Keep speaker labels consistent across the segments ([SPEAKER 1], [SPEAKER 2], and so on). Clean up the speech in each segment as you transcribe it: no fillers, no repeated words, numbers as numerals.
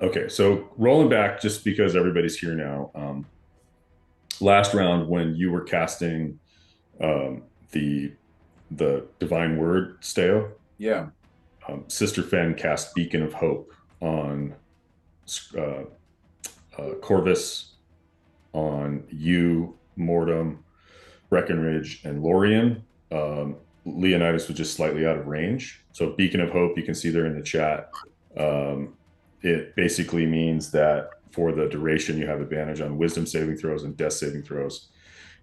[SPEAKER 1] Okay, so rolling back, just because everybody's here now. Last round when you were casting um, the the divine word, Steo,
[SPEAKER 2] Yeah.
[SPEAKER 1] Sister Fen cast Beacon of Hope on uh, Corvus, on you, Mortem, Breckenridge, and Lorien. Leonidas was just slightly out of range. So Beacon of Hope, you can see there in the chat. Um, it basically means that for the duration, you have advantage on wisdom saving throws and death saving throws.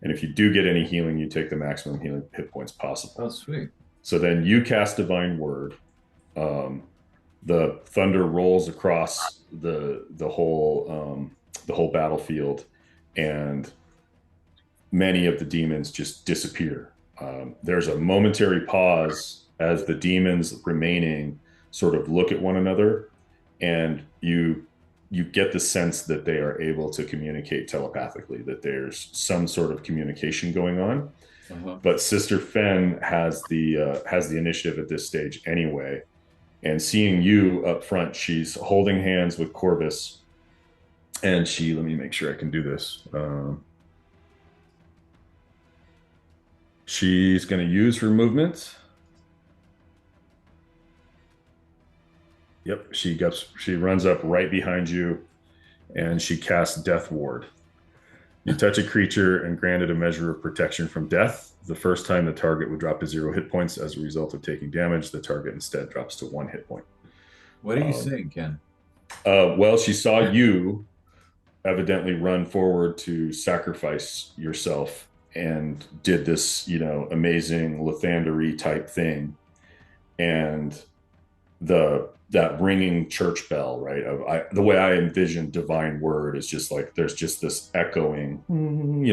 [SPEAKER 1] And if you do get any healing, you take the maximum healing hit points possible.
[SPEAKER 2] Oh, sweet.
[SPEAKER 1] So then you cast Divine Word. Um, the thunder rolls across the whole battlefield, and many of the demons just disappear. There's a momentary pause as the demons remaining sort of look at one another, and you get the sense that they are able to communicate telepathically, that there's some sort of communication going on.
[SPEAKER 2] Uh-huh.
[SPEAKER 1] But Sister Fen has the initiative at this stage anyway, and seeing you up front, she's holding hands with Corvus, and let me make sure I can do this. She's going to use her movement. Yep, she runs up right behind you, and she casts Death Ward. You touch a creature and grant it a measure of protection from death. The first time the target would drop to 0 hit points as a result of taking damage. The target instead drops to 1 hit point.
[SPEAKER 2] What are you saying, Ken?
[SPEAKER 1] Well, she saw you evidently run forward to sacrifice yourself and did this, amazing Lathandery type thing. And that ringing church bell, right? The way I envision divine word is just like there's just this echoing,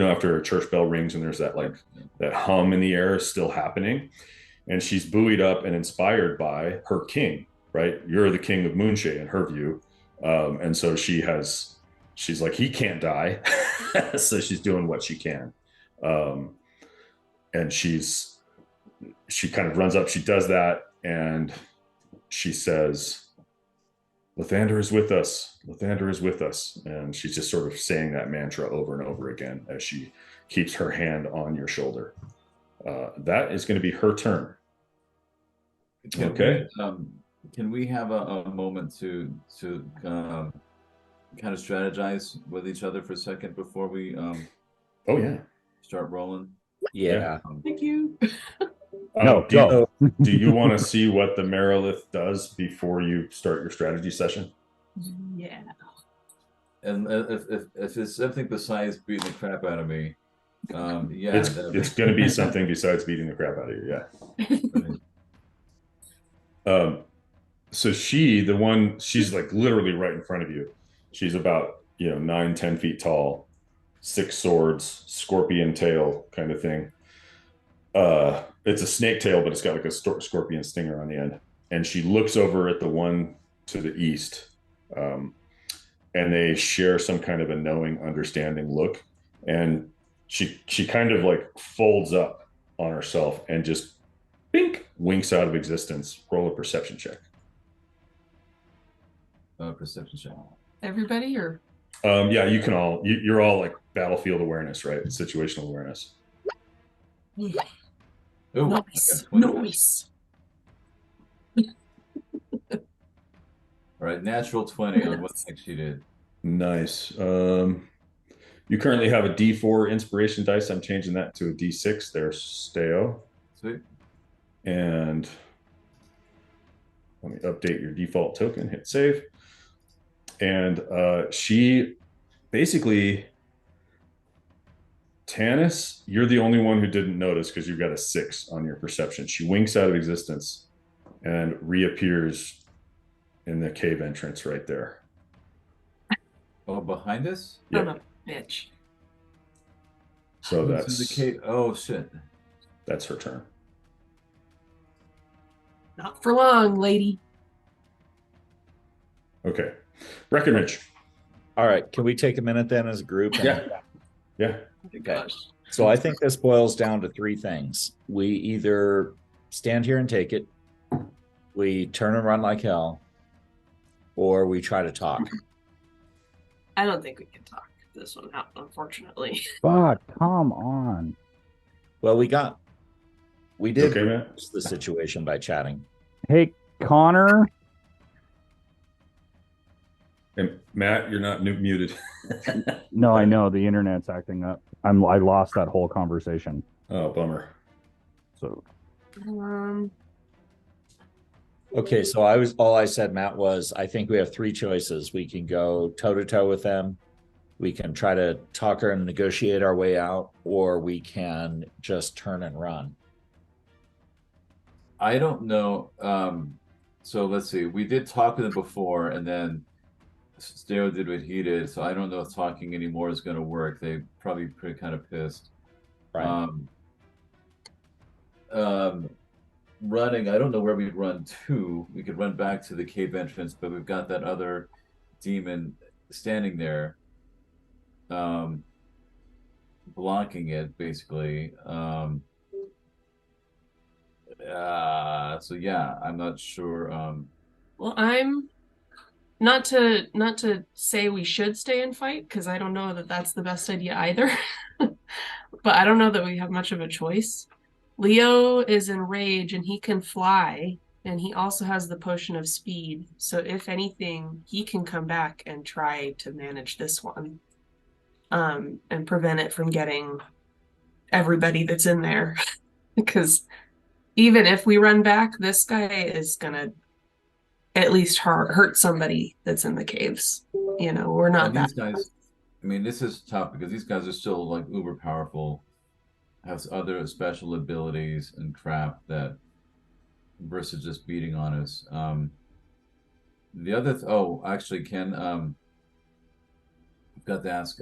[SPEAKER 1] after a church bell rings and there's that like that hum in the air is still happening. And she's buoyed up and inspired by her king, right? You're the king of Moonshay in her view. And so she's like, he can't die. So she's doing what she can. Um, and she kind of runs up, she does that, and she says, Lathander is with us. Lathander is with us. And she's just sort of saying that mantra over and over again as she keeps her hand on your shoulder. That is going to be her turn.
[SPEAKER 2] Can
[SPEAKER 1] Okay.
[SPEAKER 2] can we have a moment to kind of strategize with each other for a second before we
[SPEAKER 1] Oh, yeah.
[SPEAKER 2] start rolling?
[SPEAKER 1] Yeah.
[SPEAKER 3] Yeah.
[SPEAKER 4] Thank you.
[SPEAKER 3] No,
[SPEAKER 1] Do
[SPEAKER 3] go.
[SPEAKER 1] do you want to see what the Merilith does before you start your strategy session?
[SPEAKER 4] Yeah.
[SPEAKER 2] And if it's something besides beating the crap out of me, yeah,
[SPEAKER 1] It's going to be something besides beating the crap out of you. Yeah. So she's like literally right in front of you. She's about 9-10 feet tall, 6 swords, scorpion tail kind of thing. It's a snake tail, but it's got like a scorpion stinger on the end. And she looks over at the one to the east, um, and they share some kind of a knowing, understanding look. And she kind of like folds up on herself and just bink winks out of existence. Roll a perception check.
[SPEAKER 2] Perception check.
[SPEAKER 4] Everybody or
[SPEAKER 1] Yeah, you can all you're all like battlefield awareness, right? Situational awareness.
[SPEAKER 2] Oh,
[SPEAKER 4] noise. Noise.
[SPEAKER 2] All right, natural 20 on what she did.
[SPEAKER 1] Nice. You currently have a D4 inspiration dice. I'm changing that to a D6. There's Steo.
[SPEAKER 2] Sweet.
[SPEAKER 1] And let me update your default token, hit save. And she basically, Tanis, you're the only one who didn't notice because you've got a 6 on your perception. She winks out of existence and reappears in the cave entrance right there.
[SPEAKER 2] Oh, behind us?
[SPEAKER 1] Yeah.
[SPEAKER 4] Son of a bitch.
[SPEAKER 1] So
[SPEAKER 2] Who's in the cave? Oh shit.
[SPEAKER 1] That's her turn.
[SPEAKER 4] Not for long, lady.
[SPEAKER 1] Okay. Breckenridge.
[SPEAKER 3] All right. Can we take a minute then as a group?
[SPEAKER 1] Yeah. Yeah.
[SPEAKER 4] Oh, gosh.
[SPEAKER 3] So I think this boils down to 3 things. We either stand here and take it, we turn and run like hell, or we try to talk.
[SPEAKER 4] I don't think we can talk this one out, unfortunately.
[SPEAKER 5] Fuck, come on.
[SPEAKER 3] Well, we did
[SPEAKER 1] Okay, Matt?
[SPEAKER 3] reduce the situation by chatting.
[SPEAKER 5] Hey, Connor.
[SPEAKER 1] And Matt, you're not muted.
[SPEAKER 5] No, I know the internet's acting up. I lost that whole conversation.
[SPEAKER 1] Oh, bummer.
[SPEAKER 5] So
[SPEAKER 3] Okay, so all I said, Matt, was I think we have three choices. We can go toe to toe with them, we can try to talk her and negotiate our way out, or we can just turn and run.
[SPEAKER 2] I don't know. So let's see. We did talk with him before, and then Steo did what he did. So I don't know if talking anymore is going to work. They probably pretty kind of pissed.
[SPEAKER 3] Right.
[SPEAKER 2] Running, I don't know where we'd run to. We could run back to the cave entrance, but we've got that other demon standing there, blocking it basically. So yeah, I'm not sure.
[SPEAKER 4] Well, I'm not to say we should stay and fight, because I don't know that that's the best idea either. But I don't know that we have much of a choice. Leo is in rage and he can fly, and he also has the potion of speed. So if anything, he can come back and try to manage this one, and prevent it from getting everybody that's in there. Because even if we run back, this guy is gonna at least hurt somebody that's in the caves. You know, we're not
[SPEAKER 2] these
[SPEAKER 4] that.
[SPEAKER 2] guys, I mean, this is tough because these guys are still like uber powerful, have other special abilities and crap that versus just beating on us. The other, oh, actually, Ken, I've got to ask,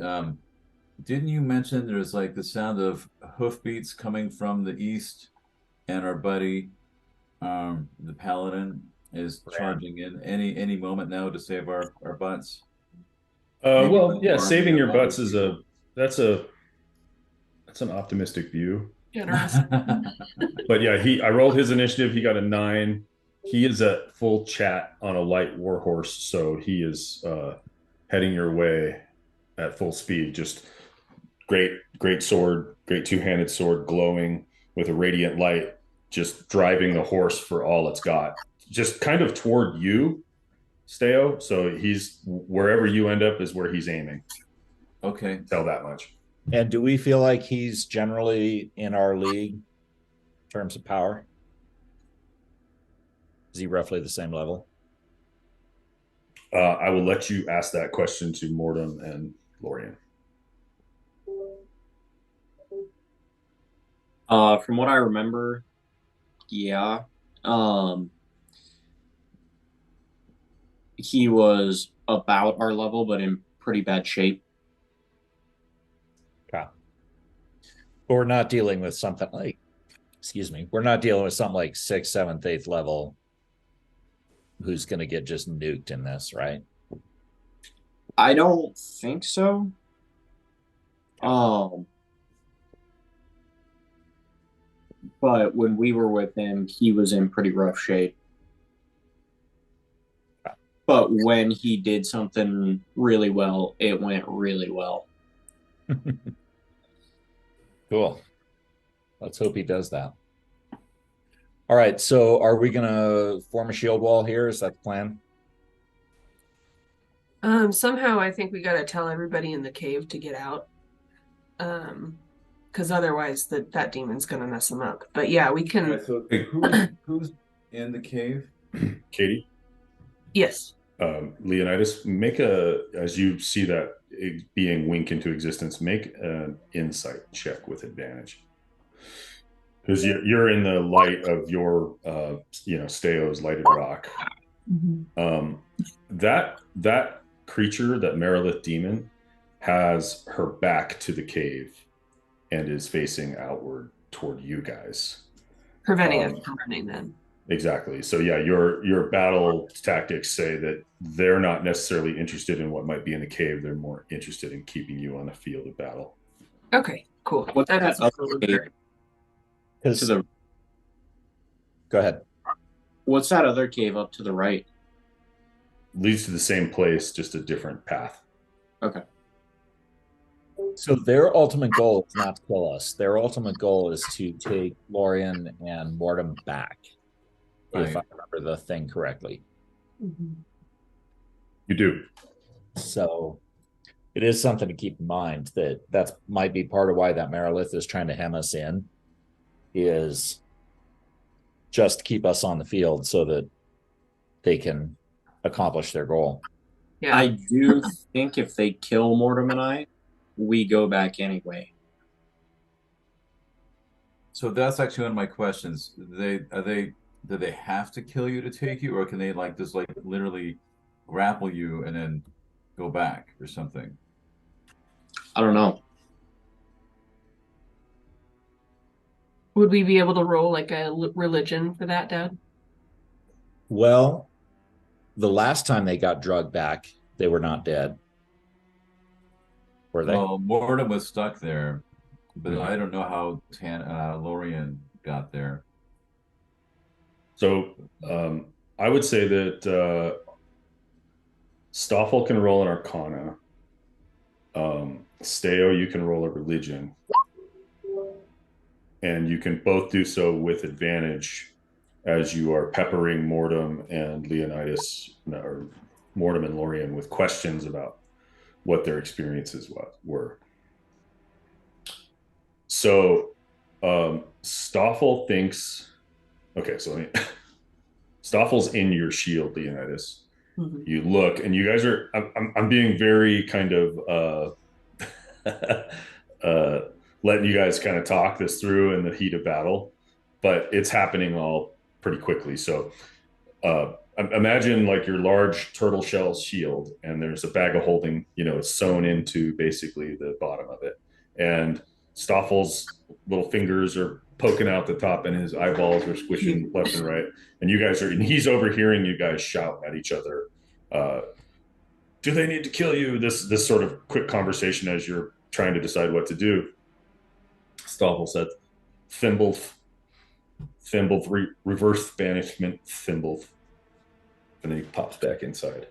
[SPEAKER 2] didn't you mention there's like the sound of hoofbeats coming from the east, and our buddy, the paladin, is charging in any moment now to save our butts?
[SPEAKER 1] Well, yeah, saving your butts is that's an optimistic view.
[SPEAKER 4] Generous.
[SPEAKER 1] But yeah, I rolled his initiative. He got a 9. He is at full chat on a light warhorse, so he is heading your way at full speed. Just great sword, great two-handed sword, glowing with a radiant light, just driving the horse for all it's got. Just kind of toward you, Steo. So he's wherever you end up is where he's aiming.
[SPEAKER 2] Okay.
[SPEAKER 1] Tell that much.
[SPEAKER 3] And do we feel like he's generally in our league in terms of power? Is he roughly the same level?
[SPEAKER 1] I will let you ask that question to Mortem and Lorian.
[SPEAKER 6] From what I remember, yeah. He was about our level, but in pretty bad shape.
[SPEAKER 3] Okay. But we're not dealing with something like, we're not dealing with something like 6th, 7th, 8th level who's going to get just nuked in this, right?
[SPEAKER 6] I don't think so. But when we were with him, he was in pretty rough shape. But when he did something really well, it went really well.
[SPEAKER 3] Cool. Let's hope he does that. All right, so are we going to form a shield wall here? Is that the plan?
[SPEAKER 4] Somehow I think we gotta tell everybody in the cave to get out. Because otherwise that demon's gonna mess them up. But yeah, we can.
[SPEAKER 2] Right, so who's in the cave?
[SPEAKER 1] Katie?
[SPEAKER 4] Yes.
[SPEAKER 1] Leonidas, as you see that being wink into existence, make an insight check with advantage. Because you're in the light of your, Steo's lighted rock.
[SPEAKER 4] Mm-hmm.
[SPEAKER 1] That creature, that Merilith demon, has her back to the cave and is facing outward toward you guys,
[SPEAKER 4] Preventing us from running then.
[SPEAKER 1] Exactly. So yeah, your battle tactics say that they're not necessarily interested in what might be in the cave. They're more interested in keeping you on the field of battle.
[SPEAKER 4] Okay, cool.
[SPEAKER 6] What's that other cave?
[SPEAKER 3] Go ahead.
[SPEAKER 6] What's that other cave up to the right?
[SPEAKER 1] leads to the same place, just a different path.
[SPEAKER 6] Okay.
[SPEAKER 3] So their ultimate goal is not to kill us. Their ultimate goal is to take Lorian and Mortem back, if I
[SPEAKER 2] Right.
[SPEAKER 3] remember the thing correctly.
[SPEAKER 4] Mhm.
[SPEAKER 1] You do.
[SPEAKER 3] So it is something to keep in mind that might be part of why that Marilith is trying to hem us in, is just keep us on the field so that they can accomplish their goal.
[SPEAKER 4] Yeah.
[SPEAKER 6] I do think if they kill Mortem and I, we go back anyway.
[SPEAKER 2] So that's actually one of my questions. Do they have to kill you to take you, or can they like just like literally grapple you and then go back or something?
[SPEAKER 6] I don't know.
[SPEAKER 4] Would we be able to roll like a religion for that, Dad?
[SPEAKER 3] Well, the last time they got drugged back, they were not dead. Were they?
[SPEAKER 2] Well, Mortem was stuck there, but
[SPEAKER 1] Yeah.
[SPEAKER 2] I don't know how Lorian got there.
[SPEAKER 1] So I would say that Stoffel can roll an Arcana. Steo, you can roll a religion. And you can both do so with advantage as you are peppering Mortem and Leonidas, or Mortem and Lorian, with questions about what their experiences were. So Stoffel thinks, okay, so Stoffel's in your shield, Leonidas.
[SPEAKER 4] Mm-hmm.
[SPEAKER 1] You look, and you guys are, I'm being very kind of letting you guys kind of talk this through in the heat of battle, but it's happening all pretty quickly. So imagine like your large turtle shell shield, and there's a bag of holding, it's sewn into basically the bottom of it. And Stoffel's little fingers are poking out the top, and his eyeballs are squishing left and right. And he's overhearing you guys shout at each other. Do they need to kill you? This sort of quick conversation as you're trying to decide what to do. Stoffel said, Thimble, reverse banishment, Thimble. And then he pops back inside.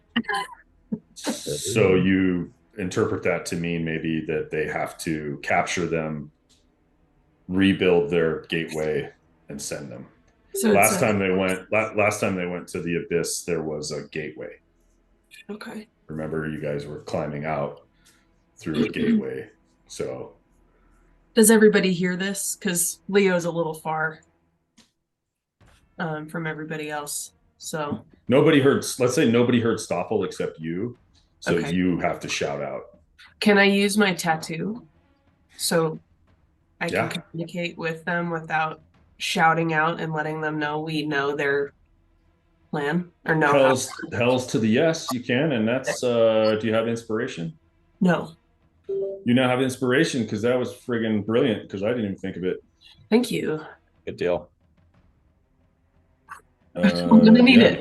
[SPEAKER 1] So you interpret that to mean maybe that they have to capture them, rebuild their gateway, and send them.
[SPEAKER 4] So
[SPEAKER 1] last time they went to the abyss, there was a gateway.
[SPEAKER 4] Okay.
[SPEAKER 1] Remember, you guys were climbing out through a gateway. So
[SPEAKER 4] does everybody hear this? Because Leo's a little far from everybody else. So
[SPEAKER 1] nobody heard. Let's say nobody heard Stoffel except you. So
[SPEAKER 4] okay.
[SPEAKER 1] You have to shout out.
[SPEAKER 4] Can I use my tattoo so I can communicate with them without shouting out and letting them know we know their plan or no?
[SPEAKER 1] Hell's to the yes, you can. And that's do you have inspiration?
[SPEAKER 4] No.
[SPEAKER 1] You now have inspiration, because that was friggin' brilliant, because I didn't even think of it.
[SPEAKER 4] Thank you.
[SPEAKER 3] Good deal.
[SPEAKER 4] I'm gonna need it.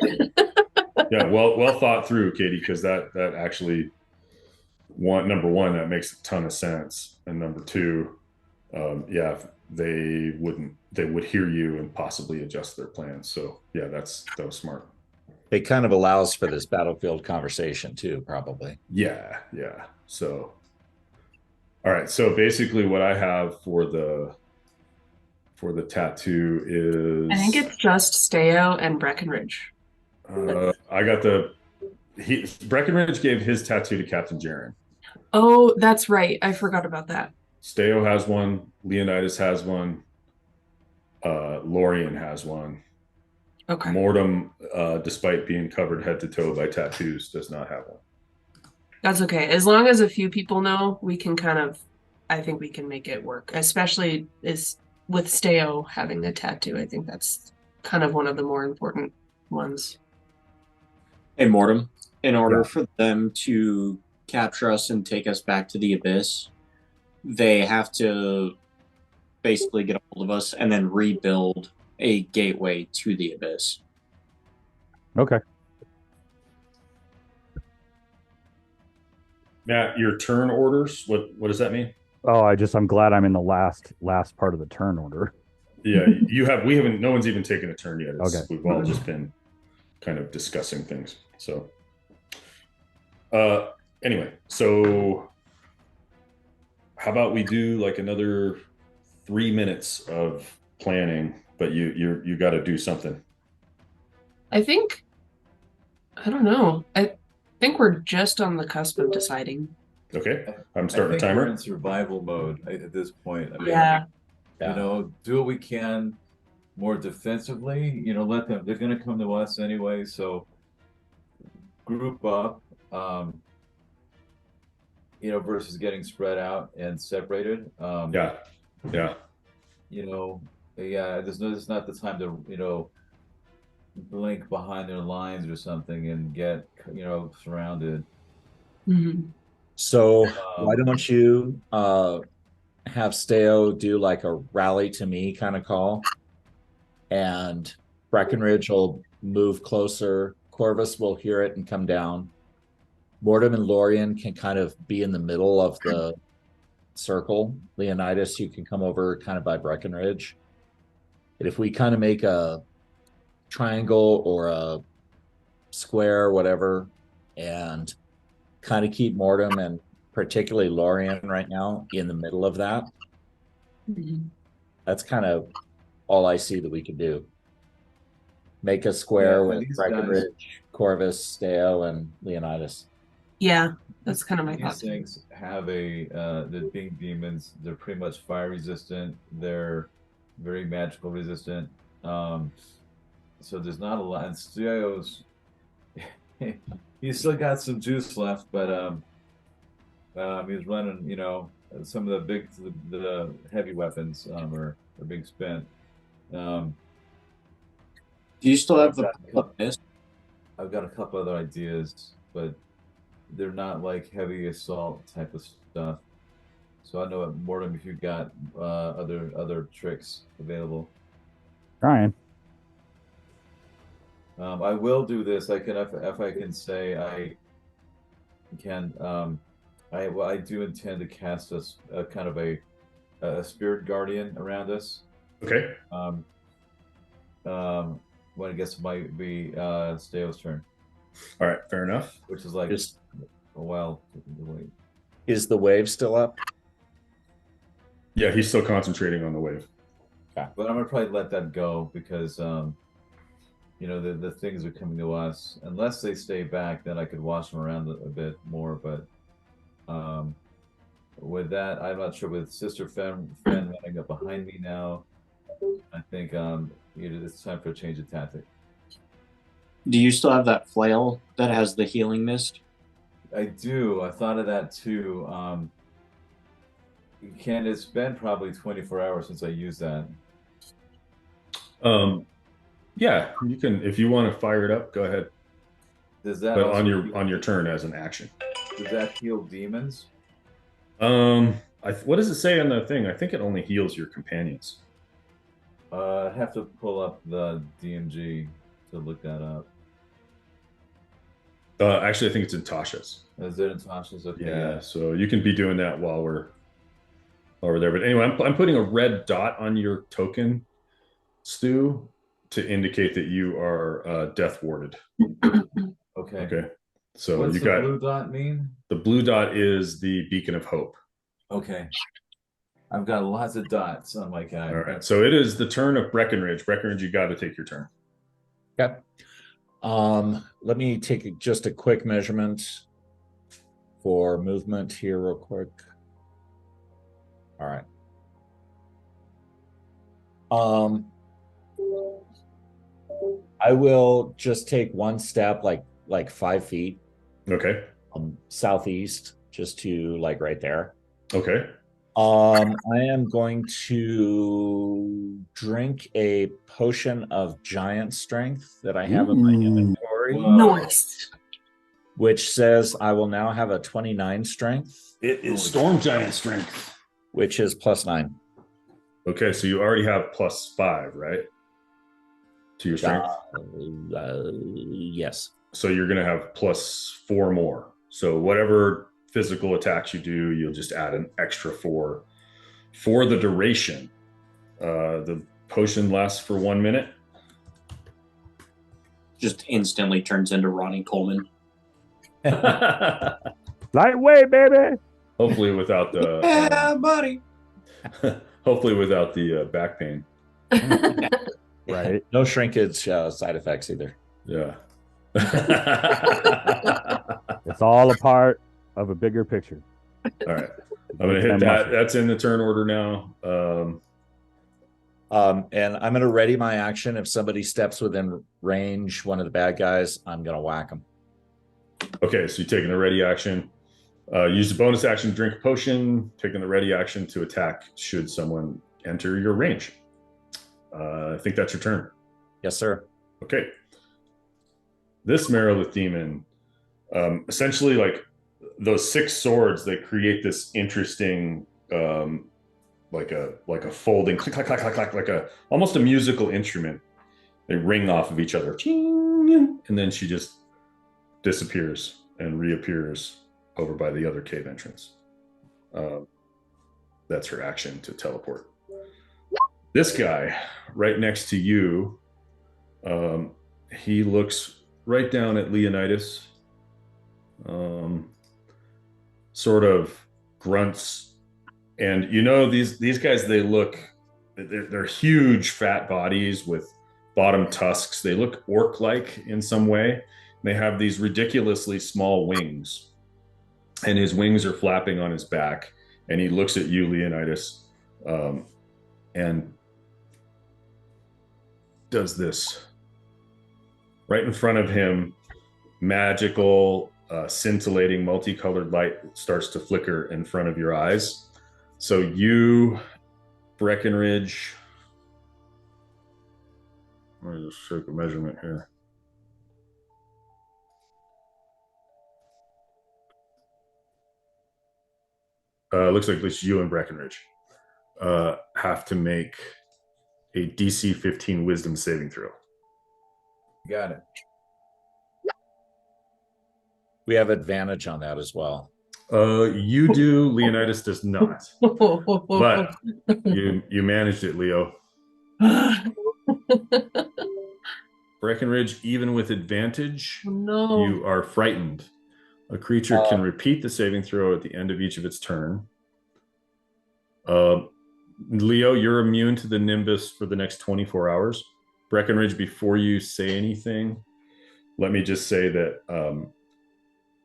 [SPEAKER 1] Yeah, well thought through, Katie, because that actually, number one, that makes a ton of sense, and number two, they would hear you and possibly adjust their plans. So yeah, that was smart.
[SPEAKER 3] It kind of allows for this battlefield conversation too, probably.
[SPEAKER 1] Yeah. So, all right. So basically, what I have for the tattoo is,
[SPEAKER 4] I think it's just Steo and Breckenridge.
[SPEAKER 1] I got Breckenridge gave his tattoo to Captain Jaren.
[SPEAKER 4] Oh, that's right. I forgot about that.
[SPEAKER 1] Steo has one. Leonidas has one. Lorian has one.
[SPEAKER 4] Okay.
[SPEAKER 1] Mortem, despite being covered head to toe by tattoos, does not have one.
[SPEAKER 4] That's okay. As long as a few people know, we can I think we can make it work, especially with Steo having the tattoo. I think that's kind of one of the more important ones.
[SPEAKER 6] Hey, Mortem, in order for them to capture us and take us back to the abyss, they have to basically get a hold of us and then rebuild a gateway to the abyss.
[SPEAKER 5] Okay.
[SPEAKER 1] Matt, your turn orders, what does that mean?
[SPEAKER 5] Oh, I'm glad I'm in the last part of the turn order.
[SPEAKER 1] Yeah, no one's even taken a turn yet.
[SPEAKER 5] Okay.
[SPEAKER 1] We've all just been kind of discussing things. So Anyway, so how about we do like another 3 minutes of planning, but you got to do something.
[SPEAKER 4] I think, I don't know. I think we're just on the cusp of deciding.
[SPEAKER 1] Okay, I'm
[SPEAKER 2] I
[SPEAKER 1] starting a
[SPEAKER 2] think we're
[SPEAKER 1] timer.
[SPEAKER 2] in survival mode at this point. I mean,
[SPEAKER 4] Yeah.
[SPEAKER 2] you know, do what we can more defensively. You know, let them. They're going to come to us anyway. So group up. You know, versus getting spread out and separated.
[SPEAKER 1] Yeah, yeah.
[SPEAKER 2] You know, yeah. There's not the time to blink behind their lines or something and get surrounded.
[SPEAKER 4] Mhm.
[SPEAKER 3] So why
[SPEAKER 2] Um,
[SPEAKER 3] don't you have Steo do like a rally to me kind of call, and Breckenridge will move closer. Corvus will hear it and come down. Mortem and Lorien can kind of be in the middle of the circle. Leonidas, you can come over kind of by Breckenridge. And if we kind of make a triangle or a square, whatever, and kind of keep Mortem and particularly Lorien right now in the middle of that,
[SPEAKER 4] Mhm.
[SPEAKER 3] that's kind of all I see that we can do. Make a
[SPEAKER 2] yeah,
[SPEAKER 3] square
[SPEAKER 2] and
[SPEAKER 3] with
[SPEAKER 2] these guys,
[SPEAKER 3] Breckenridge, Corvus, Steo, and Leonidas.
[SPEAKER 4] Yeah, that's kind of my
[SPEAKER 2] these
[SPEAKER 4] thought.
[SPEAKER 2] things have the being demons. They're pretty much fire resistant. They're very magical resistant. So there's not a lot. And Steo's, he's still got some juice left, but he's running. You know, some of the heavy weapons are being spent. Um,
[SPEAKER 6] Do you still
[SPEAKER 2] I've
[SPEAKER 6] have the
[SPEAKER 2] got a couple,
[SPEAKER 6] mist?
[SPEAKER 2] I've got a couple other ideas, but they're not like heavy assault type of stuff. So I know, Mortem, if you've got other tricks available.
[SPEAKER 5] Trying.
[SPEAKER 2] I will do this. I can if I can say I can. I do intend to cast a kind of a spirit guardian around us.
[SPEAKER 1] Okay.
[SPEAKER 2] Um, when I guess it might be Steo's turn,
[SPEAKER 1] All right. Fair enough.
[SPEAKER 2] which is like
[SPEAKER 3] Is,
[SPEAKER 2] a while to wait.
[SPEAKER 3] is the wave still up?
[SPEAKER 1] Yeah, he's still concentrating on the wave.
[SPEAKER 2] But I'm gonna probably let that go because you know, the things are coming to us. Unless they stay back, then I could wash them around a bit more. But with that, I'm not sure. With Sister Fen running up behind me now, I think it's time for a change of tactic.
[SPEAKER 6] Do you still have that flail that has the healing mist?
[SPEAKER 2] I do. I thought of that too. It's been probably 24 hours since I used that.
[SPEAKER 1] Yeah, you can if you want to fire it up. Go ahead,
[SPEAKER 2] Does that
[SPEAKER 1] but
[SPEAKER 2] also
[SPEAKER 1] on your turn as an action.
[SPEAKER 2] does that heal demons?
[SPEAKER 1] What does it say on the thing? I think it only heals your companions.
[SPEAKER 2] I have to pull up the DMG to look that up.
[SPEAKER 1] Actually, I think it's in Tasha's.
[SPEAKER 2] Is it in Tasha's? Okay,
[SPEAKER 1] Yeah, so you can be doing that while we're there. But anyway, I'm putting a red dot on your token, Stu, to indicate that you are death warded.
[SPEAKER 2] Okay.
[SPEAKER 1] Okay. So
[SPEAKER 2] What's
[SPEAKER 1] you
[SPEAKER 2] the
[SPEAKER 1] got
[SPEAKER 2] blue dot mean?
[SPEAKER 1] the blue dot is the beacon of hope.
[SPEAKER 2] Okay. I've got lots of dots on my guy.
[SPEAKER 1] All right. So it is the turn of Breckenridge. Breckenridge, you got to take your turn.
[SPEAKER 3] Okay. Let me take just a quick measurement for movement here real quick. All right. I will just take one step, like 5 feet
[SPEAKER 1] Okay.
[SPEAKER 3] southeast, just to like right there.
[SPEAKER 1] Okay.
[SPEAKER 3] I am going to drink a potion of giant strength that I have in my inventory,
[SPEAKER 2] Whoa.
[SPEAKER 4] Nice.
[SPEAKER 3] which says I will now have a 29 strength,
[SPEAKER 1] It is storm giant strength.
[SPEAKER 3] which is +9.
[SPEAKER 1] Okay, so you already have +5, right? To your strength.
[SPEAKER 3] Yes.
[SPEAKER 1] So you're going to have +4 more. So whatever physical attacks you do, you'll just add an extra 4 for the duration. The potion lasts for 1 minute.
[SPEAKER 6] Just instantly turns into Ronnie Coleman.
[SPEAKER 5] Lightweight, baby.
[SPEAKER 1] Hopefully without the
[SPEAKER 6] Yeah, buddy.
[SPEAKER 1] hopefully without the back pain.
[SPEAKER 5] Right.
[SPEAKER 3] No shrinkage side effects either.
[SPEAKER 1] Yeah.
[SPEAKER 5] It's all a part of a bigger picture.
[SPEAKER 1] All right. I'm gonna hit that. That's in the turn order now.
[SPEAKER 3] And I'm gonna ready my action. If somebody steps within range, one of the bad guys, I'm gonna whack them.
[SPEAKER 1] Okay, so you're taking the ready action. Use the bonus action to drink a potion, taking the ready action to attack should someone enter your range. I think that's your turn.
[SPEAKER 3] Yes, sir.
[SPEAKER 1] Okay. This Merilith demon, essentially like those 6 swords, they create this interesting like a folding click, clack, clack, clack, clack, like a almost a musical instrument. They ring off of each other. And then she just disappears and reappears over by the other cave entrance. That's her action to teleport. This guy right next to you, he looks right down at Leonidas, sort of grunts, and you know these guys, they're huge fat bodies with bottom tusks. They look orc-like in some way. They have these ridiculously small wings, and his wings are flapping on his back, and he looks at you, Leonidas, and does this. Right in front of him, magical, scintillating, multicolored light starts to flicker in front of your eyes. So you, Breckenridge, let me just take a measurement here. Looks like it's you and Breckenridge have to make a DC 15 Wisdom saving throw.
[SPEAKER 2] Got it.
[SPEAKER 3] We have advantage on that as well.
[SPEAKER 1] You do. Leonidas does not. But you managed it, Leo. Breckenridge, even with advantage,
[SPEAKER 4] No.
[SPEAKER 1] you are frightened. A creature can repeat the saving throw at the end of each of its turn. Leo, you're immune to the Nimbus for the next 24 hours. Breckenridge, before you say anything, let me just say that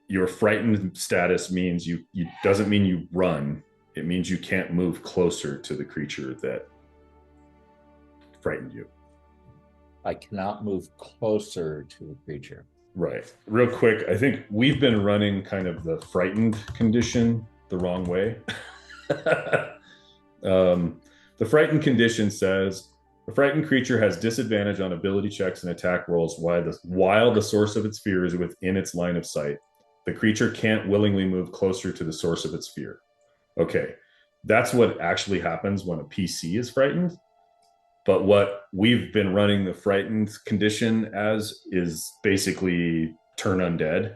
[SPEAKER 1] your frightened status means you doesn't mean you run. It means you can't move closer to the creature that frightened you.
[SPEAKER 3] I cannot move closer to the creature.
[SPEAKER 1] Right. Real quick, I think we've been running kind of the frightened condition the wrong way. The frightened condition says the frightened creature has disadvantage on ability checks and attack rolls while the source of its fear is within its line of sight. The creature can't willingly move closer to the source of its fear. Okay, that's what actually happens when a PC is frightened. But what we've been running the frightened condition as is basically turn undead.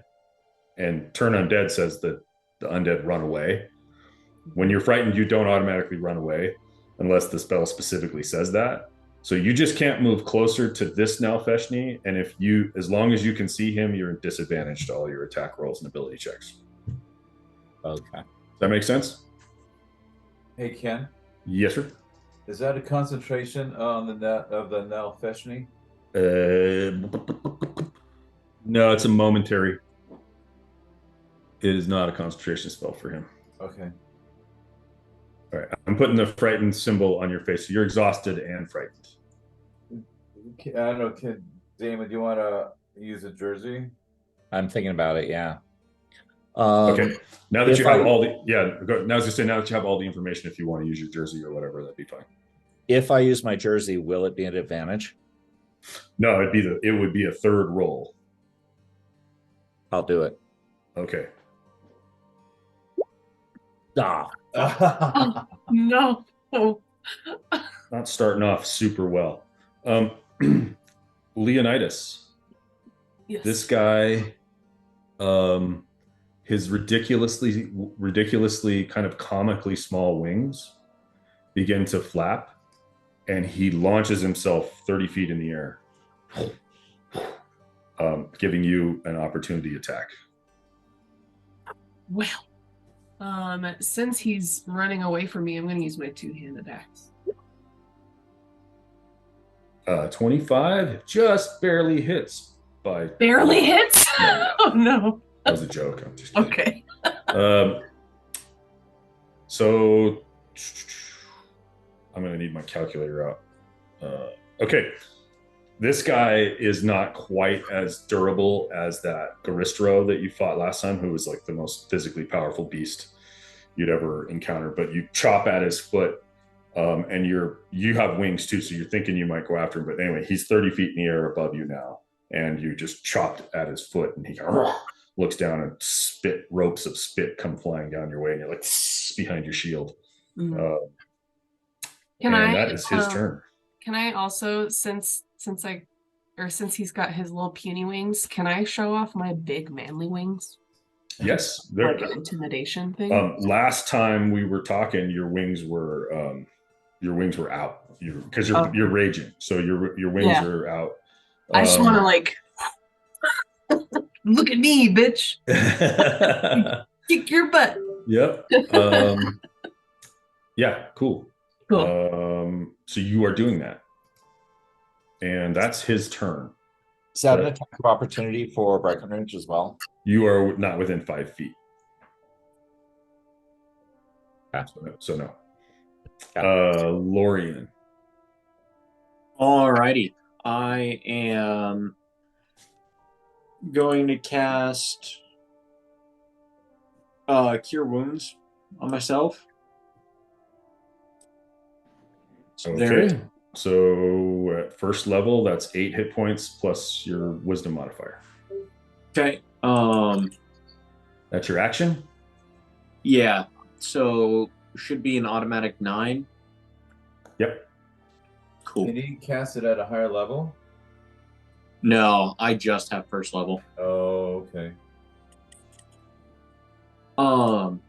[SPEAKER 1] And turn undead says that the undead run away. When you're frightened, you don't automatically run away unless the spell specifically says that. So you just can't move closer to this Nalfeshni, and as long as you can see him, you're disadvantaged to all your attack rolls and ability checks.
[SPEAKER 3] Okay.
[SPEAKER 1] Does that make sense?
[SPEAKER 2] Hey, Ken.
[SPEAKER 1] Yes, sir.
[SPEAKER 2] Is that a concentration on the Nalfeshni?
[SPEAKER 1] No, it's a momentary. It is not a concentration spell for him.
[SPEAKER 2] Okay.
[SPEAKER 1] All right, I'm putting the frightened symbol on your face. So you're exhausted and frightened.
[SPEAKER 2] I don't know, Damon, do you want to use a jersey?
[SPEAKER 3] I'm thinking about it, yeah.
[SPEAKER 1] Okay. Now that you have now that you have all the information, if you want to use your jersey or whatever, that'd be fine.
[SPEAKER 3] If I use my jersey, will it be an advantage?
[SPEAKER 1] No, it would be a third roll.
[SPEAKER 3] I'll do it.
[SPEAKER 1] Okay.
[SPEAKER 4] No.
[SPEAKER 1] Not starting off super well. Leonidas.
[SPEAKER 4] Yes.
[SPEAKER 1] This guy, his ridiculously kind of comically small wings begin to flap, and he launches himself 30 feet in the air, giving you an opportunity attack.
[SPEAKER 4] Well, since he's running away from me, I'm going to use my two-handed axe.
[SPEAKER 1] 25 just barely hits by.
[SPEAKER 4] Barely hits?
[SPEAKER 1] No.
[SPEAKER 4] Oh, no.
[SPEAKER 1] That was a joke. I'm just kidding.
[SPEAKER 4] Okay.
[SPEAKER 1] So I'm going to need my calculator out. Okay. This guy is not quite as durable as that Garistro that you fought last time, who was like the most physically powerful beast you'd ever encounter. But you chop at his foot, and you have wings too, so you're thinking you might go after him. But anyway, he's 30 feet in the air above you now, and you just chopped at his foot, and he looks down, and ropes of spit come flying down your way, and you're like behind your shield.
[SPEAKER 4] That
[SPEAKER 1] is his turn.
[SPEAKER 4] Can I also, since he's got his little puny wings, can I show off my big manly wings?
[SPEAKER 1] Yes,
[SPEAKER 4] like an intimidation thing.
[SPEAKER 1] Last time we were talking, your wings were out. Because you're raging, so your wings are out.
[SPEAKER 4] I just want to like look at me, bitch. Kick your butt.
[SPEAKER 1] Yep. Yeah. Cool. So you are doing that, and that's his turn.
[SPEAKER 3] Is that an attack of opportunity for Breckenridge as well?
[SPEAKER 1] You are not within 5 feet. So no. Lorian.
[SPEAKER 6] Alrighty. I am going to cast Cure Wounds on myself.
[SPEAKER 1] Okay. So at first level, that's 8 hit points plus your wisdom modifier.
[SPEAKER 6] Okay.
[SPEAKER 1] That's your action?
[SPEAKER 6] Yeah. So should be an automatic 9.
[SPEAKER 1] Yep.
[SPEAKER 6] Cool.
[SPEAKER 2] Did he cast it at a higher level?
[SPEAKER 6] No, I just have first level.
[SPEAKER 2] Oh, okay.
[SPEAKER 6] And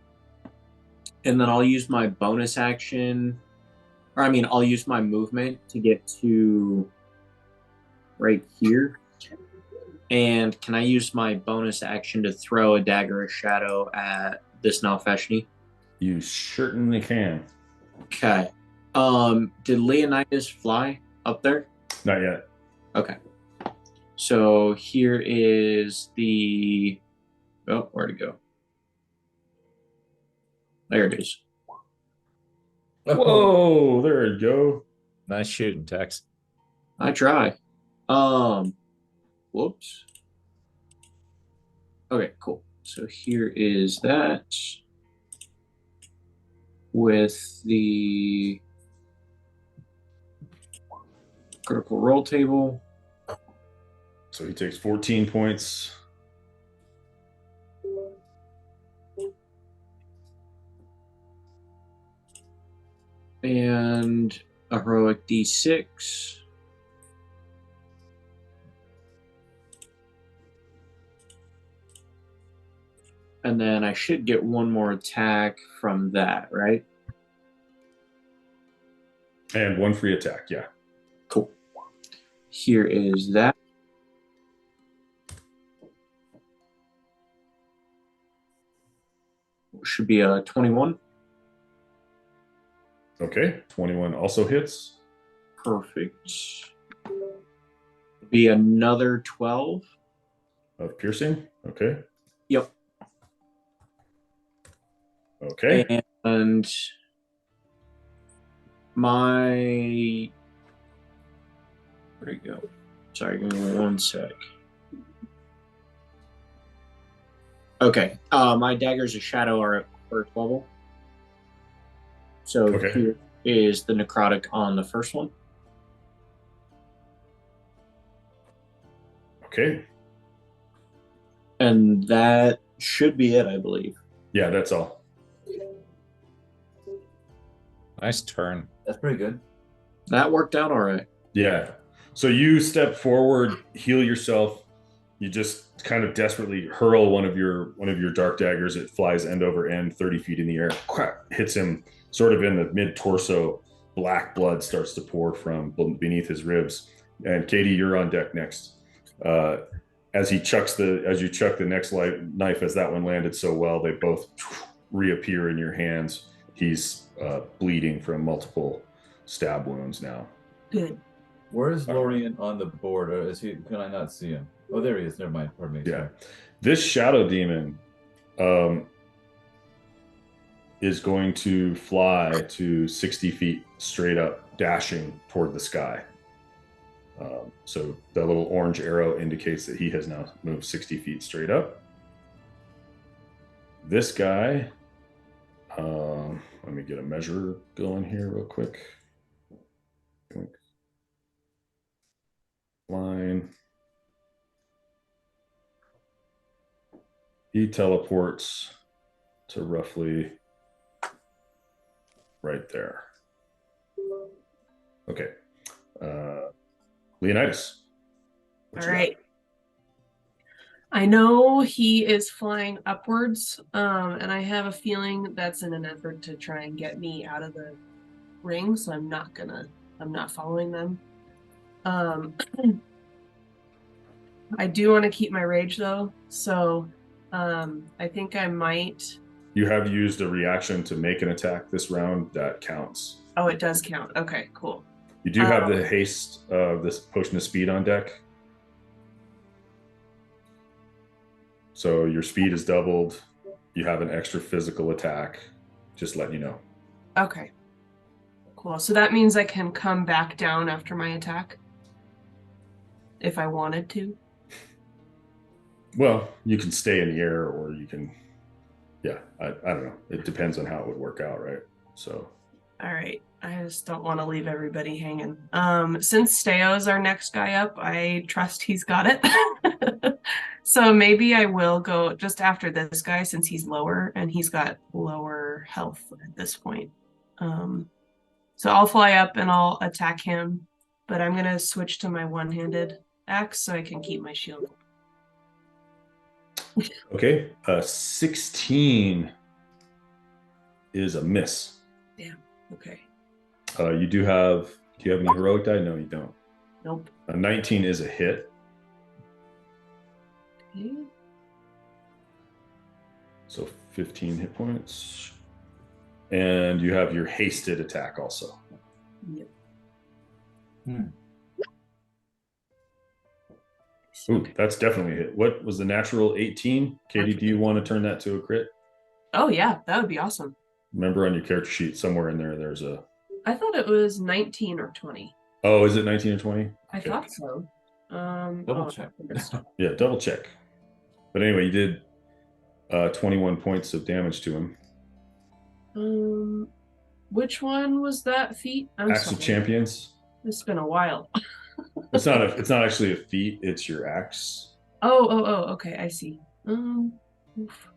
[SPEAKER 6] then I'll use my bonus action, or I mean, I'll use my movement to get to right here. And can I use my bonus action to throw a dagger of shadow at this Nalfeshni?
[SPEAKER 1] You certainly can.
[SPEAKER 6] Okay. Did Leonidas fly up there?
[SPEAKER 1] Not yet.
[SPEAKER 6] Okay. So here is the... Oh, where'd it go? There it is.
[SPEAKER 1] Whoa, there you go.
[SPEAKER 3] Nice shooting, Tex.
[SPEAKER 6] I try. Whoops. Okay, cool. So here is that with the critical roll table.
[SPEAKER 1] So he takes 14 points.
[SPEAKER 6] And a heroic D6. And then I should get one more attack from that, right?
[SPEAKER 1] And one free attack, yeah.
[SPEAKER 6] Cool. Here is that. Should be a 21.
[SPEAKER 1] Okay, 21 also hits.
[SPEAKER 6] Perfect. Be another 12.
[SPEAKER 1] Of piercing, okay.
[SPEAKER 6] Yep.
[SPEAKER 1] Okay.
[SPEAKER 6] And my... Where'd it go? Sorry, give me one sec. Okay. My daggers of shadow are at first level. So here is the necrotic on the first one.
[SPEAKER 1] Okay.
[SPEAKER 6] And that should be it, I believe.
[SPEAKER 1] Yeah, that's all.
[SPEAKER 3] Nice turn.
[SPEAKER 2] That's pretty good.
[SPEAKER 6] That worked out all right.
[SPEAKER 1] Yeah. So you step forward, heal yourself. You just kind of desperately hurl one of your dark daggers. It flies end over end, 30 feet in the air. Hits him sort of in the mid-torso. Black blood starts to pour from beneath his ribs. And Katie, you're on deck next. as you chuck the next knife, as that one landed so well, they both reappear in your hands. He's bleeding from multiple stab wounds now.
[SPEAKER 4] Good.
[SPEAKER 2] Where is Lorien on the board? Or is he? Can I not see him? Oh, there he is. Never mind. Pardon me.
[SPEAKER 1] Yeah, this shadow demon is going to fly to 60 feet straight up, dashing toward the sky. So the little orange arrow indicates that he has now moved 60 feet straight up. This guy, let me get a measure going here real quick. Line. He teleports to roughly right there. Okay. Leonidas.
[SPEAKER 4] All right. I know he is flying upwards, and I have a feeling that's in an effort to try and get me out of the ring, so I'm not following them. I do want to keep my rage though, so I think I might.
[SPEAKER 1] You have used a reaction to make an attack this round. That counts.
[SPEAKER 4] Oh, it does count. Okay, cool.
[SPEAKER 1] You do have the haste of this potion of speed on deck. So your speed is doubled. You have an extra physical attack. Just letting you know.
[SPEAKER 4] Okay. Cool. So that means I can come back down after my attack? If I wanted to?
[SPEAKER 1] Well, you can stay in the air or you can... Yeah, I don't know. It depends on how it would work out, right? So...
[SPEAKER 4] All right. I just don't want to leave everybody hanging. Since Steo's our next guy up, I trust he's got it. So maybe I will go just after this guy since he's lower and he's got lower health at this point. So I'll fly up and I'll attack him, but I'm going to switch to my one-handed axe so I can keep my shield.
[SPEAKER 1] Okay. 16 is a miss.
[SPEAKER 4] Damn. Okay.
[SPEAKER 1] Do you have any heroic die? No, you don't.
[SPEAKER 4] Nope.
[SPEAKER 1] A 19 is a hit.
[SPEAKER 4] Okay.
[SPEAKER 1] So 15 hit points. And you have your hasted attack also.
[SPEAKER 4] Yep.
[SPEAKER 1] Ooh, that's definitely a hit. What was the natural 18? Katie, do you want to turn that to a crit?
[SPEAKER 4] Oh, yeah. That would be awesome.
[SPEAKER 1] Remember on your character sheet somewhere in there, there's a...
[SPEAKER 4] I thought it was 19 or 20.
[SPEAKER 1] Oh, is it 19 or 20?
[SPEAKER 4] I thought so.
[SPEAKER 2] Double check.
[SPEAKER 1] Yeah, double check. But anyway, you did 21 points of damage to him.
[SPEAKER 4] Which one was that feat?
[SPEAKER 1] Axe of Champions.
[SPEAKER 4] It's been a while.
[SPEAKER 1] It's not actually a feat, it's your axe.
[SPEAKER 4] Oh, okay, I see. Oof.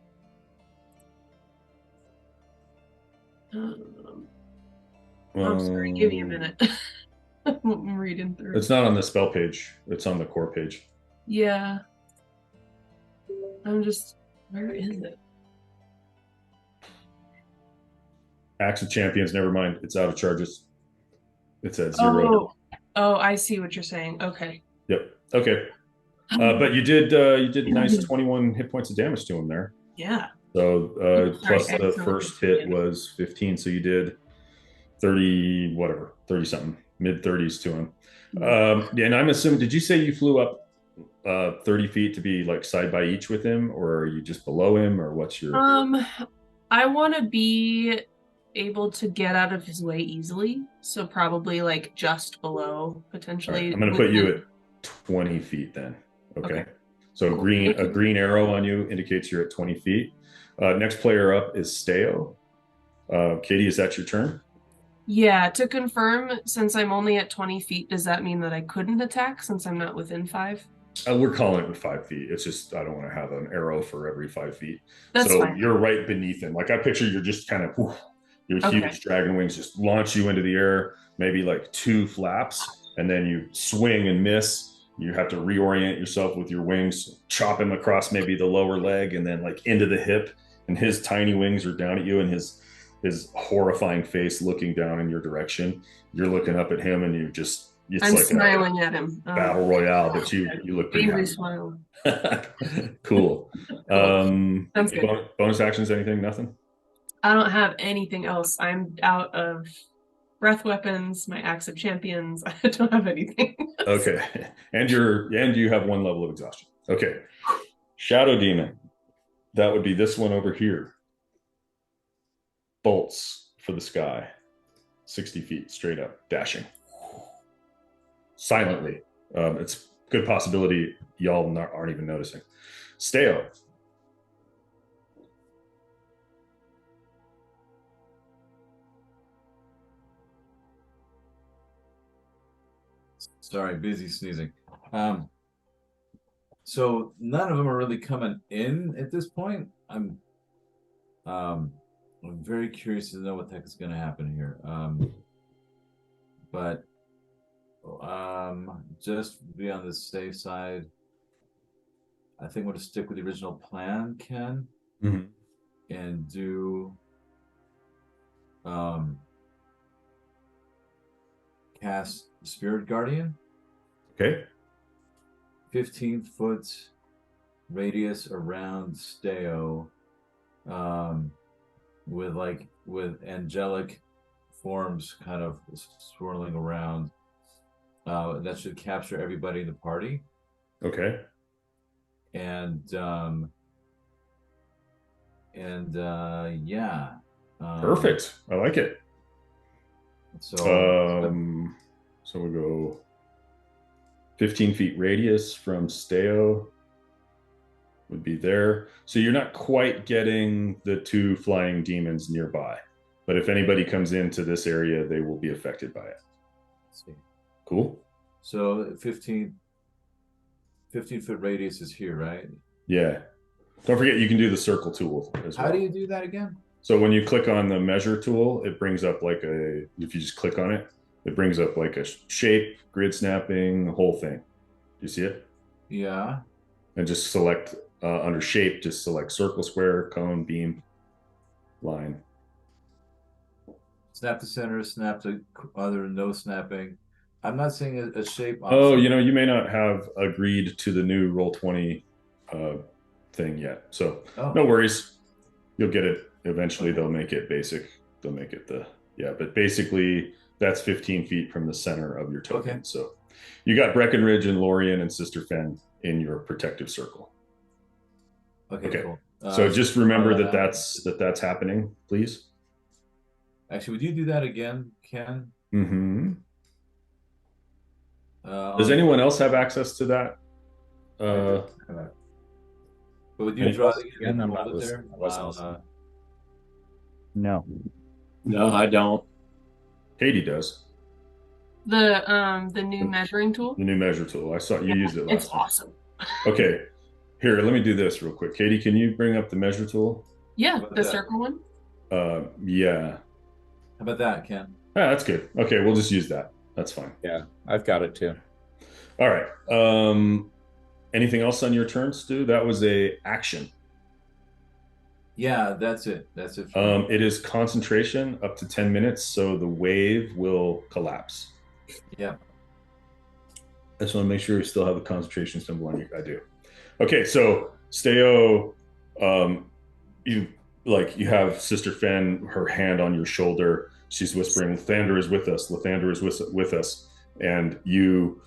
[SPEAKER 4] I'm sorry, give me a minute. I'm reading through.
[SPEAKER 1] It's not on the spell page. It's on the core page.
[SPEAKER 4] Yeah. Where is it?
[SPEAKER 1] Axe of Champions, never mind. It's out of charges. It's at 0.
[SPEAKER 4] Oh, I see what you're saying. Okay.
[SPEAKER 1] Yep. Okay. But you did nice 21 hit points of damage to him there.
[SPEAKER 4] Yeah.
[SPEAKER 1] So plus the first hit was 15, so you did 30 something, mid 30s to him. Yeah, and I'm assuming, did you say you flew up 30 feet to be like side by each with him, or are you just below him, or what's your...
[SPEAKER 4] I want to be able to get out of his way easily, so probably like just below potentially.
[SPEAKER 1] Right, I'm going to put you at 20 feet then. Okay. So a green arrow on you indicates you're at 20 feet. Next player up is Steo. Katie, is that your turn?
[SPEAKER 4] Yeah, to confirm, since I'm only at 20 feet, does that mean that I couldn't attack since I'm not within 5?
[SPEAKER 1] We're calling it with 5 feet. It's just, I don't want to have an arrow for every 5 feet.
[SPEAKER 4] That's
[SPEAKER 1] so
[SPEAKER 4] fine.
[SPEAKER 1] You're right beneath him. Like I picture you're just kind of, your huge dragon wings just launch you into the air, maybe like 2 flaps, and then you swing and miss. You have to reorient yourself with your wings, chop him across maybe the lower leg and then like into the hip, and his tiny wings are down at you and his horrifying face looking down in your direction. You're looking up at him and you just it's
[SPEAKER 4] I'm
[SPEAKER 1] like
[SPEAKER 4] smiling at him.
[SPEAKER 1] a battle royale, but you look pretty
[SPEAKER 4] Angry
[SPEAKER 1] happy.
[SPEAKER 4] smile.
[SPEAKER 1] Cool.
[SPEAKER 4] Sounds good.
[SPEAKER 1] Bonus actions, anything? Nothing?
[SPEAKER 4] I don't have anything else. I'm out of breath weapons, my axe of champions. I don't have anything.
[SPEAKER 1] Okay. And you have 1 level of exhaustion. Okay. Shadow Demon. That would be this one over here. Bolts for the sky. 60 feet straight up, dashing. Silently. It's a good possibility y'all aren't even noticing. Steo.
[SPEAKER 2] Sorry, busy sneezing. So none of them are really coming in at this point. I'm very curious to know what the heck is going to happen here. But just to be on the safe side, I think I'm going to stick with the original plan, Ken, and do cast Spirit Guardian.
[SPEAKER 1] Okay.
[SPEAKER 2] 15-foot radius around Steo, with angelic forms kind of swirling around. That should capture everybody in the party.
[SPEAKER 1] Okay.
[SPEAKER 2] And yeah.
[SPEAKER 1] Perfect. I like it.
[SPEAKER 2] So
[SPEAKER 1] we'll go 15 feet radius from Steo would be there. So you're not quite getting the 2 flying demons nearby, but if anybody comes into this area, they will be affected by it.
[SPEAKER 2] let's see.
[SPEAKER 1] Cool.
[SPEAKER 2] So 15-foot radius is here, right?
[SPEAKER 1] Yeah. Don't forget you can do the circle tool as well.
[SPEAKER 2] How do you do that again?
[SPEAKER 1] So when you click on the measure tool, it brings up if you just click on it, it brings up like a shape, grid snapping, the whole thing. Do you see it?
[SPEAKER 2] Yeah.
[SPEAKER 1] And just select under shape, just select circle, square, cone, beam, line.
[SPEAKER 2] Snap to center, snap to other, no snapping. I'm not seeing a shape.
[SPEAKER 1] Oh, you may not have agreed to the new Roll20 thing yet. So no worries. You'll get it eventually. They'll make it basic. They'll make it but basically that's 15 feet from the center of your token.
[SPEAKER 2] Okay.
[SPEAKER 1] So you got Breckenridge and Lorien and Sister Fen in your protective circle.
[SPEAKER 2] Okay. Cool.
[SPEAKER 1] So just remember that's happening, please.
[SPEAKER 2] Actually, would you do that again, Ken?
[SPEAKER 1] Mm-hmm. Does anyone else have access to that?
[SPEAKER 2] But would you draw it again?
[SPEAKER 3] I'm not listening.
[SPEAKER 5] No.
[SPEAKER 6] No, I don't.
[SPEAKER 1] Katie does.
[SPEAKER 4] The new measuring tool.
[SPEAKER 1] The new measure tool. I saw you used it last
[SPEAKER 4] It's
[SPEAKER 1] time.
[SPEAKER 4] awesome.
[SPEAKER 1] Okay. Here, let me do this real quick. Katie, can you bring up the measure tool?
[SPEAKER 4] Yeah,
[SPEAKER 2] What's
[SPEAKER 4] the
[SPEAKER 2] that?
[SPEAKER 4] circle one.
[SPEAKER 1] Yeah.
[SPEAKER 2] How about that, Ken?
[SPEAKER 1] That's good. Okay, we'll just use that. That's fine.
[SPEAKER 3] Yeah, I've got it too.
[SPEAKER 1] All right. Anything else on your turn, Stu? That was a action.
[SPEAKER 2] Yeah, that's it. That's it.
[SPEAKER 1] It is concentration up to 10 minutes, so the wave will collapse.
[SPEAKER 2] Yeah.
[SPEAKER 1] I just want to make sure you still have the concentration symbol on you. I do. Okay, so Steo, you have Sister Fen, her hand on your shoulder. She's whispering, "Lathander is with us. Lathander is with us." And you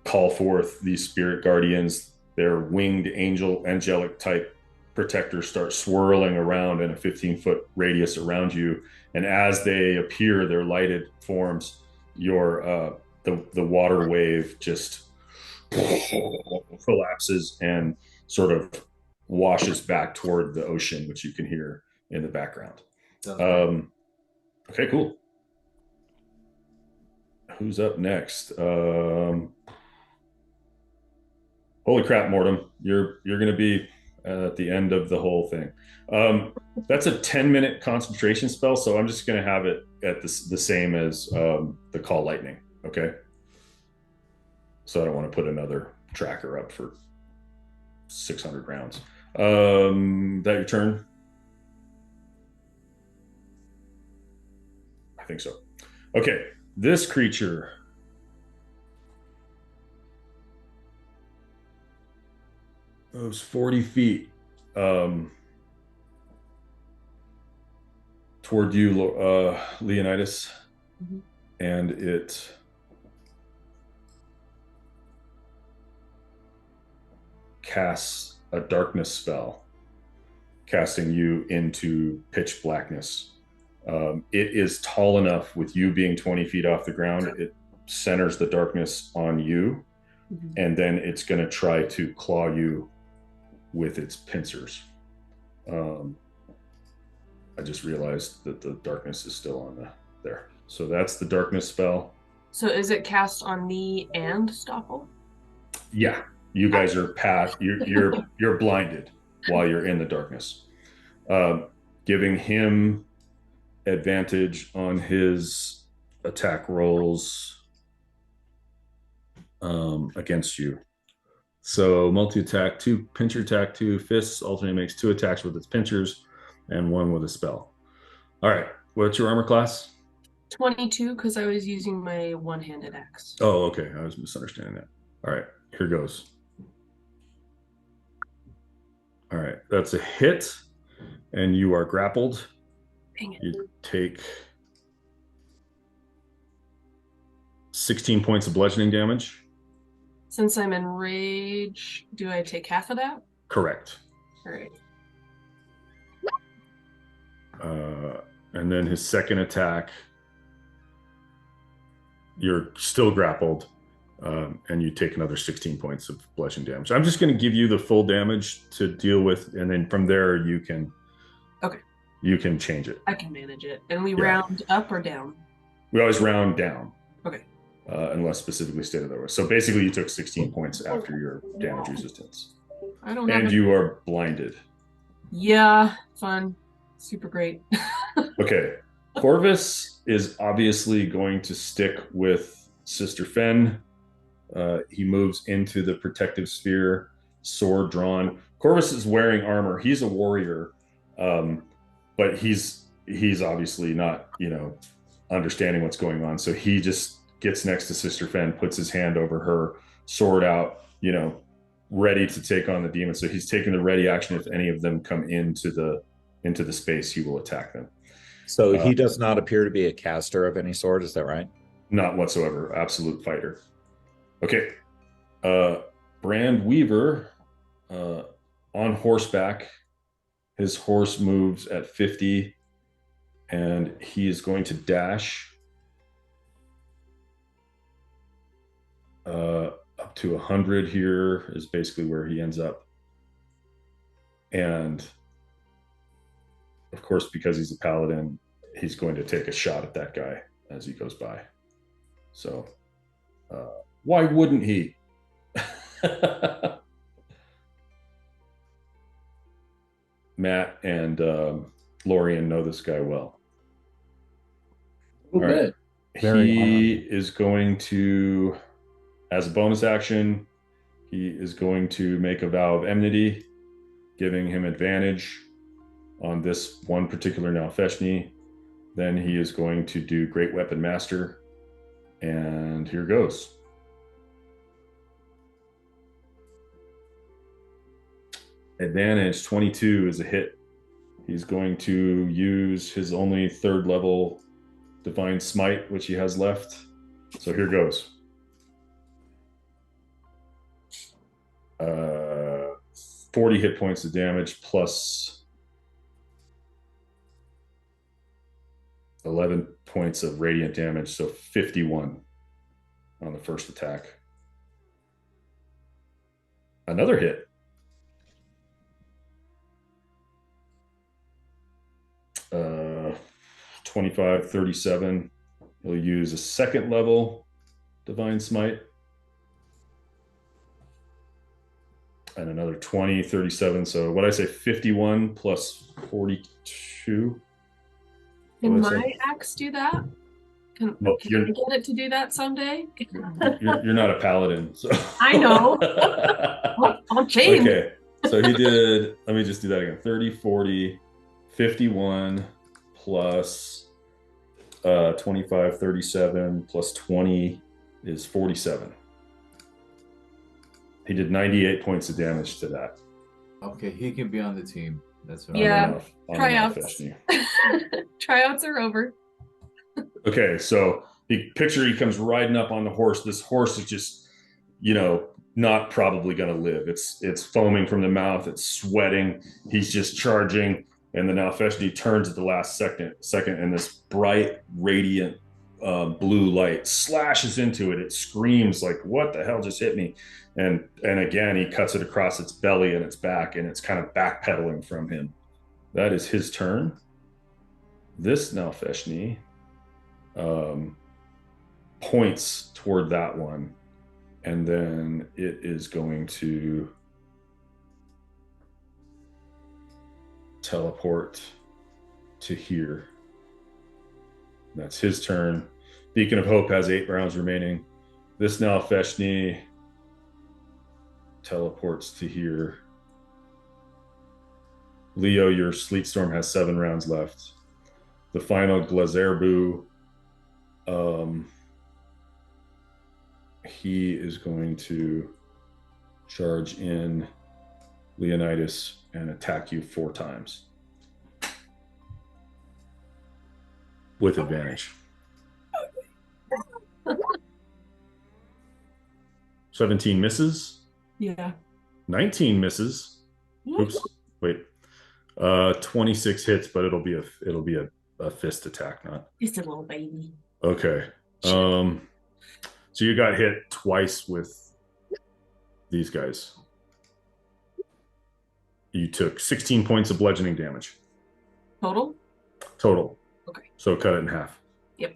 [SPEAKER 1] call forth these spirit guardians. Their winged angelic type protectors start swirling around in a 15-foot radius around you. And as they appear, their lighted forms, your the water wave just collapses and sort of washes back toward the ocean, which you can hear in the background. Okay, cool. Who's up next? Holy crap, Mortem! You're going to be at the end of the whole thing. That's a 10-minute concentration spell, so I'm just going to have it at the same as the Call Lightning. Okay. So I don't want to put another tracker up for 600 rounds. That your turn? I think so. Okay. This creature moves 40 feet toward you, Leonidas,
[SPEAKER 4] Mhm.
[SPEAKER 1] and it casts a darkness spell, casting you into pitch blackness. It is tall enough, with you being 20 feet off the ground, it centers the darkness on you, and then it's going to try to claw you with its pincers. I just realized that the darkness is still on there. So that's the darkness spell.
[SPEAKER 4] So is it cast on me and Stoffel?
[SPEAKER 1] Yeah, you guys are you're blinded while you're in the darkness, giving him advantage on his attack rolls against you. So multi-attack, 2 pincher attack, 2 fists, alternate makes 2 attacks with its pinchers and 1 with a spell. All right, what's your armor class?
[SPEAKER 4] 22, because I was using my one-handed axe.
[SPEAKER 1] Oh, okay, I was misunderstanding that. All right, here goes. All right, that's a hit, and you are grappled.
[SPEAKER 4] Dang it.
[SPEAKER 1] You take 16 points of bludgeoning damage.
[SPEAKER 4] Since I'm in rage, do I take half of that?
[SPEAKER 1] Correct.
[SPEAKER 4] All right.
[SPEAKER 1] And then his second attack, you're still grappled, and you take another 16 points of bludgeoning damage. I'm just going to give you the full damage to deal with, and then from there you can change it.
[SPEAKER 4] I can manage it. And we round up or down?
[SPEAKER 1] We always round down.
[SPEAKER 4] Okay.
[SPEAKER 1] Unless specifically stated otherwise. So basically you took 16 points after your damage resistance.
[SPEAKER 4] I don't have
[SPEAKER 1] And you are blinded.
[SPEAKER 4] Yeah, fun. Super great.
[SPEAKER 1] Okay. Corvus is obviously going to stick with Sister Fen. He moves into the protective sphere, sword drawn. Corvus is wearing armor. He's a warrior, but he's obviously not, understanding what's going on. So he just gets next to Sister Fen, puts his hand over her, sword out, ready to take on the demon. So he's taking the ready action. If any of them come into the space, he will attack them.
[SPEAKER 3] So he does not appear to be a caster of any sort, is that right?
[SPEAKER 1] Not whatsoever. Absolute fighter. Okay. Brand Weaver, on horseback. His horse moves at 50, and he is going to dash up to 100. Here is basically where he ends up. And of course, because he's a paladin, he's going to take a shot at that guy as he goes by. So why wouldn't he? Matt and Lorian know this guy well. All right. He is going to, as a bonus action, he is going to make a vow of enmity, giving him advantage on this one particular Nalfeshni. Then he is going to do Great Weapon Master. And here goes. Advantage 22 is a hit. He's going to use his only 3rd level Divine Smite, which he has left. So here goes. 40 hit points of damage plus 11 points of radiant damage, so 51 on the first attack. Another hit. Uh, 25, 37. He'll use a 2nd level Divine Smite. And another 20, 37. So what I say, 51 plus 42.
[SPEAKER 4] Can my axe do that? Can I get it to do that someday?
[SPEAKER 1] You're not a paladin, so
[SPEAKER 4] I know. I'll change.
[SPEAKER 1] Okay, so he did, let me just do that again. 30, 40, 51 plus 25, 37 plus 20 is 47. He did 98 points of damage to that.
[SPEAKER 2] Okay, he can be on the team. That's what
[SPEAKER 4] Yeah.
[SPEAKER 1] On
[SPEAKER 4] Tryouts.
[SPEAKER 1] Feshni.
[SPEAKER 4] Tryouts are over.
[SPEAKER 1] Okay, so he comes riding up on the horse. This horse is just, not probably going to live. It's foaming from the mouth. It's sweating. He's just charging, and then Alfeshni turns at the last second, and this bright, radiant blue light slashes into it. It screams like, "What the hell just hit me?" And again, he cuts it across its belly and its back, and it's kind of backpedaling from him. That is his turn. This Nalfeshni points toward that one, and then it is going to teleport to here. That's his turn. Beacon of Hope has 8 rounds remaining. This Nalfeshni teleports to here. Leo, your Sleet Storm has 7 rounds left. The final Glazerbu, he is going to charge in Leonidas and attack you 4 times with advantage. 17 misses.
[SPEAKER 4] Yeah.
[SPEAKER 1] 19 misses. Oops. Wait. 26 hits, but it'll be a fist attack, not.
[SPEAKER 4] Just a little baby.
[SPEAKER 1] Okay. So you got hit twice with these guys. You took 16 points of bludgeoning damage.
[SPEAKER 4] Total?
[SPEAKER 1] Total.
[SPEAKER 4] Okay.
[SPEAKER 1] So cut it in half.
[SPEAKER 4] Yep.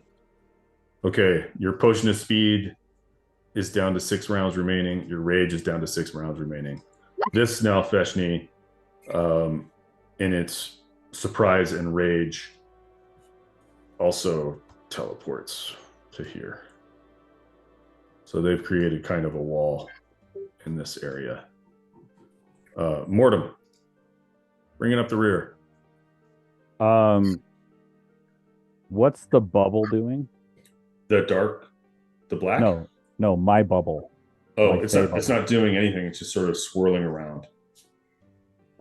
[SPEAKER 1] Okay. Your potion of speed is down to 6 rounds remaining. Your rage is down to 6 rounds remaining. This Nalfeshni, in its surprise and rage, also teleports to here. So they've created kind of a wall in this area. Mortem, bringing up the rear.
[SPEAKER 5] What's the bubble doing?
[SPEAKER 1] The black?
[SPEAKER 5] No, my bubble.
[SPEAKER 1] Oh,
[SPEAKER 5] Like
[SPEAKER 1] it's not doing anything. It's just sort of swirling around.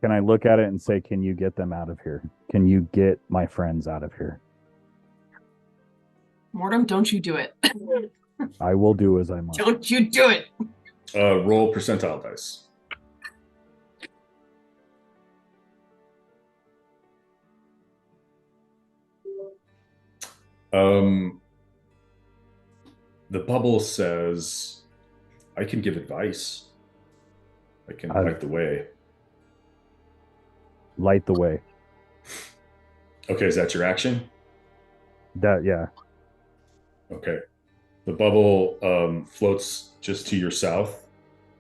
[SPEAKER 5] Can I look at it and say, can you get them out of here? Can you get my friends out of here?
[SPEAKER 4] Mortem, don't you do it.
[SPEAKER 5] I will do as I must.
[SPEAKER 4] Don't you do it.
[SPEAKER 1] Roll percentile dice. The bubble says, I can give advice. I can light the way.
[SPEAKER 5] Light the way.
[SPEAKER 1] Okay, is that your action?
[SPEAKER 5] Yeah.
[SPEAKER 1] Okay. The bubble floats just to your south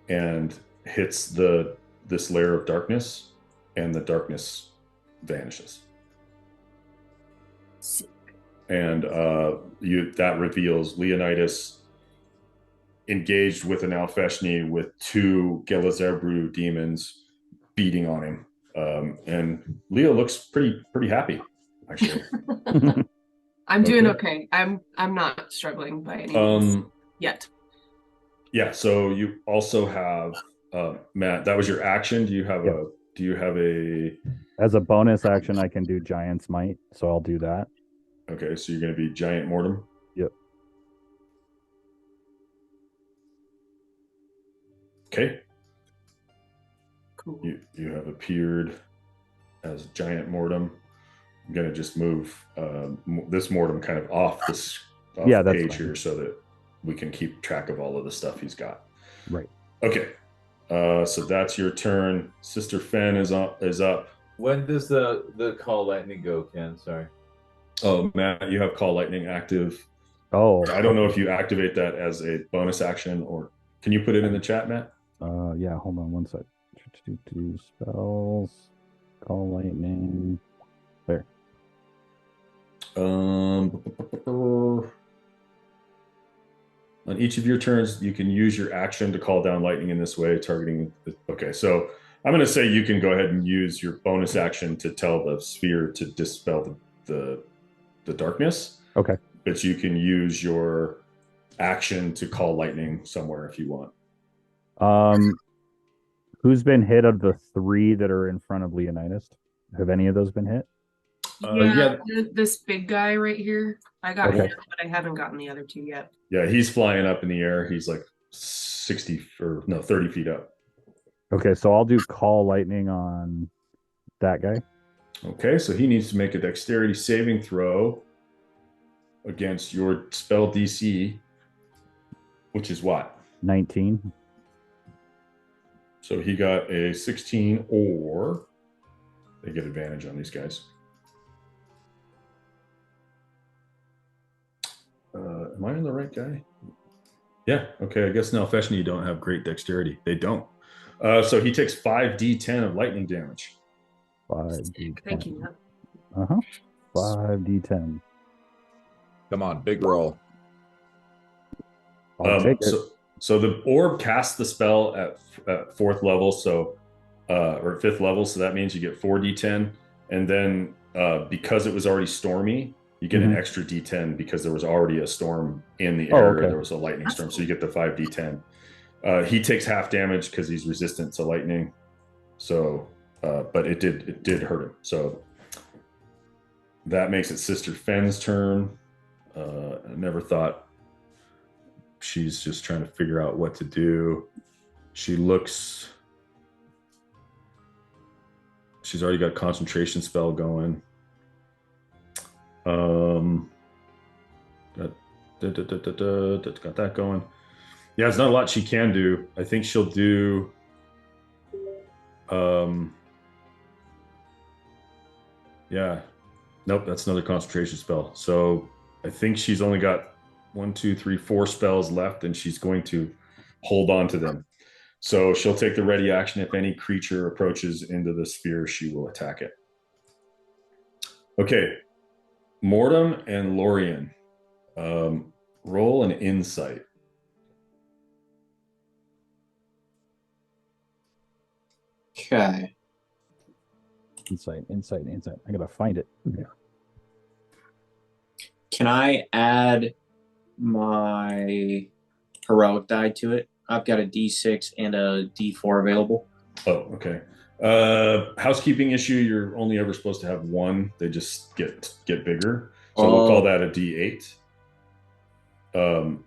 [SPEAKER 1] and hits this layer of darkness, and the darkness vanishes. And that reveals Leonidas engaged with an Alfeshni with 2 Gelazarbru demons beating on him. And Leo looks pretty happy, actually.
[SPEAKER 4] I'm doing okay. I'm not struggling by any means yet.
[SPEAKER 1] Yeah, so you also have Matt, that was your action. Do you have a
[SPEAKER 5] as a bonus action I can do Giant's Might, so I'll do that.
[SPEAKER 1] Okay, so you're going to be Giant Mortem?
[SPEAKER 5] Yep.
[SPEAKER 1] Okay.
[SPEAKER 4] Cool.
[SPEAKER 1] You have appeared as Giant Mortem. I'm going to just move this Mortem kind of off the page here so that we can keep track of all of the stuff he's got.
[SPEAKER 5] Right.
[SPEAKER 1] Okay. So that's your turn. Sister Fen is up.
[SPEAKER 2] When does the call lightning go, Ken? Sorry.
[SPEAKER 1] Oh, Matt, you have Call Lightning active.
[SPEAKER 5] Oh.
[SPEAKER 1] I don't know if you activate that as a bonus action, or can you put it in the chat, Matt?
[SPEAKER 5] Yeah, hold on one sec. Spells, Call Lightning. There.
[SPEAKER 1] On each of your turns, you can use your action to call down lightning in this way, targeting. Okay, so I'm going to say you can go ahead and use your bonus action to tell the sphere to dispel the darkness.
[SPEAKER 5] Okay.
[SPEAKER 1] But you can use your action to call lightning somewhere if you want.
[SPEAKER 5] Who's been hit of the 3 that are in front of Leonidas? Have any of those been hit?
[SPEAKER 4] Yeah, this big guy right here. I got
[SPEAKER 5] Okay.
[SPEAKER 4] him, but I haven't gotten the other 2 yet.
[SPEAKER 1] Yeah, he's flying up in the air. He's like 30 feet up.
[SPEAKER 5] Okay, so I'll do call lightning on that guy.
[SPEAKER 1] Okay, so he needs to make a dexterity saving throw against your spell DC, which is what?
[SPEAKER 5] 19.
[SPEAKER 1] So he got a 16, or they get advantage on these guys. Am I on the right guy? Yeah, okay, I guess now Feshni don't have great dexterity. They don't. So he takes 5d10 of lightning damage.
[SPEAKER 5] 5d10.
[SPEAKER 4] Thank you, Matt.
[SPEAKER 5] 5d10.
[SPEAKER 3] Come on, big roll.
[SPEAKER 5] I'll take it.
[SPEAKER 1] So the orb casts the spell at 4th level, so or 5th level, so that means you get 4d10, and then because it was already stormy, you get an extra d10 because there was already a storm in the air.
[SPEAKER 5] Okay.
[SPEAKER 1] There was a lightning storm, so you get the 5d10. He takes half damage because he's resistant to lightning. So, but it did hurt him. So that makes it Sister Fen's turn. I never thought. She's just trying to figure out what to do. She's already got a concentration spell going. Got that going. Yeah, there's not a lot she can do. I think she'll do yeah. Nope, that's another concentration spell. So I think she's only got 1, 2, 3, 4 spells left, and she's going to hold on to them. So she'll take the ready action. If any creature approaches into the sphere, she will attack it. Okay. Mortem and Lorien. Roll an insight.
[SPEAKER 6] Okay.
[SPEAKER 5] Insight. I gotta find it.
[SPEAKER 6] Can I add my heroic die to it? I've got a D6 and a D4 available.
[SPEAKER 1] Oh, okay. Housekeeping issue, you're only ever supposed to have 1. They just get bigger. So we'll call that a D8.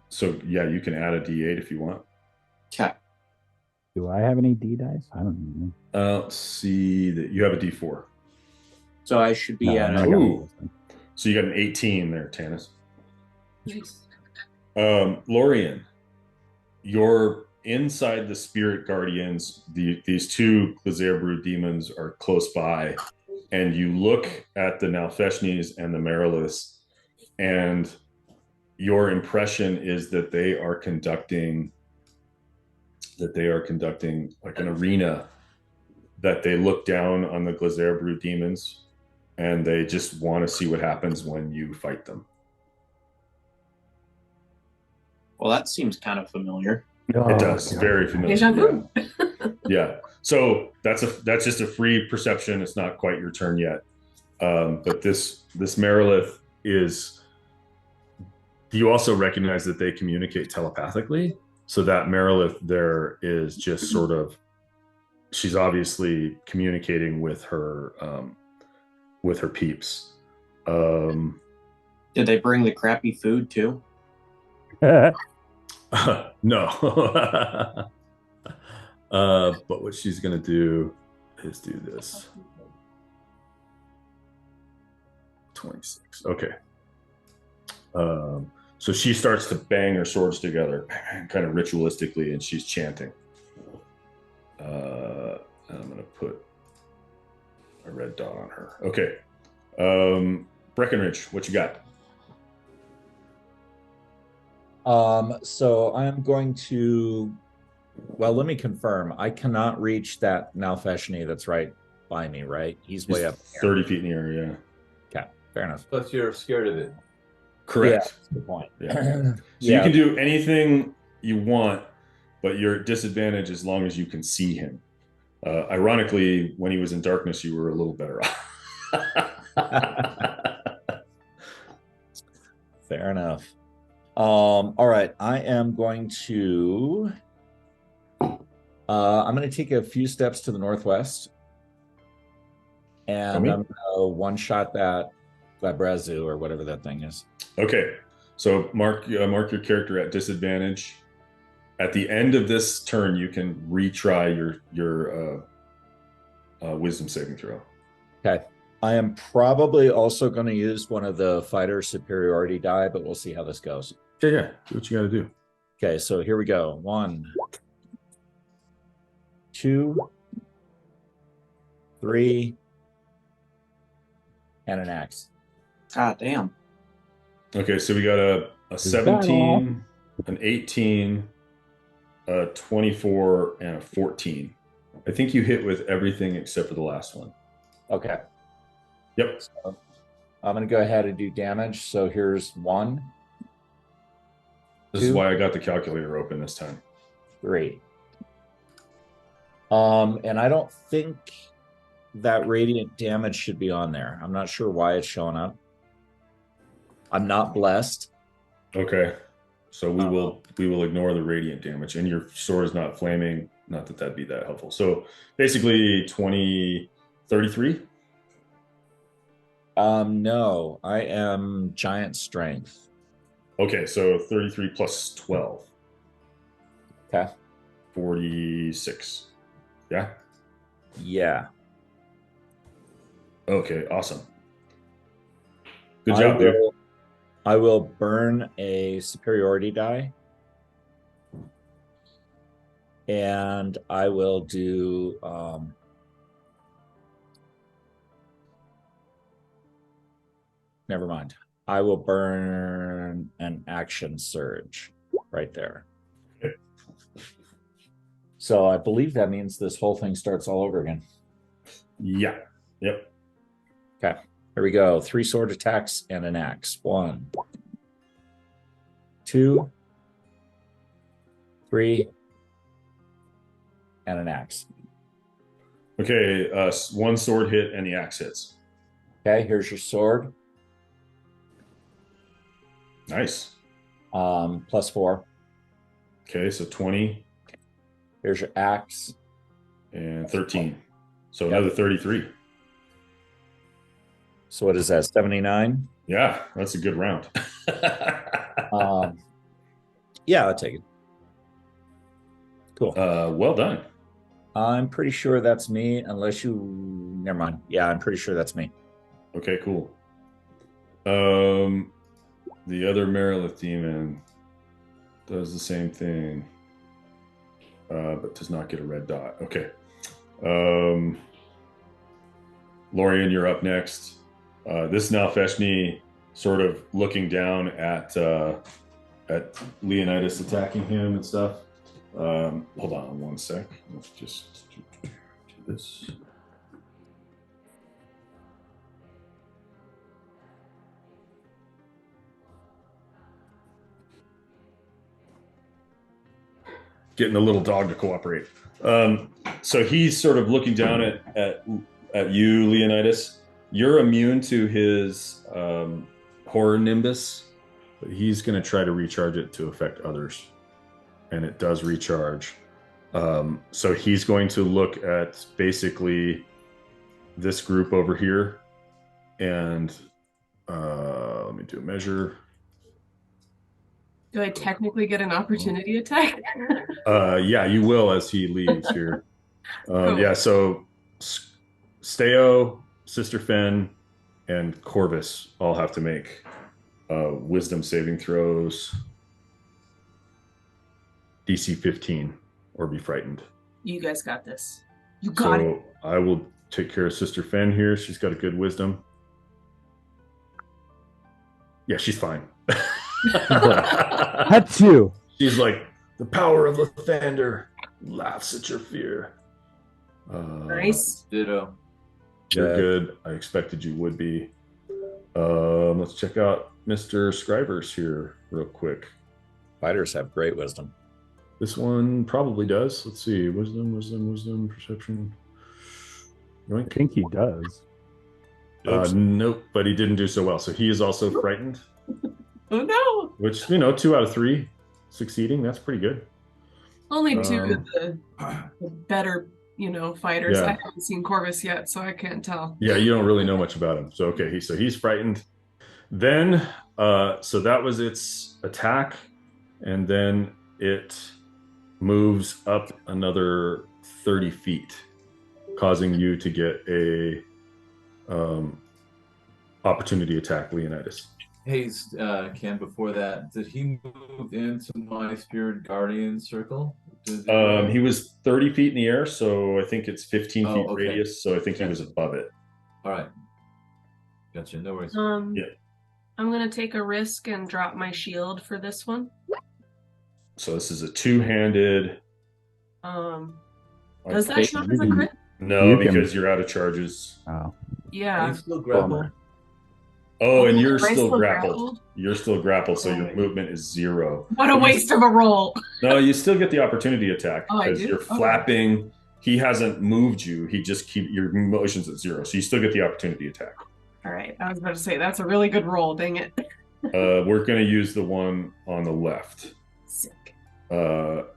[SPEAKER 1] So yeah, you can add a D8 if you want.
[SPEAKER 6] Okay.
[SPEAKER 5] Do I have any D dice? I don't know.
[SPEAKER 1] Let's see that you have a D4.
[SPEAKER 6] So I should be at
[SPEAKER 5] I
[SPEAKER 6] a...
[SPEAKER 5] got
[SPEAKER 1] Ooh.
[SPEAKER 5] it.
[SPEAKER 1] So you got an 18 there, Tanis.
[SPEAKER 4] Nice.
[SPEAKER 1] Lorien, you're inside the spirit guardians. These 2 Glazebru demons are close by, and you look at the Nalfeshnis and the Mariliths, and your impression is that they are conducting like an arena, that they look down on the Glazebru demons, and they just want to see what happens when you fight them.
[SPEAKER 6] Well, that seems kind of familiar.
[SPEAKER 5] Oh,
[SPEAKER 1] It does.
[SPEAKER 5] God.
[SPEAKER 1] Very familiar.
[SPEAKER 4] Deja vu.
[SPEAKER 1] Yeah. So that's just a free perception. It's not quite your turn yet. But this Marilith is. You also recognize that they communicate telepathically. So that Marilith there is just sort of. She's obviously communicating with her peeps.
[SPEAKER 6] Did they bring the crappy food too?
[SPEAKER 1] No. But what she's gonna do is do this. 26. Okay. So she starts to bang her swords together, kind of ritualistically, and she's chanting. I'm gonna put a red dot on her. Okay. Breckenridge, what you got?
[SPEAKER 3] So I'm going to, well, let me confirm. I cannot reach that Nalfeshni that's right by me, right? He's way up here.
[SPEAKER 1] 30 feet in the air, yeah.
[SPEAKER 3] Okay, fair enough.
[SPEAKER 2] Plus, you're scared of it.
[SPEAKER 1] Correct.
[SPEAKER 3] Yeah, that's a good point.
[SPEAKER 1] Yeah. So you can do anything you want, but you're at disadvantage as long as you can see him. Ironically, when he was in darkness, you were a little better off.
[SPEAKER 3] Fair enough. All right, I am going to I'm going to take a few steps to the northwest, and I'm going to one-shot that Glabrezu or whatever that thing is.
[SPEAKER 1] Okay, so mark your character at disadvantage. At the end of this turn, you can retry your wisdom saving throw.
[SPEAKER 3] Okay. I am probably also going to use one of the fighter superiority die, but we'll see how this goes.
[SPEAKER 1] Yeah. Do what you got to do.
[SPEAKER 3] Okay, so here we go. 1, 2, 3, and an axe.
[SPEAKER 6] God damn.
[SPEAKER 1] Okay, so we got a 17, an 18, a 24, and a 14. I think you hit with everything except for the last one.
[SPEAKER 3] Okay.
[SPEAKER 1] Yep.
[SPEAKER 3] So I'm going to go ahead and do damage. So here's 1.
[SPEAKER 1] This is why I got the calculator open this time.
[SPEAKER 3] 3. And I don't think that radiant damage should be on there. I'm not sure why it's showing up. I'm not blessed.
[SPEAKER 1] Okay. So we will ignore the radiant damage, and your sword is not flaming. Not that that'd be that helpful. So basically 33.
[SPEAKER 3] No, I am giant strength.
[SPEAKER 1] Okay, so 33 plus 12.
[SPEAKER 3] Okay.
[SPEAKER 1] 46. Yeah?
[SPEAKER 3] Yeah.
[SPEAKER 1] Okay, awesome. Good job, dude.
[SPEAKER 3] I will burn a superiority die. And I will do never mind. I will burn an action surge right there.
[SPEAKER 1] Okay.
[SPEAKER 3] So I believe that means this whole thing starts all over again.
[SPEAKER 1] Yeah. Yep.
[SPEAKER 3] Okay. Here we go. 3 sword attacks and an axe. 1, 2, 3, and an axe.
[SPEAKER 1] Okay, 1 sword hit and the axe hits.
[SPEAKER 3] Okay, here's your sword.
[SPEAKER 1] Nice.
[SPEAKER 3] Plus 4.
[SPEAKER 1] Okay, so 20.
[SPEAKER 3] Here's your axe.
[SPEAKER 1] And 13. So another 33.
[SPEAKER 3] So what is that, 79?
[SPEAKER 1] Yeah, that's a good round.
[SPEAKER 3] Yeah, I'll take it. Cool.
[SPEAKER 1] Well done.
[SPEAKER 3] I'm pretty sure that's me, unless you... Never mind. Yeah, I'm pretty sure that's me.
[SPEAKER 1] Okay, cool. The other Merilith demon does the same thing, but does not get a red dot. Okay. Lorian, you're up next. This Nalfeshni sort of looking down at Leonidas attacking him and stuff. Hold on 1 sec. Let's just do this. Getting the little dog to cooperate. So he's sort of looking down at you, Leonidas. You're immune to his horror nimbus, but he's going to try to recharge it to affect others. And it does recharge. So he's going to look at basically this group over here. And let me do a measure.
[SPEAKER 4] Do I technically get an opportunity attack?
[SPEAKER 1] Yeah, you will as he leaves here.
[SPEAKER 4] Cool.
[SPEAKER 1] Yeah, so Steo, Sister Fen, and Corvus all have to make wisdom saving throws. DC 15 or be frightened.
[SPEAKER 4] You guys got this. You got it.
[SPEAKER 1] I will take care of Sister Fen here. She's got a good wisdom. Yeah, she's fine.
[SPEAKER 5] That's you.
[SPEAKER 1] She's like, the power of Lathander laughs at your fear.
[SPEAKER 4] Nice.
[SPEAKER 2] Ditto.
[SPEAKER 1] You're good. I expected you would be. Let's check out Mr. Scrivers here real quick.
[SPEAKER 3] Fighters have great wisdom.
[SPEAKER 1] This one probably does. Let's see. Wisdom, perception.
[SPEAKER 5] I think he does.
[SPEAKER 1] Nope, but he didn't do so well. So he is also frightened.
[SPEAKER 4] Oh no.
[SPEAKER 1] Which, 2 out of 3 succeeding. That's pretty good.
[SPEAKER 4] Only two
[SPEAKER 1] Um,
[SPEAKER 4] of the better, fighters. I
[SPEAKER 1] Yeah.
[SPEAKER 4] haven't seen Corvus yet, so I can't tell.
[SPEAKER 1] Yeah, you don't really know much about him. So okay, he's frightened. Then so that was its attack, and then it moves up another 30 feet, causing you to get a opportunity attack, Leonidas.
[SPEAKER 2] Hey, Ken, before that, did he move into my Spirit Guardian circle?
[SPEAKER 1] He was 30 feet in the air, so I think it's 15
[SPEAKER 2] Oh,
[SPEAKER 1] feet
[SPEAKER 2] okay.
[SPEAKER 1] radius, so I think he was above it.
[SPEAKER 2] All right. Gotcha. No worries.
[SPEAKER 1] Yeah.
[SPEAKER 4] I'm gonna take a risk and drop my shield for this one.
[SPEAKER 1] So this is a two-handed.
[SPEAKER 4] Does that count as a crit?
[SPEAKER 1] No,
[SPEAKER 5] You can-
[SPEAKER 1] because you're out of charges.
[SPEAKER 5] Oh,
[SPEAKER 2] Are
[SPEAKER 4] Yeah.
[SPEAKER 2] you still grappled?
[SPEAKER 1] Oh, and
[SPEAKER 4] Oh,
[SPEAKER 1] you're
[SPEAKER 4] am I
[SPEAKER 1] still
[SPEAKER 4] still
[SPEAKER 1] grappled.
[SPEAKER 4] grappled?
[SPEAKER 1] You're still grappled, so your
[SPEAKER 4] Right.
[SPEAKER 1] movement is 0.
[SPEAKER 4] What a waste of a roll.
[SPEAKER 1] No, you still get the opportunity attack
[SPEAKER 4] Oh, I
[SPEAKER 1] because
[SPEAKER 4] do?
[SPEAKER 1] you're
[SPEAKER 4] Okay.
[SPEAKER 1] flapping. He hasn't moved you. He just keep your motions at 0, so you still get the opportunity attack.
[SPEAKER 4] All right. I was about to say that's a really good roll. Dang it.
[SPEAKER 1] We're going to use the one on the left.
[SPEAKER 4] Sick.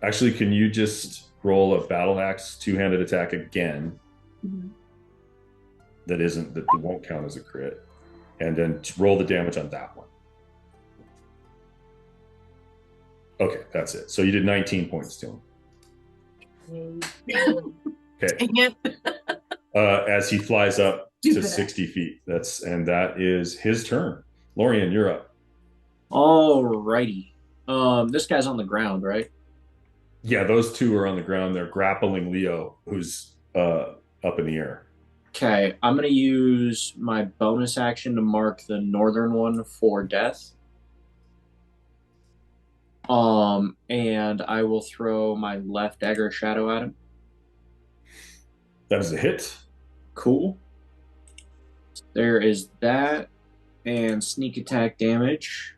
[SPEAKER 1] Actually, can you just roll a battle axe two-handed attack again?
[SPEAKER 4] Mhm.
[SPEAKER 1] That won't count as a crit, and then roll the damage on that one. Okay, that's it. So you did 19 points to him. Okay.
[SPEAKER 4] Dang it.
[SPEAKER 1] As he flies up to
[SPEAKER 4] Stupid.
[SPEAKER 1] 60 feet. That is his turn. Lorian, you're up.
[SPEAKER 6] Alrighty. This guy's on the ground, right?
[SPEAKER 1] Yeah, those two are on the ground. They're grappling Leo, who's up in the air.
[SPEAKER 6] Okay, I'm gonna use my bonus action to mark the northern one for death. And I will throw my left dagger shadow at him.
[SPEAKER 1] That is a hit.
[SPEAKER 6] Cool. There is that, and sneak attack damage,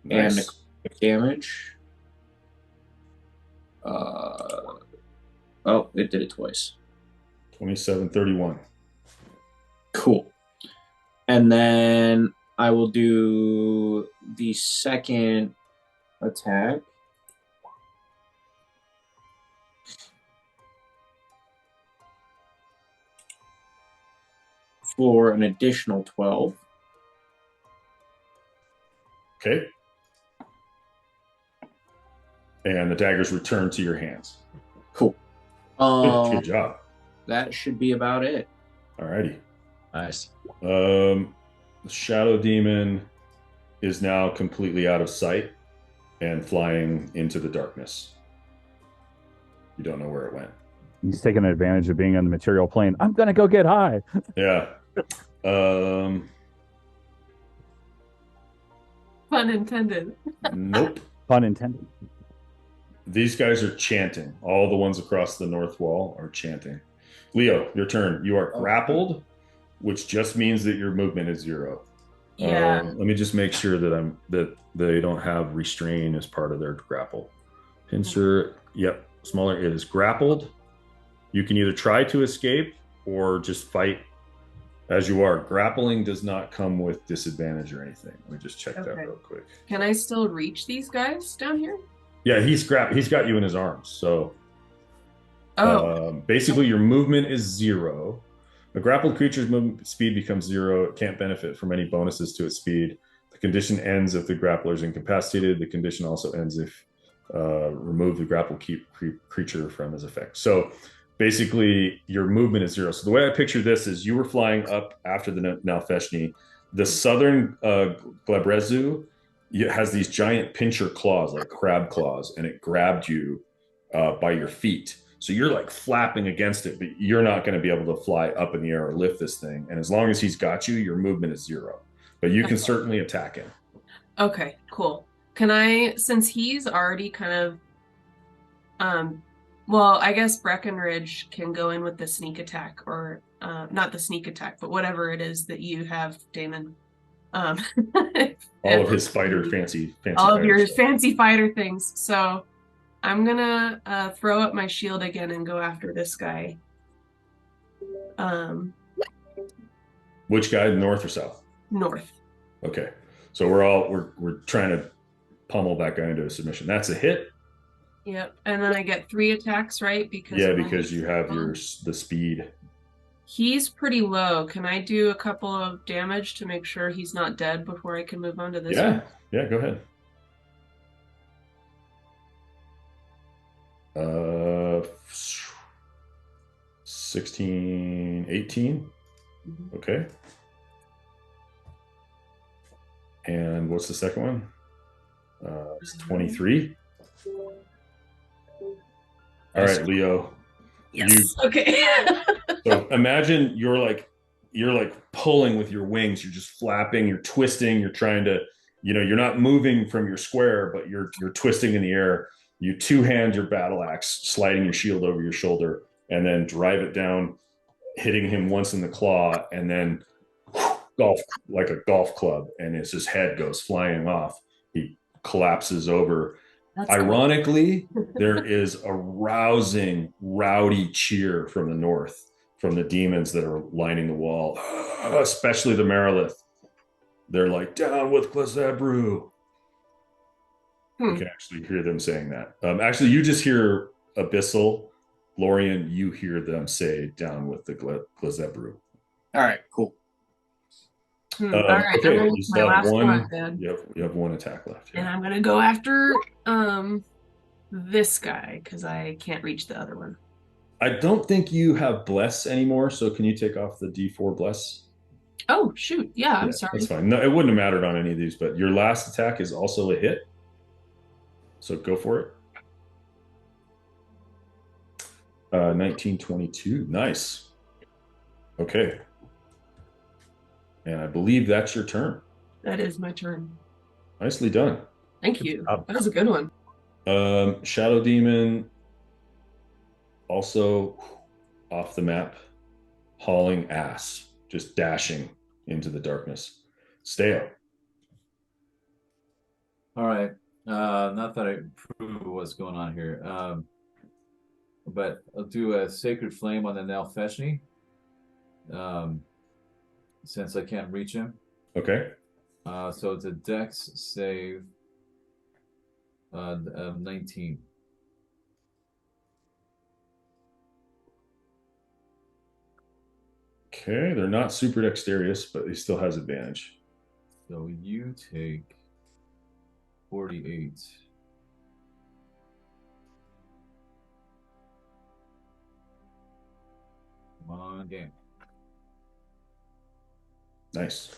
[SPEAKER 6] and
[SPEAKER 1] Nice.
[SPEAKER 6] necrotic damage. Oh, it did it twice.
[SPEAKER 1] 27-31.
[SPEAKER 6] Cool. And then I will do the second attack. For an additional 12.
[SPEAKER 1] Okay. And the daggers return to your hands.
[SPEAKER 6] Cool.
[SPEAKER 1] Good job.
[SPEAKER 6] That should be about it.
[SPEAKER 1] Alrighty.
[SPEAKER 3] Nice.
[SPEAKER 1] The Shadow Demon is now completely out of sight and flying into the darkness. You don't know where it went.
[SPEAKER 5] he's taking advantage of being on the material plane. I'm gonna go get high.
[SPEAKER 1] Yeah.
[SPEAKER 4] Pun intended.
[SPEAKER 1] Nope.
[SPEAKER 5] Pun intended.
[SPEAKER 1] These guys are chanting. All the ones across the north wall are chanting. Leo, your turn. You are grappled, which just means that your movement is 0.
[SPEAKER 4] Yeah.
[SPEAKER 1] Let me just make sure that they don't have restrain as part of their grapple. Pincer, yep, smaller. It is grappled. You can either try to escape or just fight as you are. Grappling does not come with disadvantage or anything. Let me just check that
[SPEAKER 4] Okay.
[SPEAKER 1] real quick.
[SPEAKER 4] Can I still reach these guys down here?
[SPEAKER 1] Yeah, he's got you in his arms. So
[SPEAKER 4] Oh,
[SPEAKER 1] basically, your movement is 0. A grappled creature's movement speed becomes 0. It can't benefit from any bonuses to its speed. The condition ends if the grappler is incapacitated. The condition also ends if remove the grappled creature from his effect. So basically, your movement is 0. So the way I picture this is you were flying up after the Nalfeshni. The southern Glabrezu has these giant pincher claws, like crab claws, and it grabbed you by your feet. So you're like flapping against it, but you're not going to be able to fly up in the air or lift this thing. And as long as he's got you, your movement is 0. But you can certainly attack him.
[SPEAKER 4] okay, cool. Can I, since he's already kind of, well, I guess Breckenridge can go in with the sneak attack, or not the sneak attack, but whatever it is that you have, Damon.
[SPEAKER 1] All of his fancy
[SPEAKER 4] all of your
[SPEAKER 1] stuff.
[SPEAKER 4] fancy fighter things. So I'm gonna throw up my shield again and go after this guy.
[SPEAKER 1] Which guy, north or south?
[SPEAKER 4] North.
[SPEAKER 1] Okay, so we're trying to pummel that guy into a submission. That's a hit.
[SPEAKER 4] Yep. And then I get 3 attacks, right?
[SPEAKER 1] Yeah, because you have the speed.
[SPEAKER 4] He's pretty low. Can I do a couple of damage to make sure he's not dead before I can move on to this one?
[SPEAKER 1] Yeah, go ahead. 16, 18. Okay. And what's the second one? It's 23. All right, Leo.
[SPEAKER 4] Yes. Okay.
[SPEAKER 1] So imagine you're like pulling with your wings. You're just flapping. You're twisting. You're trying to, you're not moving from your square, but you're twisting in the air. You two-hand your battle axe, sliding your shield over your shoulder, and then drive it down, hitting him once in the claw, and then golf like a golf club, and his head goes flying off. He collapses over. That's ironically cool. There is a rousing, rowdy cheer from the north, from the demons that are lining the wall, especially the Marilith. They're like, down with Glazebru. You can actually hear them saying that. Actually, you just hear Abyssal. Lorian, you hear them say, down with the Glazebru.
[SPEAKER 6] All right, cool.
[SPEAKER 4] All right,
[SPEAKER 1] okay,
[SPEAKER 4] you still have one.
[SPEAKER 1] You have 1 attack left.
[SPEAKER 4] Yeah. And I'm gonna go after this guy because I can't reach the other one.
[SPEAKER 1] I don't think you have bless anymore, so can you take off the D4 bless?
[SPEAKER 4] Oh shoot! Yeah, I'm sorry.
[SPEAKER 1] That's fine. No, it wouldn't have mattered on any of these, but your last attack is also a hit, so go for it. 1922. Nice. Okay. And I believe that's your turn.
[SPEAKER 4] That is my turn.
[SPEAKER 1] Nicely done.
[SPEAKER 4] Thank you. That was a good one.
[SPEAKER 1] Shadow Demon also off the map, hauling ass, just dashing into the darkness. Steo.
[SPEAKER 2] All right. Not that I prove what's going on here, but I'll do a Sacred Flame on the Nalfeshni. Since I can't reach him.
[SPEAKER 1] Okay.
[SPEAKER 2] So it's a Dex save of 19.
[SPEAKER 1] Okay, they're not super dexterous, but he still has advantage.
[SPEAKER 2] So you take 48. Come on, game.
[SPEAKER 1] Nice.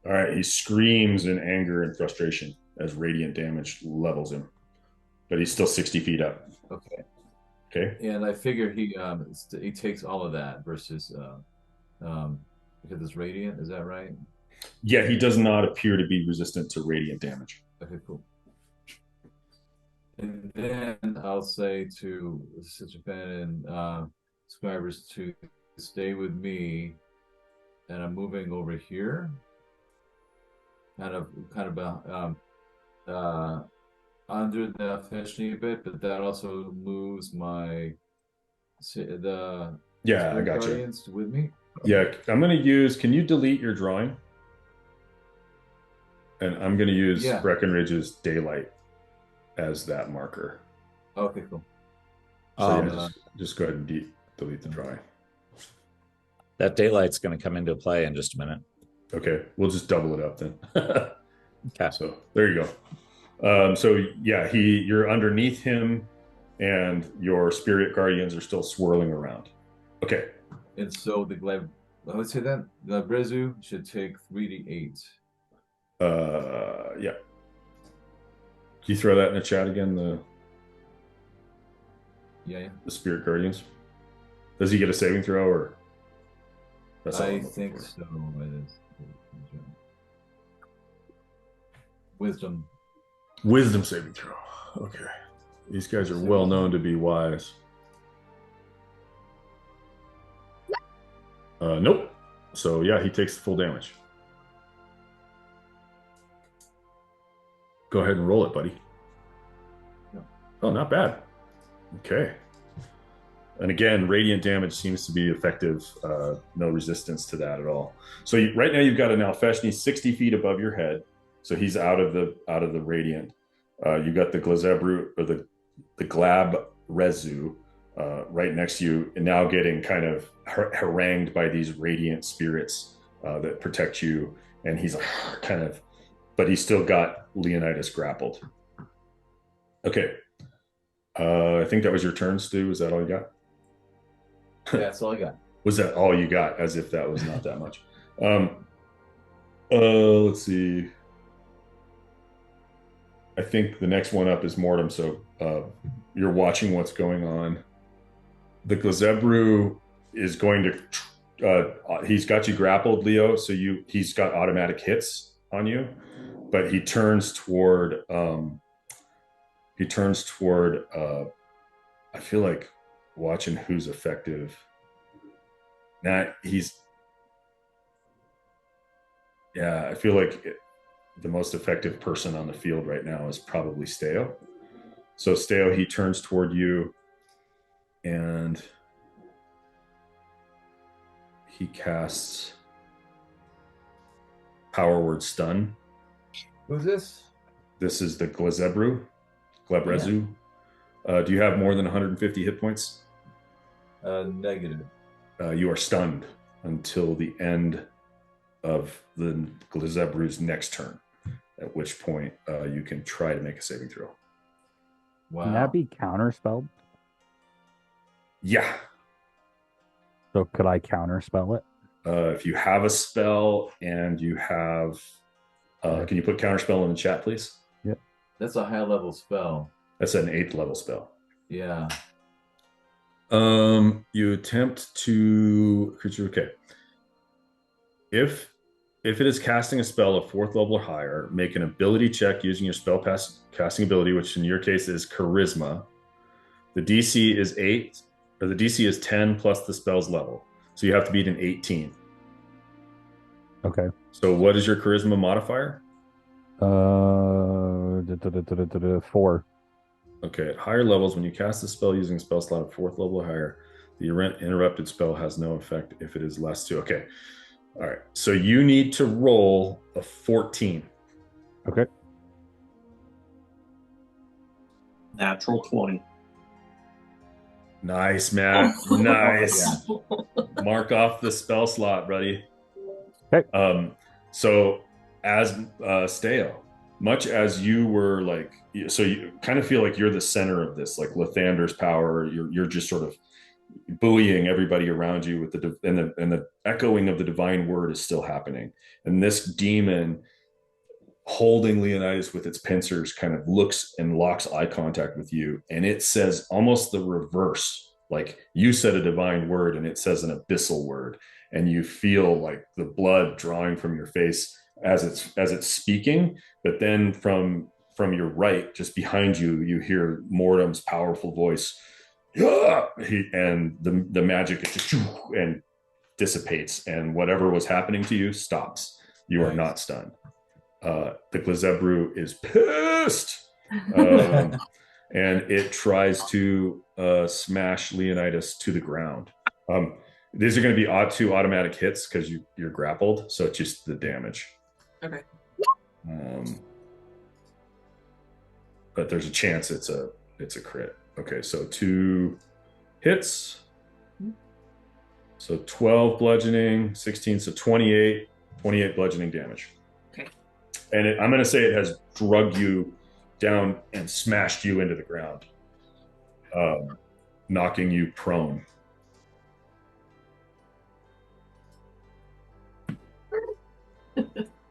[SPEAKER 1] All right, he screams in anger and frustration as radiant damage levels him, but he's still 60 feet up.
[SPEAKER 2] Okay.
[SPEAKER 1] Okay.
[SPEAKER 2] And I figure he takes all of that versus because it's radiant. Is that right?
[SPEAKER 1] Yeah, he does not appear to be resistant to radiant damage.
[SPEAKER 2] Okay, cool. And then I'll say to Japan and subscribers to stay with me, and I'm moving over here, kind of under the Feshni a bit, but that also moves my
[SPEAKER 1] I got you
[SPEAKER 2] with me.
[SPEAKER 1] Yeah, I'm going to use. Can you delete your drawing? And I'm going to use Breckenridge's daylight as that marker.
[SPEAKER 2] Okay, cool.
[SPEAKER 1] So just go ahead and delete the drawing.
[SPEAKER 3] That daylight's going to come into play in just a minute.
[SPEAKER 1] Okay, we'll just double it up then.
[SPEAKER 3] Okay.
[SPEAKER 1] So there you go. So yeah, you're underneath him, and your spirit guardians are still swirling around. Okay.
[SPEAKER 2] And so I would say that the Brezu should take 3d8.
[SPEAKER 1] Yeah. Can you throw that in the chat again?
[SPEAKER 2] The
[SPEAKER 1] spirit guardians. Does he get a saving throw, or?
[SPEAKER 2] I think so. Wisdom
[SPEAKER 1] saving throw. Okay. These guys are well known to be wise. Nope. So yeah, he takes the full damage. Go ahead and roll it, buddy.
[SPEAKER 2] No.
[SPEAKER 1] Oh, not bad. Okay. And again, radiant damage seems to be effective. No resistance to that at all. So right now you've got an Alfeshni 60 feet above your head. So he's out of the radiant. You got the Glazebru or the Glab Rezu right next to you, and now getting kind of harangued by these radiant spirits that protect you. And he's kind of, but he's still got Leonidas grappled. Okay. I think that was your turn, Stu. Is that all you got?
[SPEAKER 2] Yeah, that's all I got.
[SPEAKER 1] Was that all you got? As if that was not that much. Let's see. I think the next one up is Mortem. So you're watching what's going on. The Glazebru is going to. He's got you grappled, Leo. So he's got automatic hits on you, but he turns toward. I feel like watching who's effective. Now I feel like the most effective person on the field right now is probably Steo. So Steo, he turns toward you and he casts Power Word Stun.
[SPEAKER 2] Who's this?
[SPEAKER 1] This is the Glazebru. Glabrezu. Do you have more than 150 hit points?
[SPEAKER 2] Negative.
[SPEAKER 1] You are stunned until the end of the Glazebru's next turn, at which point you can try to make a saving throw.
[SPEAKER 2] Wow.
[SPEAKER 5] Can that be counterspelled?
[SPEAKER 1] Yeah.
[SPEAKER 5] So could I counterspell it?
[SPEAKER 1] If you have a spell and you have... can you put counterspell in the chat, please?
[SPEAKER 5] Yep.
[SPEAKER 2] That's a high level spell.
[SPEAKER 1] That's an 8th level spell.
[SPEAKER 2] Yeah.
[SPEAKER 1] You attempt to... Okay. If it is casting a spell of 4th level or higher, make an ability check using your spell casting ability, which in your case is Charisma. The DC is 8, or the DC is 10 plus the spell's level. So you have to beat an 18.
[SPEAKER 5] Okay.
[SPEAKER 1] So what is your Charisma modifier?
[SPEAKER 5] 4.
[SPEAKER 1] Okay, at higher levels, when you cast a spell using a spell slot of 4th level or higher, the interrupted spell has no effect if it is less 2. Okay. All right. So you need to roll a 14.
[SPEAKER 5] Okay.
[SPEAKER 6] Natural 20.
[SPEAKER 1] Nice, Matt. Nice. Mark off the spell slot, buddy.
[SPEAKER 5] Okay.
[SPEAKER 1] So as Steo, much as you were like, so you kind of feel like you're the center of this, like Lathander's power. You're just sort of buoying everybody around you with the echoing of the divine word is still happening. And this demon holding Leonidas with its pincers kind of looks and locks eye contact with you. And it says almost the reverse. Like you said a divine word and it says an abyssal word. And you feel like the blood drawing from your face as it's speaking. But then from your right, just behind you, you hear Mortem's powerful voice. And the magic is just and dissipates, and whatever was happening to you stops. You are not stunned. The Glazebru is pissed, and it tries to smash Leonidas to the ground. These are going to be 2 automatic hits because you're grappled, so it's just the damage.
[SPEAKER 4] Okay.
[SPEAKER 1] But there's a chance it's a crit. Okay, so 2 hits. So 12 bludgeoning, 16, so 28 bludgeoning damage.
[SPEAKER 4] Okay.
[SPEAKER 1] And I'm going to say it has drugged you down and smashed you into the ground, knocking you prone.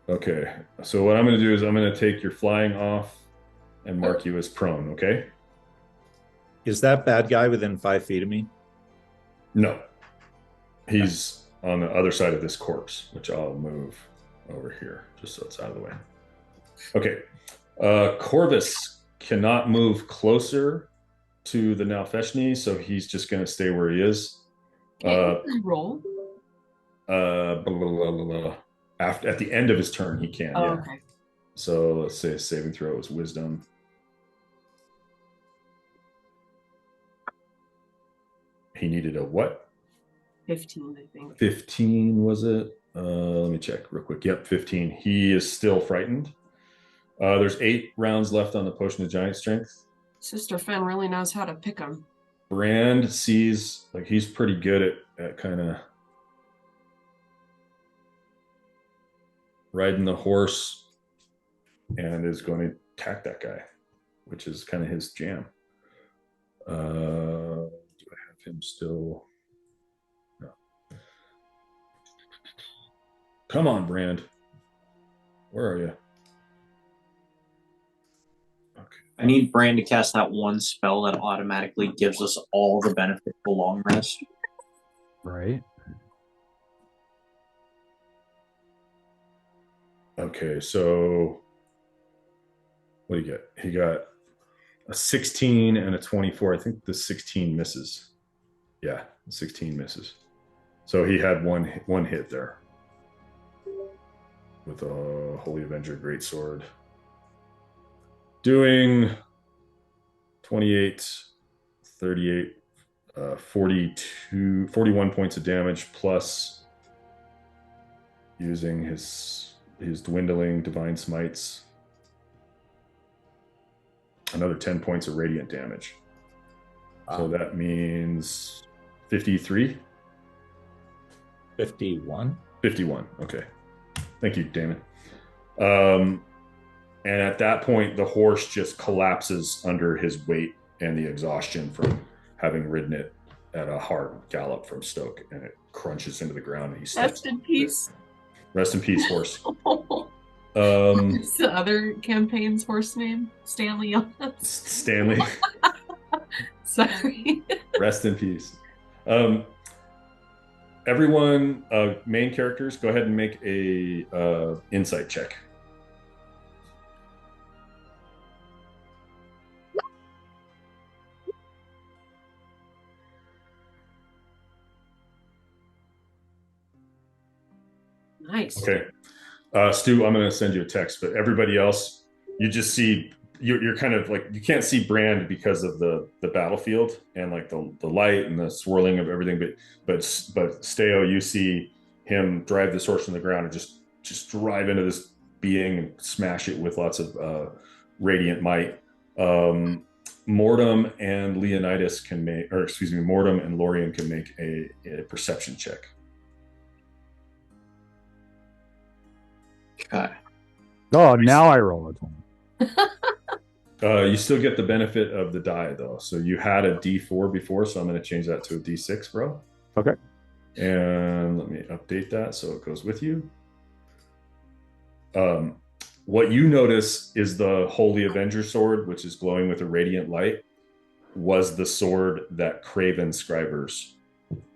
[SPEAKER 1] Okay, so what I'm going to do is I'm going to take your flying off and mark you as prone, okay?
[SPEAKER 3] Is that bad guy within 5 feet of me?
[SPEAKER 1] No. He's on the other side of this corpse, which I'll move over here just so it's out of the way. Okay. Corvus cannot move closer to the Nalfeshni, so he's just going to stay where he is.
[SPEAKER 4] Roll?
[SPEAKER 1] Blah, blah, blah, at the end of his turn, he can. Yeah.
[SPEAKER 4] Okay.
[SPEAKER 1] So let's say a saving throw is wisdom. He needed a what?
[SPEAKER 4] 15, I think.
[SPEAKER 1] 15 was it? Let me check real quick. Yep, 15. He is still frightened. There's 8 rounds left on the potion of giant strength.
[SPEAKER 4] Sister Fen really knows how to pick them.
[SPEAKER 1] Brand sees like he's pretty good at kind of riding the horse and is going to attack that guy, which is kind of his jam. Do I have him still? No. Come on, Brand. Where are you? Okay.
[SPEAKER 6] I need Bran to cast that one spell that automatically gives us all the benefit of the long rest.
[SPEAKER 5] Right.
[SPEAKER 1] Okay, so what do you get? He got a 16 and a 24. I think the 16 misses. Yeah, 16 misses. So he had one hit there with a Holy Avenger Greatsword. Doing 28, 38, 41 points of damage plus using his dwindling divine smites. Another 10 points of radiant damage. So that means 53?
[SPEAKER 3] 51.
[SPEAKER 1] 51. Okay. Thank you, Damon. And at that point, the horse just collapses under his weight and the exhaustion from having ridden it at a hard gallop from Stoke, and it crunches into the ground. And he steps.
[SPEAKER 4] Rest in peace.
[SPEAKER 1] Rest in peace, horse.
[SPEAKER 4] What's the other campaign's horse name? Stanley.
[SPEAKER 1] Stanley.
[SPEAKER 4] Sorry.
[SPEAKER 1] Rest in peace. Everyone, main characters, go ahead and make a insight check.
[SPEAKER 4] Nice.
[SPEAKER 1] Okay. Stu, I'm going to send you a text, but everybody else, you just see, you're kind of like, you can't see Brand because of the battlefield and like the light and the swirling of everything. But Steo, you see him drive this horse on the ground and just drive into this being and smash it with lots of radiant might. Mortem and Leonidas can make, or excuse me, Mortem and Lorien can make a perception check.
[SPEAKER 6] Okay.
[SPEAKER 5] Oh, now I roll a 20.
[SPEAKER 1] You still get the benefit of the die though. So you had a D4 before, so I'm going to change that to a D6, bro.
[SPEAKER 5] Okay.
[SPEAKER 1] And let me update that so it goes with you. What you notice is the Holy Avenger sword, which is glowing with a radiant light, was the sword that Craven Scribers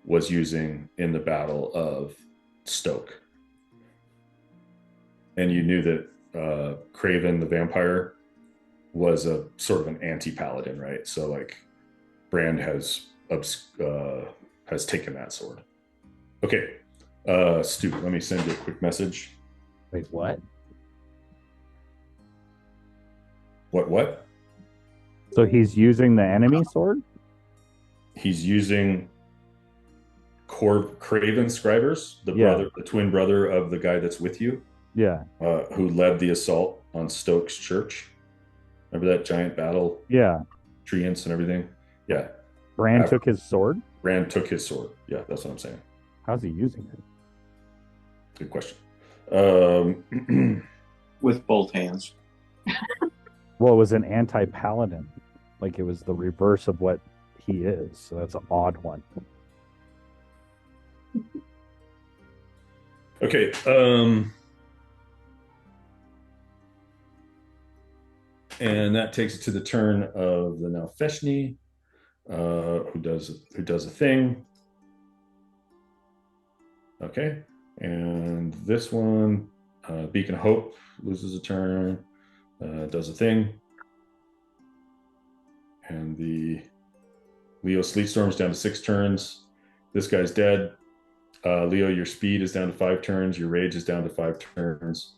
[SPEAKER 1] was using in the Battle of Stoke. And you knew that Craven the vampire was a sort of an anti-paladin, right? So like Brand has taken that sword. Okay, Stu, let me send you a quick message.
[SPEAKER 3] Wait, what?
[SPEAKER 1] What?
[SPEAKER 5] So he's using the enemy sword?
[SPEAKER 1] He's using Craven Scribers, the twin brother of the guy that's with you.
[SPEAKER 5] Yeah.
[SPEAKER 1] Who led the assault on Stokes Church. Remember that giant battle?
[SPEAKER 5] Yeah.
[SPEAKER 1] Treants and everything? Yeah.
[SPEAKER 5] Brand took his sword?
[SPEAKER 1] Brand took his sword. Yeah, that's what I'm saying.
[SPEAKER 5] How's he using it?
[SPEAKER 1] Good question.
[SPEAKER 6] With both hands.
[SPEAKER 5] Well, it was an anti-paladin. Like it was the reverse of what he is. So that's an odd one.
[SPEAKER 1] Okay. And that takes it to the turn of the now Feshni, who does a thing. Okay, and this one, Beacon of Hope loses a turn, does a thing, and the Leo Sleetstorm's down to 6 turns. This guy's dead. Leo, your speed is down to 5 turns. Your rage is down to 5 turns.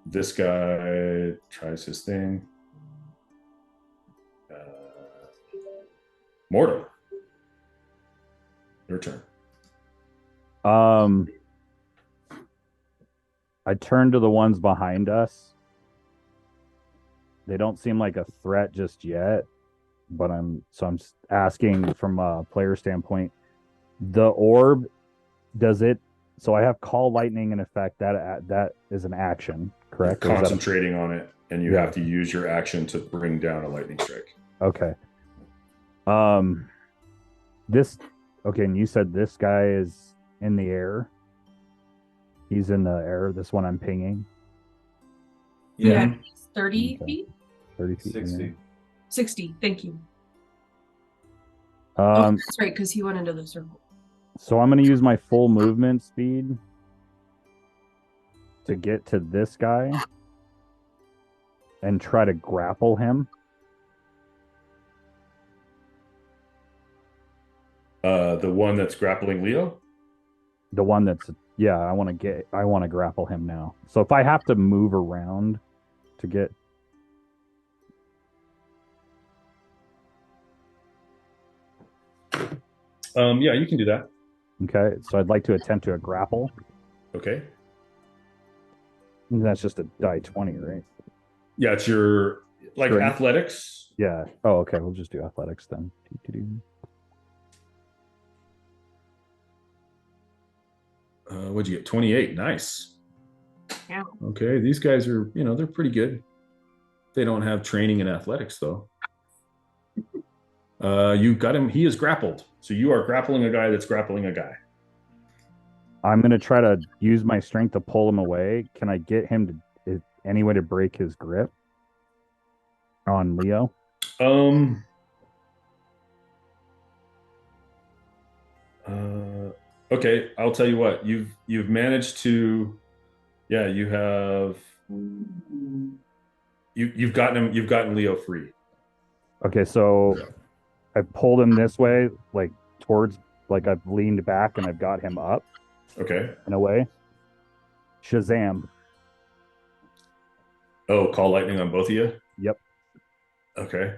[SPEAKER 1] This guy tries his thing. Mortem, your turn.
[SPEAKER 5] I turn to the ones behind us they don't seem like a threat just yet. But I'm asking from a player standpoint, the orb, does it? So I have call lightning in effect. That is an action, correct?
[SPEAKER 1] You're concentrating on it, and you
[SPEAKER 5] Yeah.
[SPEAKER 1] have to use your action to bring down a lightning strike.
[SPEAKER 5] Okay. Okay, and you said this guy is in the air. He's in the air. This one I'm pinging.
[SPEAKER 2] Yeah.
[SPEAKER 1] Mhm.
[SPEAKER 4] 30
[SPEAKER 5] Okay.
[SPEAKER 4] feet?
[SPEAKER 5] 30 feet.
[SPEAKER 2] 60.
[SPEAKER 4] 60. Thank you. Oh,
[SPEAKER 5] Um,
[SPEAKER 4] that's right, because he went into the circle.
[SPEAKER 5] so I'm going to use my full movement speed to get to this guy and try to grapple him.
[SPEAKER 1] The one that's grappling Leo.
[SPEAKER 5] The one that's, yeah, I want to grapple him now. So if I have to move around to get,
[SPEAKER 1] Yeah, you can do that.
[SPEAKER 5] okay, so I'd like to attempt to a grapple.
[SPEAKER 1] Okay.
[SPEAKER 5] And that's just a die 20, right?
[SPEAKER 1] Yeah, it's your
[SPEAKER 5] Strength.
[SPEAKER 1] athletics.
[SPEAKER 5] Yeah. Oh, okay. We'll just do athletics then.
[SPEAKER 1] What'd you get? 28. Nice.
[SPEAKER 4] Yeah.
[SPEAKER 1] Okay, these guys are, they're pretty good. They don't have training in athletics, though. You got him. He is grappled. So you are grappling a guy that's grappling a guy.
[SPEAKER 5] I'm going to try to use my strength to pull him away. Can I get him to any way to break his grip on Leo?
[SPEAKER 1] Okay, I'll tell you what. You've managed to, yeah, you've gotten Leo free.
[SPEAKER 5] Okay, so I pulled him this way, like towards, like I've leaned back and I've got him up
[SPEAKER 1] Okay.
[SPEAKER 5] in a way. Shazam.
[SPEAKER 1] Oh, call lightning on both of you?
[SPEAKER 5] Yep.
[SPEAKER 1] Okay.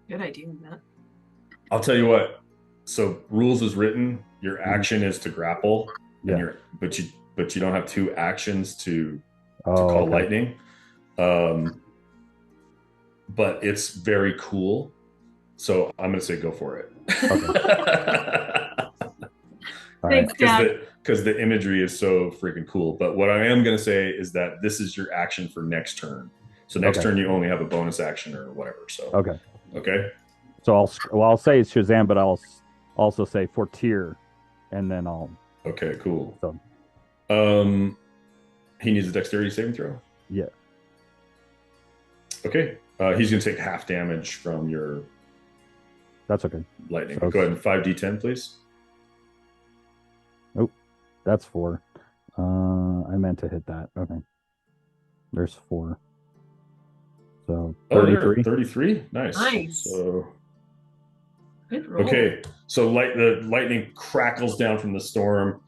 [SPEAKER 4] Good idea, Matt.
[SPEAKER 1] I'll tell you what. So rules is written. Your action is to grapple, and
[SPEAKER 5] Yeah.
[SPEAKER 1] but you don't have two actions to
[SPEAKER 5] Oh,
[SPEAKER 1] call
[SPEAKER 5] okay.
[SPEAKER 1] lightning. But it's very cool. So I'm gonna say go for it.
[SPEAKER 5] All
[SPEAKER 4] Thanks, Dad.
[SPEAKER 1] Because the imagery is so freaking cool. But what I am gonna say is that this is your action for next turn. So next
[SPEAKER 5] Okay.
[SPEAKER 1] turn you only have a bonus action or whatever. So
[SPEAKER 5] Okay.
[SPEAKER 1] Okay.
[SPEAKER 5] So I'll say it's Shazam, but I'll also say Fortier, and then I'll.
[SPEAKER 1] Okay, cool.
[SPEAKER 5] So,
[SPEAKER 1] he needs a dexterity saving throw.
[SPEAKER 5] Yeah.
[SPEAKER 1] Okay. He's gonna take half damage from your
[SPEAKER 5] That's okay.
[SPEAKER 1] lightning.
[SPEAKER 5] So
[SPEAKER 1] Go ahead and 5d10, please.
[SPEAKER 5] That's 4. I meant to hit that. Okay. There's 4. So 33.
[SPEAKER 1] 33. Nice.
[SPEAKER 4] Nice.
[SPEAKER 1] So
[SPEAKER 4] Good roll.
[SPEAKER 1] okay. So the lightning crackles down from the storm,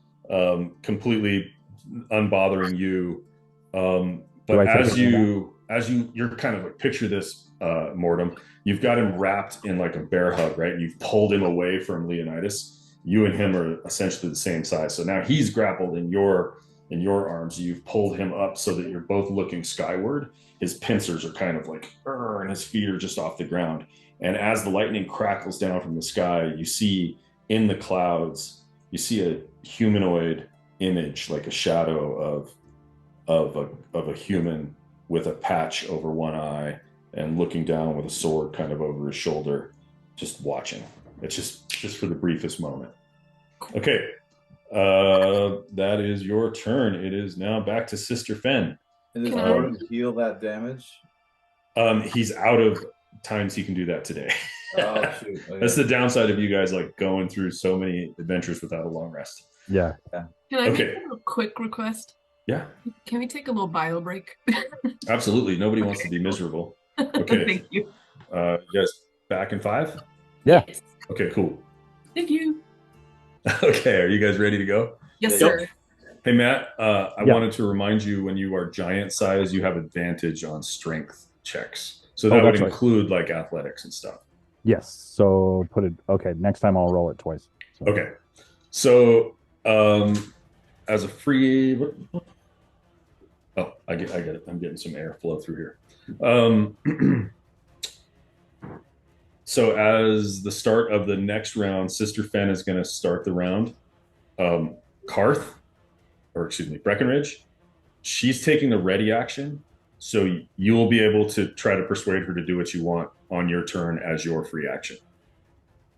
[SPEAKER 1] completely unbothering you. But you're kind of like, picture this, Mortem. You've got him wrapped in like a bear hug, right? You've pulled him away from Leonidas. You and him are essentially the same size. So now he's grappled in your arms. You've pulled him up so that you're both looking skyward. His pincers are kind of like, and his feet are just off the ground. And as the lightning crackles down from the sky, you see in the clouds, you see a humanoid image, like a shadow of a human with a patch over one eye and looking down with a sword kind of over his shoulder, just watching. It's just for the briefest moment. Okay. That is your turn. It is now back to Sister Fen.
[SPEAKER 2] And does
[SPEAKER 4] Can I-
[SPEAKER 2] Mortem heal that damage?
[SPEAKER 1] He's out of times he can do that today.
[SPEAKER 2] Oh, shoot. Okay.
[SPEAKER 1] That's the downside of you guys like going through so many adventures without a long rest.
[SPEAKER 5] Yeah.
[SPEAKER 4] Can I
[SPEAKER 1] Okay.
[SPEAKER 4] make a quick request?
[SPEAKER 1] Yeah,
[SPEAKER 4] Can we take a little bio break?
[SPEAKER 1] absolutely. Nobody wants to be miserable. Okay.
[SPEAKER 4] Thank you.
[SPEAKER 1] You guys back in 5?
[SPEAKER 5] Yeah.
[SPEAKER 4] Yes.
[SPEAKER 1] Okay, cool.
[SPEAKER 4] Thank you.
[SPEAKER 1] Okay, are you guys ready to go?
[SPEAKER 4] Yes,
[SPEAKER 2] Yep.
[SPEAKER 4] sir.
[SPEAKER 1] Hey, Matt, I
[SPEAKER 5] Yeah.
[SPEAKER 1] wanted to remind you when you are giant size, you have advantage on strength checks. So that would
[SPEAKER 5] that's right.
[SPEAKER 1] include like athletics and stuff.
[SPEAKER 5] Yes. So put it. Okay. Next time I'll roll it twice. So.
[SPEAKER 1] Okay. So as a free, Oh, I get it. I'm getting some airflow through here. Um, so as the start of the next round, Sister Fen is going to start the round. Karth, or excuse me, Breckenridge, she's taking the ready action. So you will be able to try to persuade her to do what you want on your turn as your free action.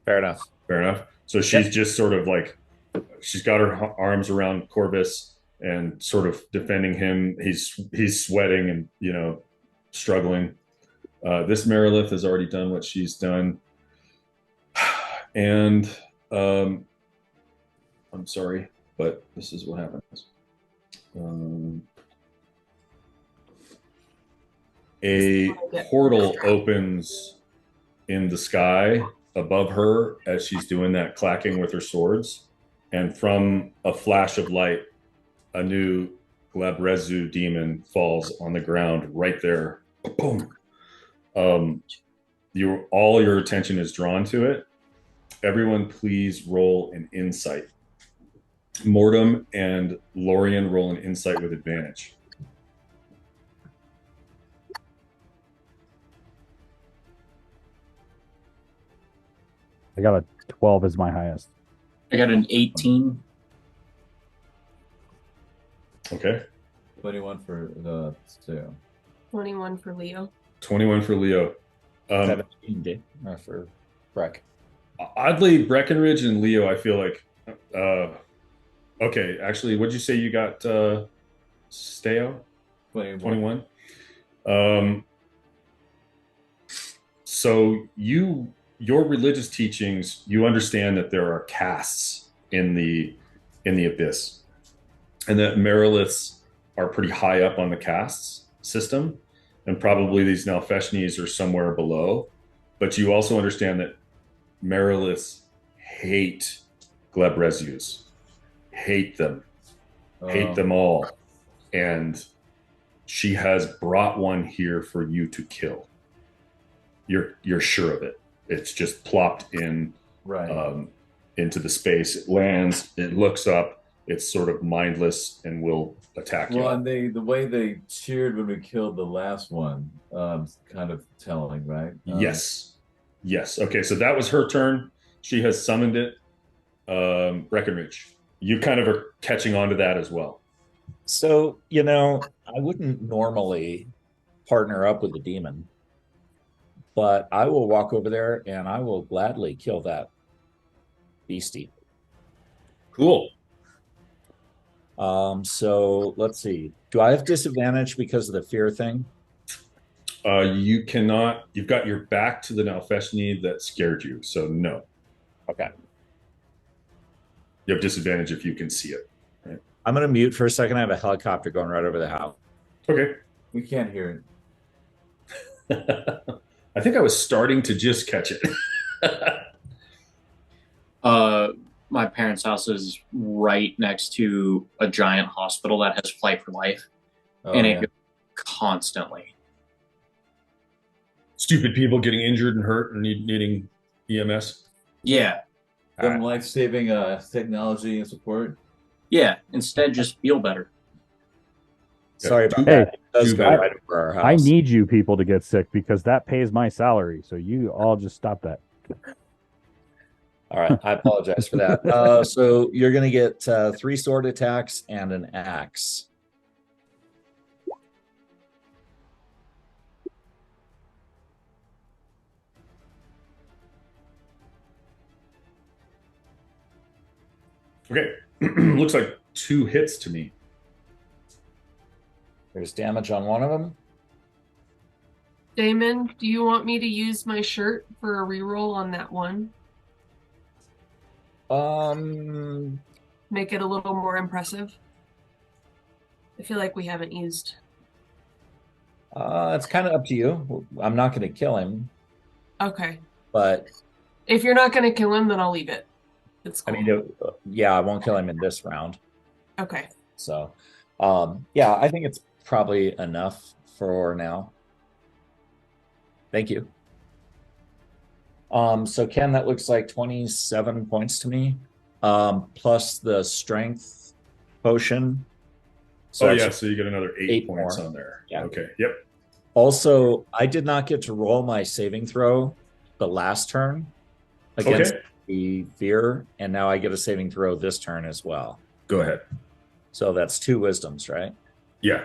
[SPEAKER 3] Fair enough.
[SPEAKER 1] Fair enough. So she's just sort of like, she's got her arms around Corvus and sort of defending him. He's sweating and, you know, struggling. This Merilith has already done what she's done. And I'm sorry, but this is what happens. A portal opens in the sky above her as she's doing that clacking with her swords. And from a flash of light, a new Glabrezu demon falls on the ground right there. Boom. All your attention is drawn to it. Everyone, please roll an insight. Mortem and Lorian roll an insight with advantage.
[SPEAKER 5] I got a 12 as my highest.
[SPEAKER 6] I got an 18.
[SPEAKER 1] Okay.
[SPEAKER 2] 21 for the Steo.
[SPEAKER 4] 21 for Leo.
[SPEAKER 1] 21 for Leo.
[SPEAKER 3] 17 for Breck.
[SPEAKER 1] Oddly, Breckenridge and Leo, I feel like. Okay, actually, what'd you say you got, Steo? 21. So your religious teachings, you understand that there are castes in the abyss, and that Meriliths are pretty high up on the castes system, and probably these Nalfeshnis are somewhere below. But you also understand that Meriliths hate Glabrezus, hate them all, and she has brought one here for you to kill. You're sure of it. It's just plopped in into the space. It lands, it looks up, it's sort of mindless and will attack you.
[SPEAKER 2] Well, and the way they cheered when we killed the last one, kind of telling, right?
[SPEAKER 1] Yes. Okay, so that was her turn. She has summoned it. Breckenridge, you kind of are catching on to that as well.
[SPEAKER 3] So, you know, I wouldn't normally partner up with the demon, but I will walk over there and I will gladly kill that beastie.
[SPEAKER 1] Cool.
[SPEAKER 3] So let's see. Do I have disadvantage because of the fear thing?
[SPEAKER 1] You cannot. You've got your back to the Nalfeshni that scared you, so no.
[SPEAKER 3] Okay.
[SPEAKER 1] You have disadvantage if you can see it. Right?
[SPEAKER 3] I'm going to mute for a second. I have a helicopter going right over the house.
[SPEAKER 1] Okay.
[SPEAKER 2] We can't hear
[SPEAKER 1] it. I think I was starting to just catch it.
[SPEAKER 6] My parents' house is right next to a giant hospital that has Flight for Life, and it goes constantly.
[SPEAKER 1] Stupid people getting injured and hurt and needing EMS.
[SPEAKER 6] Yeah.
[SPEAKER 2] Some life-saving technology and support.
[SPEAKER 6] Yeah. Instead, just feel better.
[SPEAKER 3] Sorry about that. It does go
[SPEAKER 5] I,
[SPEAKER 3] right over our house.
[SPEAKER 5] I need you people to get sick because that pays my salary. So you all just stop that.
[SPEAKER 3] All right. I apologize for that. So you're going to get 3 sword attacks and an axe.
[SPEAKER 1] Okay. Looks like 2 hits to me.
[SPEAKER 3] There's damage on one of them.
[SPEAKER 4] Damon, do you want me to use my shirt for a reroll on that one?
[SPEAKER 3] Make
[SPEAKER 4] it a little more impressive. I feel like we haven't used.
[SPEAKER 3] It's kind of up to you. I'm not going to kill him.
[SPEAKER 4] Okay.
[SPEAKER 3] But
[SPEAKER 4] if you're not going to kill him, then I'll leave it. It's cool.
[SPEAKER 3] I mean, yeah, I won't kill him in this round.
[SPEAKER 4] Okay.
[SPEAKER 3] So, yeah, I think it's probably enough for now. Thank you. So Ken, that looks like 27 points to me, plus the strength potion. So
[SPEAKER 1] oh yeah,
[SPEAKER 3] that's
[SPEAKER 1] so you get another 8
[SPEAKER 3] 8
[SPEAKER 1] points
[SPEAKER 3] more.
[SPEAKER 1] on there.
[SPEAKER 3] Yeah.
[SPEAKER 1] Okay. Yep.
[SPEAKER 3] Also, I did not get to roll my saving throw the last turn against
[SPEAKER 1] Okay.
[SPEAKER 3] the fear, and now I get a saving throw this turn as well.
[SPEAKER 1] Go ahead.
[SPEAKER 3] So that's 2 wisdoms, right?
[SPEAKER 1] Yeah.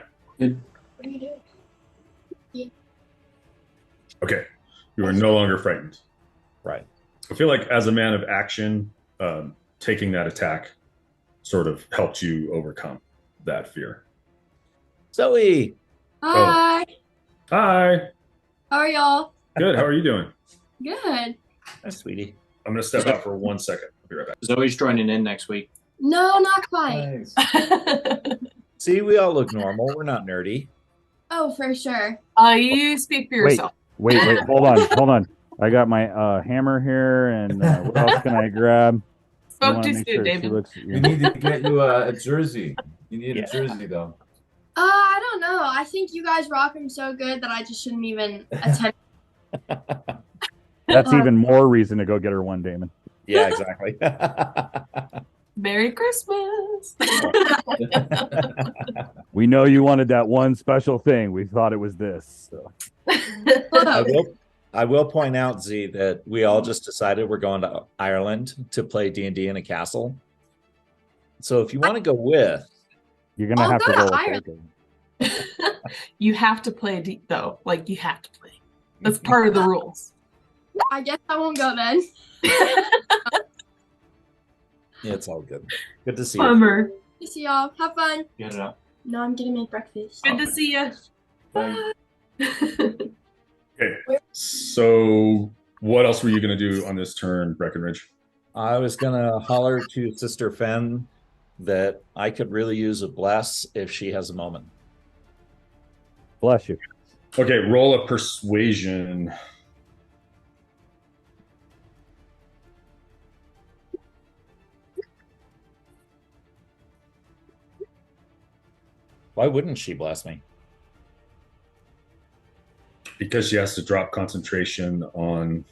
[SPEAKER 1] Okay. You are no longer frightened.
[SPEAKER 3] Right.
[SPEAKER 1] I feel like as a man of action, taking that attack sort of helped you overcome that fear.
[SPEAKER 3] Zoe.
[SPEAKER 7] Hi.
[SPEAKER 1] Hi.
[SPEAKER 7] How are y'all?
[SPEAKER 1] Good. How are you doing?
[SPEAKER 7] Good.
[SPEAKER 3] Hi, sweetie.
[SPEAKER 1] I'm going to step out for 1 second. I'll be right back.
[SPEAKER 6] Zoe's joining in next week.
[SPEAKER 7] No, not quite.
[SPEAKER 2] Nice.
[SPEAKER 3] See, we all look normal. We're not nerdy.
[SPEAKER 7] Oh, for sure.
[SPEAKER 4] You speak for
[SPEAKER 5] Wait,
[SPEAKER 4] yourself.
[SPEAKER 5] wait, hold on. I got my hammer here, and what else can I grab? I
[SPEAKER 4] Spoke
[SPEAKER 5] want to
[SPEAKER 4] too
[SPEAKER 5] make
[SPEAKER 4] soon,
[SPEAKER 5] sure she
[SPEAKER 4] David.
[SPEAKER 5] looks.
[SPEAKER 2] We need to get you a jersey. You need
[SPEAKER 3] Yeah.
[SPEAKER 2] a jersey, though.
[SPEAKER 7] I don't know. I think you guys rock them so good that I just shouldn't even attempt.
[SPEAKER 5] That's even more reason to go get her one, Damon.
[SPEAKER 3] Yeah, exactly.
[SPEAKER 4] Merry Christmas.
[SPEAKER 5] We know you wanted that one special thing. We thought it was this. So.
[SPEAKER 3] I will point out, Z, that we all just decided we're going to Ireland to play D&D in a castle. So if you want to go with,
[SPEAKER 5] You're gonna
[SPEAKER 7] I'll
[SPEAKER 5] have to
[SPEAKER 7] go to
[SPEAKER 5] roll a
[SPEAKER 7] Ireland.
[SPEAKER 5] poker.
[SPEAKER 4] You have to play though. Like you have to play. That's part of the rules.
[SPEAKER 7] I guess I won't go then.
[SPEAKER 3] yeah, it's all good. Good to see you.
[SPEAKER 4] Bummer.
[SPEAKER 7] See y'all. Have fun.
[SPEAKER 2] Get it up.
[SPEAKER 7] No, I'm gonna make breakfast.
[SPEAKER 4] Good to see you.
[SPEAKER 2] Bye.
[SPEAKER 1] Okay. So what else were you going to do on this turn, Breckenridge?
[SPEAKER 3] I was going to holler to Sister Fen that I could really use a bless if she has a moment.
[SPEAKER 5] Bless you.
[SPEAKER 1] Okay, roll a persuasion.
[SPEAKER 3] Why wouldn't she bless me?
[SPEAKER 1] Because she has to drop concentration on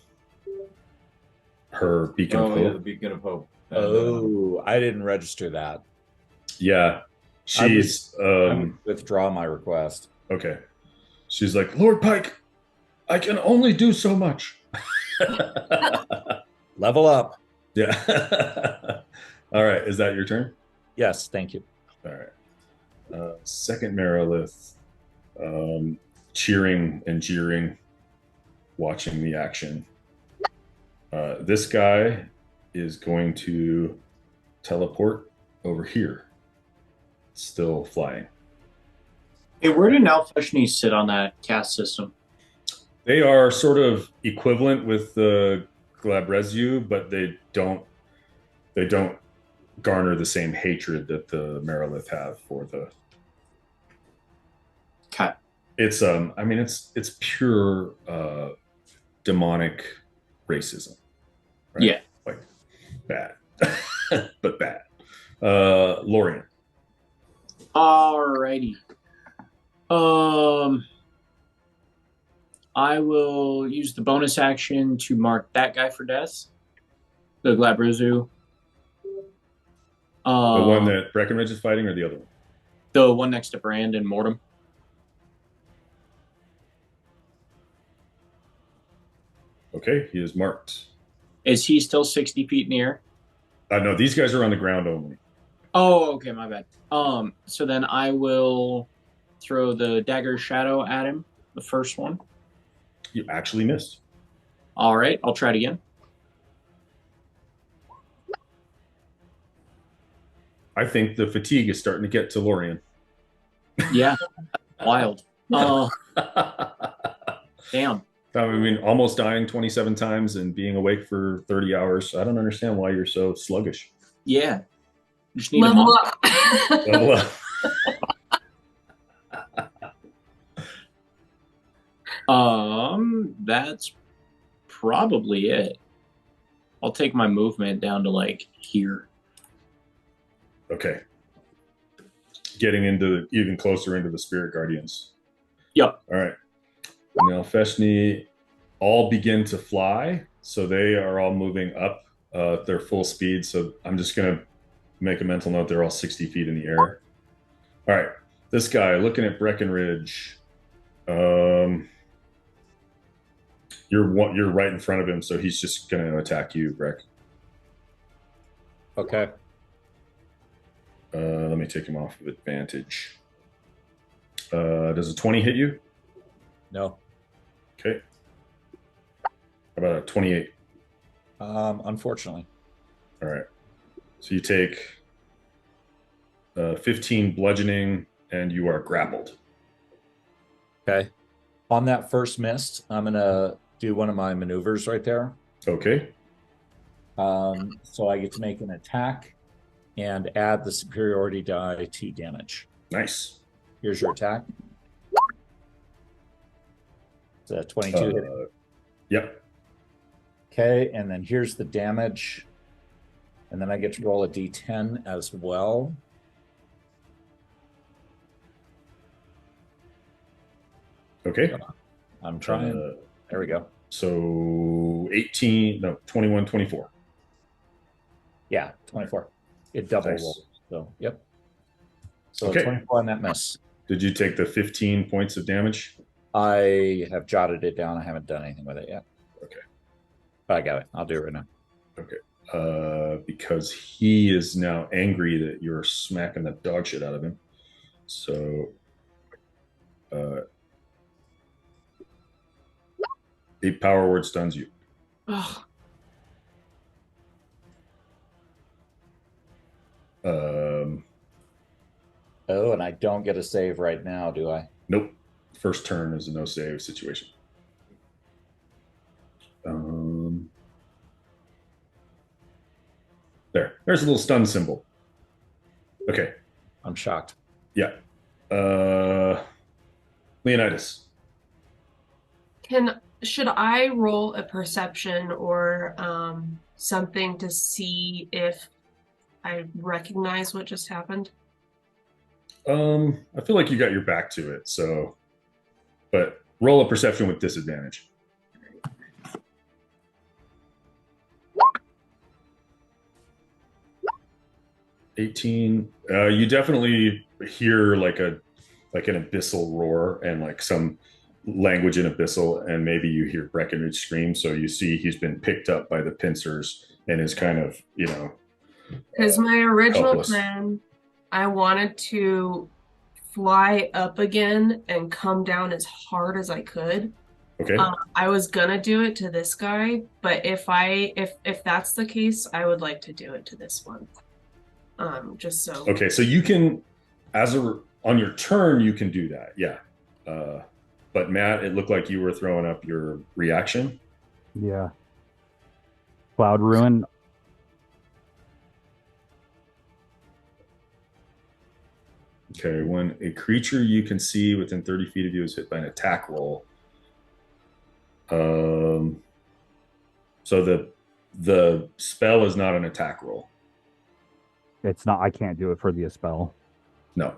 [SPEAKER 1] her beacon of
[SPEAKER 2] Oh, yeah,
[SPEAKER 1] hope.
[SPEAKER 2] the Beacon of Hope.
[SPEAKER 3] Oh, I didn't register that.
[SPEAKER 1] Yeah. She's
[SPEAKER 3] I would withdraw my request.
[SPEAKER 1] okay. She's like, Lord Pike, I can only do so much.
[SPEAKER 3] Level up.
[SPEAKER 1] Yeah. All right. Is that your turn?
[SPEAKER 3] Yes, thank you.
[SPEAKER 1] All right. Second Merilith, cheering and jeering, watching the action. This guy is going to teleport over here. Still flying.
[SPEAKER 6] Hey, where did Nalfeshni sit on that cast system?
[SPEAKER 1] They are sort of equivalent with the Glabrezu, but they don't garner the same hatred that the Merilith have for the.
[SPEAKER 6] Okay.
[SPEAKER 1] It's I mean it's pure demonic racism. Right?
[SPEAKER 6] Yeah.
[SPEAKER 1] Like bad. But bad. Lorian.
[SPEAKER 6] Alrighty. I will use the bonus action to mark that guy for death. The Glabrezu.
[SPEAKER 1] The one that Breckenridge is fighting or the other one?
[SPEAKER 6] The one next to Brand and Mortem.
[SPEAKER 1] Okay, he is marked.
[SPEAKER 6] Is he still 60 feet in the air?
[SPEAKER 1] No, these guys are on the ground only.
[SPEAKER 6] Oh, okay, my bad. So then I will throw the dagger shadow at him, the first one.
[SPEAKER 1] You actually missed.
[SPEAKER 6] All right, I'll try it again.
[SPEAKER 1] I think the fatigue is starting to get to Lorian.
[SPEAKER 6] Yeah, wild. Damn.
[SPEAKER 1] I mean, almost dying 27 times and being awake for 30 hours. I don't understand why you're so sluggish.
[SPEAKER 6] Yeah. Just need
[SPEAKER 4] Level
[SPEAKER 6] a
[SPEAKER 4] up.
[SPEAKER 1] Level up.
[SPEAKER 6] That's probably it. I'll take my movement down to like here.
[SPEAKER 1] Okay. Getting into even closer into the Spirit Guardians.
[SPEAKER 6] Yep.
[SPEAKER 1] All right. Now Feshni all begin to fly, so they are all moving up their full speed. So I'm just gonna make a mental note they're all 60 feet in the air. All right. This guy looking at Breckenridge. You're right in front of him, so he's just going to attack you, Breck.
[SPEAKER 3] Okay.
[SPEAKER 1] Let me take him off of advantage. Does a 20 hit you?
[SPEAKER 3] No.
[SPEAKER 1] Okay. How about a 28?
[SPEAKER 3] Unfortunately.
[SPEAKER 1] All right. So you take 15 bludgeoning, and you are grappled.
[SPEAKER 3] Okay. On that first miss, I'm gonna do one of my maneuvers right there.
[SPEAKER 1] Okay.
[SPEAKER 3] So I get to make an attack and add the superiority die to damage.
[SPEAKER 1] Nice.
[SPEAKER 3] Here's your attack. It's a 22 hit.
[SPEAKER 1] Yep.
[SPEAKER 3] Okay, and then here's the damage. And then I get to roll a d10 as well.
[SPEAKER 1] Okay.
[SPEAKER 3] I'm trying. There we go.
[SPEAKER 1] So 18, no, 21, 24.
[SPEAKER 3] Yeah, 24. It double
[SPEAKER 1] Nice.
[SPEAKER 3] rolls. So, yep. So
[SPEAKER 1] Okay.
[SPEAKER 3] 24 on that miss.
[SPEAKER 1] Did you take the 15 points of damage?
[SPEAKER 3] I have jotted it down. I haven't done anything with it yet.
[SPEAKER 1] Okay.
[SPEAKER 3] But I got it. I'll do it right now.
[SPEAKER 1] Okay. Because he is now angry that you're smacking the dog shit out of him. So 8 power word stuns you.
[SPEAKER 4] Ugh.
[SPEAKER 3] Oh, and I don't get a save right now, do I?
[SPEAKER 1] Nope. First turn is a no save situation. There's a little stun symbol. Okay.
[SPEAKER 3] I'm shocked.
[SPEAKER 1] Yeah. Leonidas.
[SPEAKER 4] Should I roll a perception or something to see if I recognize what just happened?
[SPEAKER 1] I feel like you got your back to it, so but roll a perception with disadvantage. 18. You definitely hear like an abyssal roar and like some language in abyssal, and maybe you hear Breckenridge scream. So you see he's been picked up by the pincers and is kind of,
[SPEAKER 4] Because my original
[SPEAKER 1] helpless.
[SPEAKER 4] plan, I wanted to fly up again and come down as hard as I could.
[SPEAKER 1] Okay.
[SPEAKER 4] I was gonna do it to this guy, but if that's the case, I would like to do it to this one. Just so.
[SPEAKER 1] Okay, so you can, on your turn, you can do that, yeah. But Matt, it looked like you were throwing up your reaction.
[SPEAKER 5] Yeah. Cloud Ruin.
[SPEAKER 1] Okay, when a creature you can see within 30 feet of you is hit by an attack roll. So the spell is not an attack roll.
[SPEAKER 5] It's not. I can't do it for the spell.
[SPEAKER 1] No.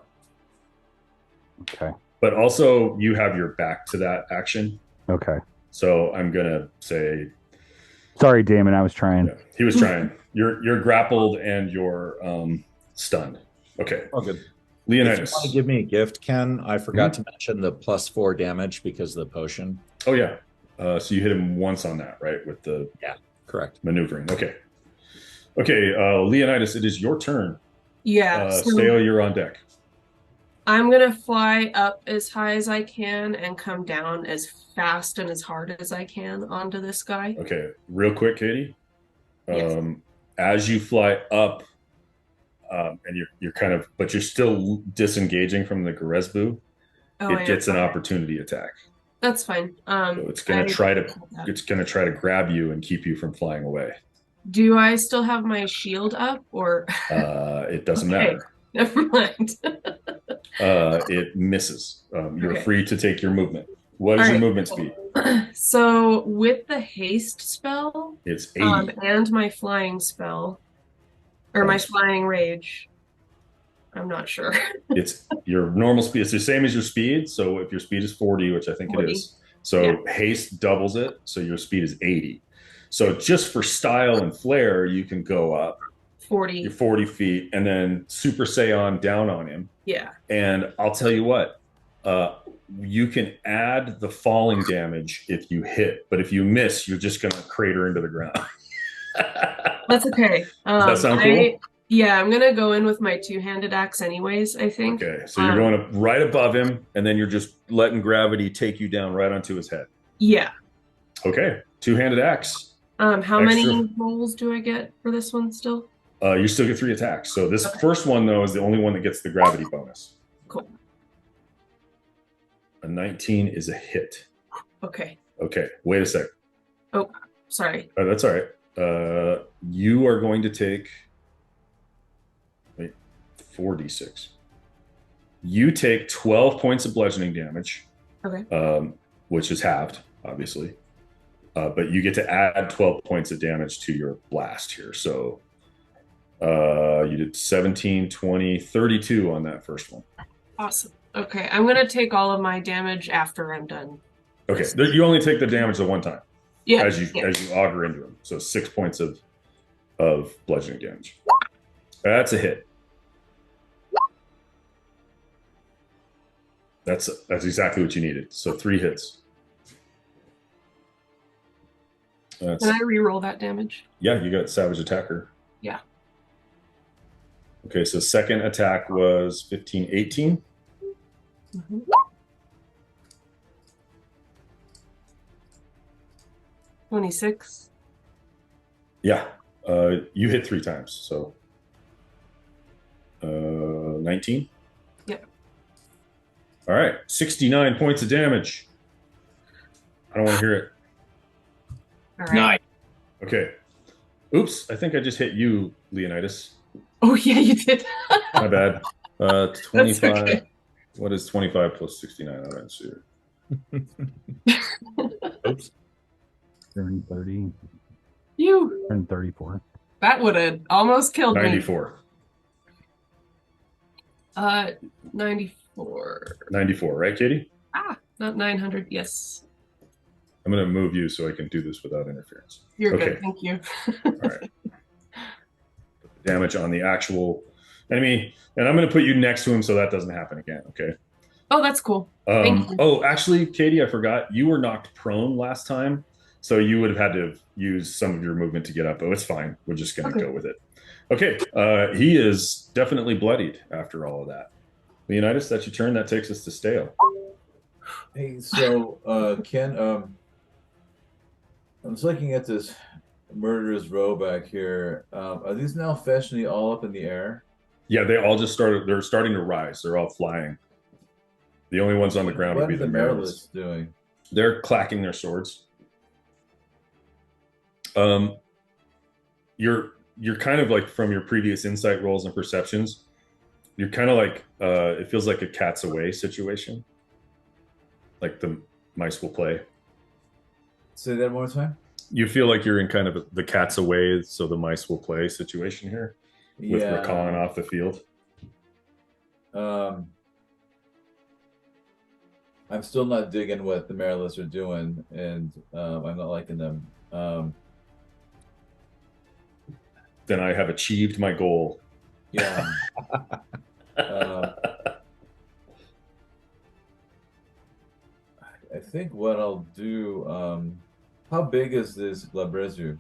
[SPEAKER 5] Okay.
[SPEAKER 1] But also, you have your back to that action.
[SPEAKER 5] Okay.
[SPEAKER 1] So I'm gonna say.
[SPEAKER 5] Sorry, Damon. I was trying.
[SPEAKER 1] Yeah, he was trying. You're grappled and you're stunned. Okay.
[SPEAKER 3] Oh, good.
[SPEAKER 1] Leonidas.
[SPEAKER 3] If you want to give me a gift, Ken, I forgot to mention the +4 damage because of the potion.
[SPEAKER 1] Oh yeah. So you hit him once on that, right? With the
[SPEAKER 3] correct
[SPEAKER 1] maneuvering. Okay. Okay, Leonidas, it is your turn.
[SPEAKER 4] Yeah. So
[SPEAKER 1] Steo, you're on deck.
[SPEAKER 4] I'm gonna fly up as high as I can and come down as fast and as hard as I can onto this guy.
[SPEAKER 1] Okay, real quick, Katie.
[SPEAKER 4] Yes.
[SPEAKER 1] As you fly up, and you're kind of, but you're still disengaging from the Garesbu, it gets an opportunity attack.
[SPEAKER 4] That's fine.
[SPEAKER 1] So it's gonna try to grab you and keep you from flying away.
[SPEAKER 4] Do I still have my shield up, or
[SPEAKER 1] it doesn't matter.
[SPEAKER 4] Never mind.
[SPEAKER 1] It misses. You're free to take your movement. What is your movement speed?
[SPEAKER 4] So with the haste spell,
[SPEAKER 1] It's 80.
[SPEAKER 4] and my flying spell, or my flying rage, I'm not sure.
[SPEAKER 1] It's your normal speed. It's the same as your speed. So if your speed is 40, which I think
[SPEAKER 4] 40.
[SPEAKER 1] it is, so haste doubles it. So your speed is 80. So just for style and flair, you can go up
[SPEAKER 4] 40.
[SPEAKER 1] You're 40 feet, and then Super Saiyan down on him.
[SPEAKER 4] Yeah.
[SPEAKER 1] And I'll tell you what, you can add the falling damage if you hit, but if you miss, you're just going to crater into the ground.
[SPEAKER 4] That's okay.
[SPEAKER 1] Does that sound cool?
[SPEAKER 4] Yeah, I'm gonna go in with my two-handed axe anyways, I think.
[SPEAKER 1] Okay, so you're going right above him, and then you're just letting gravity take you down right onto his head.
[SPEAKER 4] Yeah.
[SPEAKER 1] Okay, two-handed axe.
[SPEAKER 4] How many rolls do I get for this one still?
[SPEAKER 1] You still get 3 attacks. So this first one, though, is the only one that gets the gravity bonus.
[SPEAKER 4] Cool.
[SPEAKER 1] A 19 is a hit.
[SPEAKER 4] Okay.
[SPEAKER 1] Okay, wait a sec.
[SPEAKER 4] Oh, sorry.
[SPEAKER 1] That's all right. You are going to take 4d6. You take 12 points of bludgeoning damage.
[SPEAKER 4] Okay.
[SPEAKER 1] Which is halved, obviously. But you get to add 12 points of damage to your blast here. So you did 17, 20, 32 on that first one.
[SPEAKER 4] Awesome. Okay, I'm going to take all of my damage after I'm done.
[SPEAKER 1] Okay, you only take the damage the one time.
[SPEAKER 4] Yeah.
[SPEAKER 1] As you auger into him. So 6 points of bludgeoning damage. That's a hit. That's exactly what you needed. So 3 hits. Can
[SPEAKER 4] I re-roll that damage?
[SPEAKER 1] Yeah, you got Savage Attacker.
[SPEAKER 4] Yeah.
[SPEAKER 1] Okay, so second attack was 15, 18.
[SPEAKER 4] Mm-hmm. 26.
[SPEAKER 1] Yeah, you hit 3 times, so 19.
[SPEAKER 4] Yep.
[SPEAKER 1] All right, 69 points of damage. I don't want to hear it.
[SPEAKER 4] All right.
[SPEAKER 6] Nice.
[SPEAKER 1] Okay. Oops, I think I just hit you, Leonidas.
[SPEAKER 4] Oh yeah, you did.
[SPEAKER 1] My bad. 25.
[SPEAKER 4] Okay.
[SPEAKER 1] What is 25 plus 69? I'm not sure. Oops.
[SPEAKER 5] Turn 30.
[SPEAKER 4] You.
[SPEAKER 5] Turn 34.
[SPEAKER 4] That would have almost killed
[SPEAKER 1] 94.
[SPEAKER 4] me. 94.
[SPEAKER 1] 94, right, Katie?
[SPEAKER 4] Not 900. Yes.
[SPEAKER 1] I'm going to move you so I can do this without interference.
[SPEAKER 4] You're
[SPEAKER 1] Okay.
[SPEAKER 4] good. Thank you.
[SPEAKER 1] All right. Damage on the actual enemy. And I'm going to put you next to him so that doesn't happen again. Okay.
[SPEAKER 4] Oh, that's cool. Thank you.
[SPEAKER 1] Oh, actually, Katie, I forgot. You were knocked prone last time. So you would have had to use some of your movement to get up. Oh, it's fine. We're just going to go with it. Okay. He is definitely bloodied after all of that. Leonidas, that's your turn. That takes us to Steo.
[SPEAKER 2] Hey, so Ken, I was looking at this murderer's row back here. Are these now fashionably all up in the air?
[SPEAKER 1] Yeah, they all just started. They're starting to rise. They're all flying. The only ones on the ground would be the Marylands.
[SPEAKER 2] Doing?
[SPEAKER 1] They're clacking their swords. You're kind of like from your previous insight rolls and perceptions. You're kind of like it feels like a cat's away situation. Like the mice will play.
[SPEAKER 2] Say that one more time.
[SPEAKER 1] You feel like you're in kind of the cat's away, so the mice will play situation here with Rakan off the field.
[SPEAKER 2] I'm still not digging what the Marylands are doing, and I'm not liking them.
[SPEAKER 1] Then I have achieved my goal.
[SPEAKER 2] Yeah. I think what I'll do. How big is this Labrezu?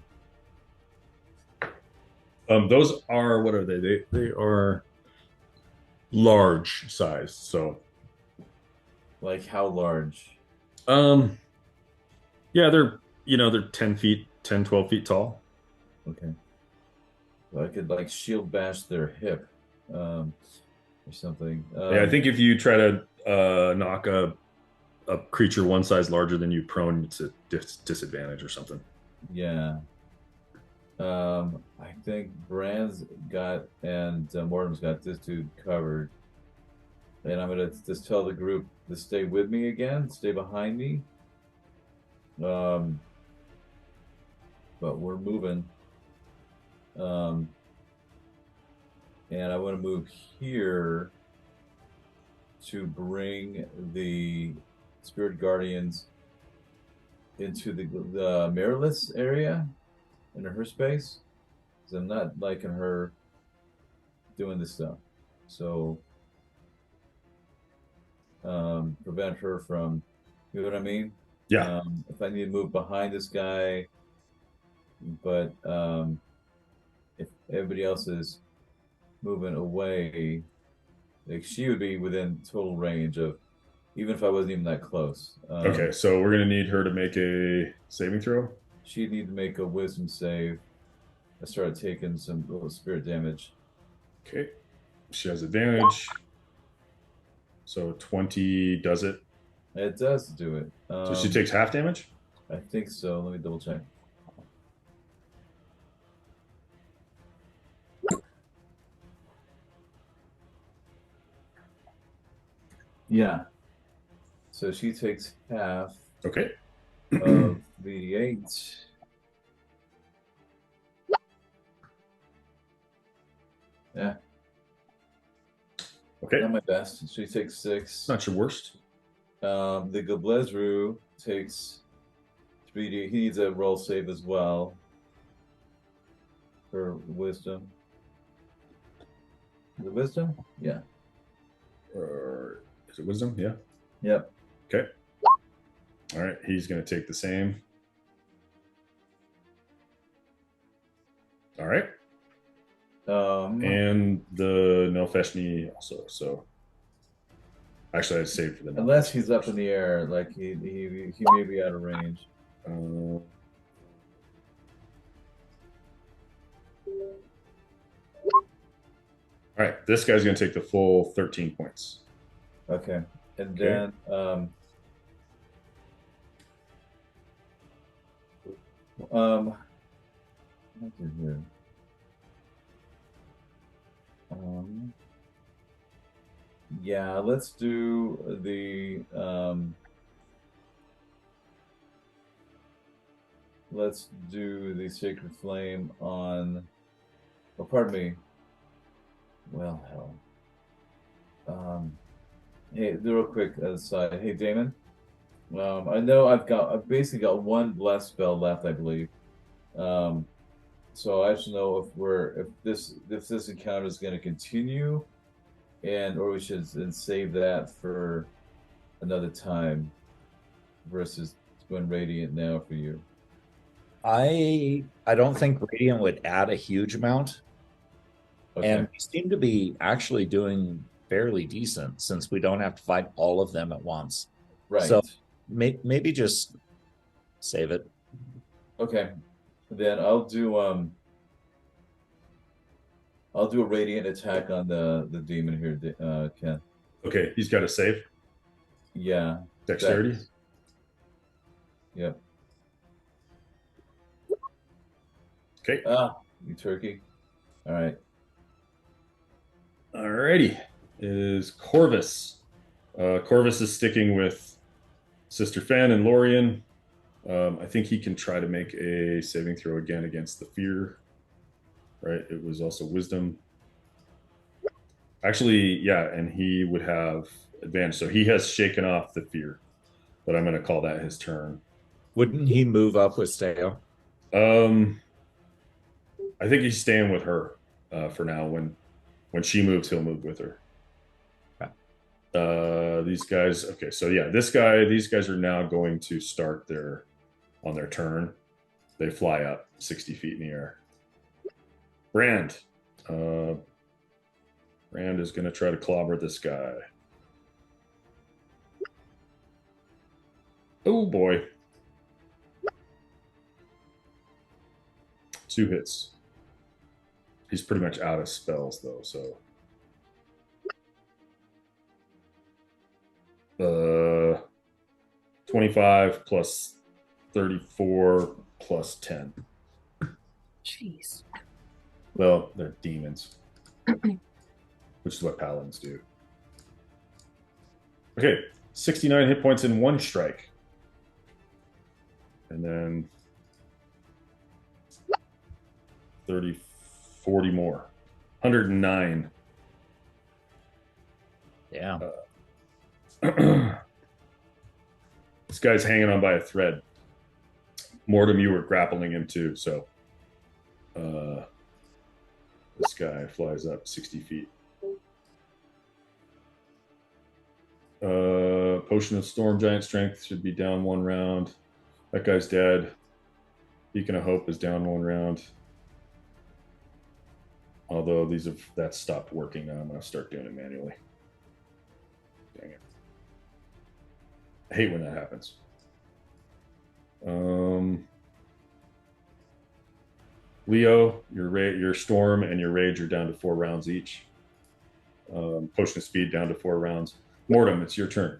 [SPEAKER 1] Those are, what are they? They are large size. So,
[SPEAKER 2] like how large?
[SPEAKER 1] Yeah, they're 10 feet, 10, 12 feet tall.
[SPEAKER 2] Okay. So I could like shield bash their hip, or something.
[SPEAKER 1] Yeah, I think if you try to knock a creature one size larger than you prone, it's a disadvantage or something.
[SPEAKER 2] Yeah. I think Brand's got and Mortem's got this dude covered. And I'm gonna just tell the group to stay with me again, stay behind me. But we're moving. And I want to move here to bring the Spirit Guardians into the mirrorless area, into her space. Because I'm not liking her doing this stuff. So prevent her from, you know what I mean?
[SPEAKER 1] Yeah.
[SPEAKER 2] If I need to move behind this guy, but if everybody else is moving away, like she would be within total range of, even if I wasn't even that close.
[SPEAKER 1] Okay, so we're gonna need her to make a saving throw.
[SPEAKER 2] She'd need to make a wisdom save. I started taking some little spirit damage.
[SPEAKER 1] Okay, she has advantage. So 20 does it.
[SPEAKER 2] It does do it.
[SPEAKER 1] So she takes half damage?
[SPEAKER 2] I think so. Let me double check. Yeah. So she takes half
[SPEAKER 1] Okay.
[SPEAKER 2] of the 8. Yeah.
[SPEAKER 1] Okay.
[SPEAKER 2] Not my best. She takes 6.
[SPEAKER 1] Not your worst.
[SPEAKER 2] The Goblezru takes 3D. He needs a roll save as well for wisdom. The wisdom? Yeah.
[SPEAKER 1] Is it wisdom? Yeah.
[SPEAKER 2] Yep.
[SPEAKER 1] Okay. All right. He's going to take the same. All right. And the Nelfeshni also. So actually, I'd save for the Nelfeshni.
[SPEAKER 2] Unless he's up in the air, like he may be out of range.
[SPEAKER 1] All right. This guy's going to take the full 13 points.
[SPEAKER 2] Okay. And
[SPEAKER 1] Okay.
[SPEAKER 2] then what is here? Yeah, let's do the sacred flame on, oh, pardon me. Well, hell. Hey, real quick aside. Hey, Damon. I know I've basically got one blessed spell left, I believe. So I should know if this encounter is going to continue, or we should then save that for another time versus going radiant now for you.
[SPEAKER 3] I don't think radiant would add a huge amount.
[SPEAKER 2] Okay.
[SPEAKER 3] And we seem to be actually doing fairly decent since we don't have to fight all of them at once.
[SPEAKER 2] Right.
[SPEAKER 3] So maybe just save it.
[SPEAKER 2] Okay. Then I'll do a radiant attack on the demon here, Ken.
[SPEAKER 1] Okay. He's got a save.
[SPEAKER 2] Yeah.
[SPEAKER 1] Dexterity.
[SPEAKER 2] Yep.
[SPEAKER 1] Okay.
[SPEAKER 2] You turkey. All right.
[SPEAKER 1] Alrighty. It is Corvus. Corvus is sticking with Sister Fan and Lorien. I think he can try to make a saving throw again against the fear. Right? It was also wisdom. Actually, yeah, and he would have advantage. So he has shaken off the fear. But I'm going to call that his turn.
[SPEAKER 3] Wouldn't he move up with Steo?
[SPEAKER 1] I think he's staying with her for now. When she moves, he'll move with her. These guys. Okay, so yeah, these guys are now going to start on their turn. They fly up 60 feet in the air. Brand. Brand is going to try to clobber this guy. Oh boy. 2 hits. He's pretty much out of spells, though, so. 25 plus 34 plus 10.
[SPEAKER 4] Jeez.
[SPEAKER 1] Well, they're demons, which is what paladins do. Okay, 69 hit points in 1 strike. And then 30, 40 more. 109.
[SPEAKER 3] Yeah.
[SPEAKER 1] This guy's hanging on by a thread. Mortem, you were grappling him too, so This guy flies up 60 feet. Potion of Storm Giant Strength should be down 1 round. That guy's dead. Beacon of Hope is down 1 round. Although that's stopped working now. I'm going to start doing it manually. Dang it. I hate when that happens. Leo, your Storm and your Rage are down to 4 rounds each. Potion of Speed down to 4 rounds. Mortem, it's your turn.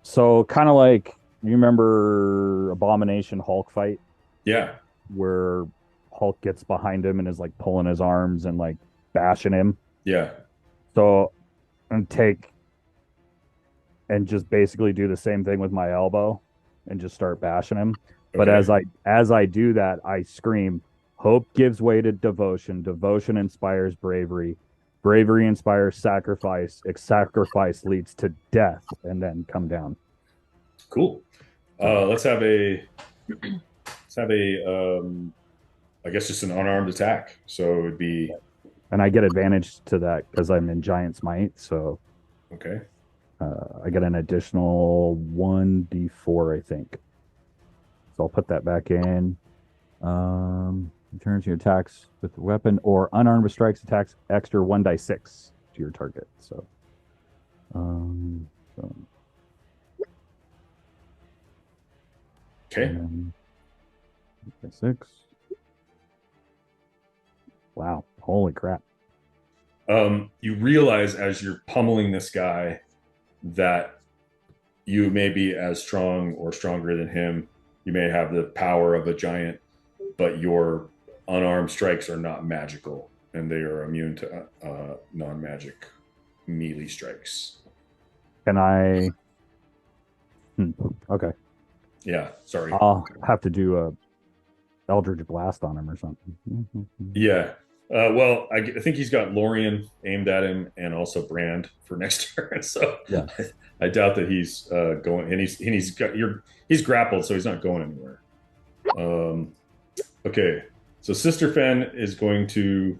[SPEAKER 5] So kind of like, you remember Abomination Hulk fight?
[SPEAKER 1] Yeah.
[SPEAKER 5] Where Hulk gets behind him and is like pulling his arms and like bashing him.
[SPEAKER 1] Yeah.
[SPEAKER 5] So I'm take and just basically do the same thing with my elbow and just start bashing him. But
[SPEAKER 1] Okay.
[SPEAKER 5] as I do that, I scream, hope gives way to devotion. Devotion inspires bravery. Bravery inspires sacrifice. Sacrifice leads to death, and then come down.
[SPEAKER 1] Cool. Let's have a I guess just an unarmed attack. So it would be,
[SPEAKER 5] And I get advantage to that because I'm in Giant's Might. So
[SPEAKER 1] okay.
[SPEAKER 5] I get an additional 1d4, I think. So I'll put that back in. Returns your attacks with the weapon or unarmed with strikes attacks extra 1d6 to your target. So,
[SPEAKER 1] Okay.
[SPEAKER 5] 6. Wow. Holy crap.
[SPEAKER 1] You realize as you're pummeling this guy that you may be as strong or stronger than him. You may have the power of a giant, but your unarmed strikes are not magical, and they are immune to non-magic melee strikes.
[SPEAKER 5] Can I? Okay.
[SPEAKER 1] Yeah, sorry.
[SPEAKER 5] I'll have to do a Eldritch Blast on him or something.
[SPEAKER 1] Yeah. Well, I think he's got Lorien aimed at him and also Brand for next turn. So
[SPEAKER 5] yeah,
[SPEAKER 1] I doubt that he's going. And he's grappled, so he's not going anywhere. Okay, so Sister Fen is going to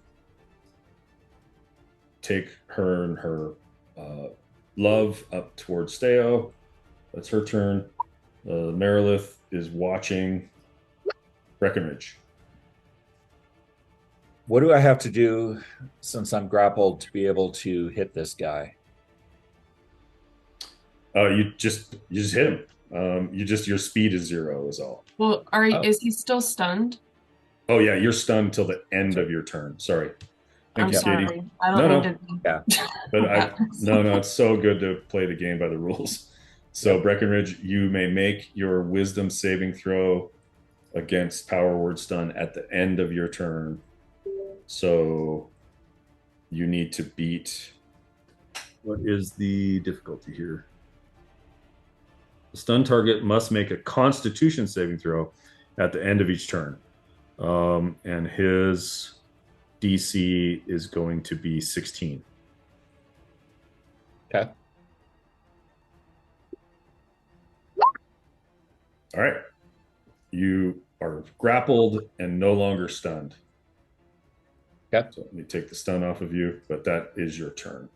[SPEAKER 1] take her and her love up towards Steo. That's her turn. Merilith is watching Breckenridge.
[SPEAKER 3] What do I have to do since I'm grappled to be able to hit this guy?
[SPEAKER 1] You just hit him. Your speed is 0 is all.
[SPEAKER 4] Well, is he still stunned?
[SPEAKER 1] Oh yeah, you're stunned till the end of your turn. Sorry.
[SPEAKER 4] I'm sorry.
[SPEAKER 1] Katie.
[SPEAKER 4] I don't mean to.
[SPEAKER 3] Yeah.
[SPEAKER 1] But no, it's so good to play the game by the rules. So Breckenridge, you may make your wisdom saving throw against power word stun at the end of your turn. So you need to beat. What is the difficulty here? The stun target must make a Constitution saving throw at the end of each turn. And his DC is going to be 16.
[SPEAKER 3] Okay.
[SPEAKER 1] All right. You are grappled and no longer stunned.
[SPEAKER 3] Okay.
[SPEAKER 1] So let me take the stun off of you, but that is your turn.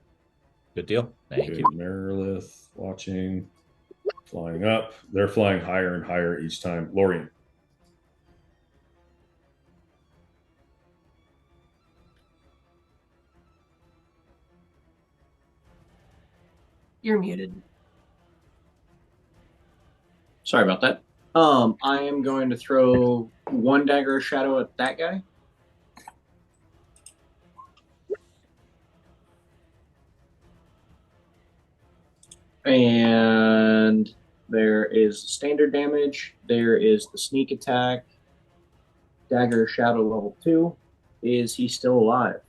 [SPEAKER 3] Good deal. Thank you.
[SPEAKER 1] Merilith watching, flying up. They're flying higher and higher each time. Lorien.
[SPEAKER 4] You're muted.
[SPEAKER 6] Sorry about that. I am going to throw 1 dagger of shadow at that guy. And there is standard damage. There is the sneak attack. Dagger of shadow level 2. Is he still alive?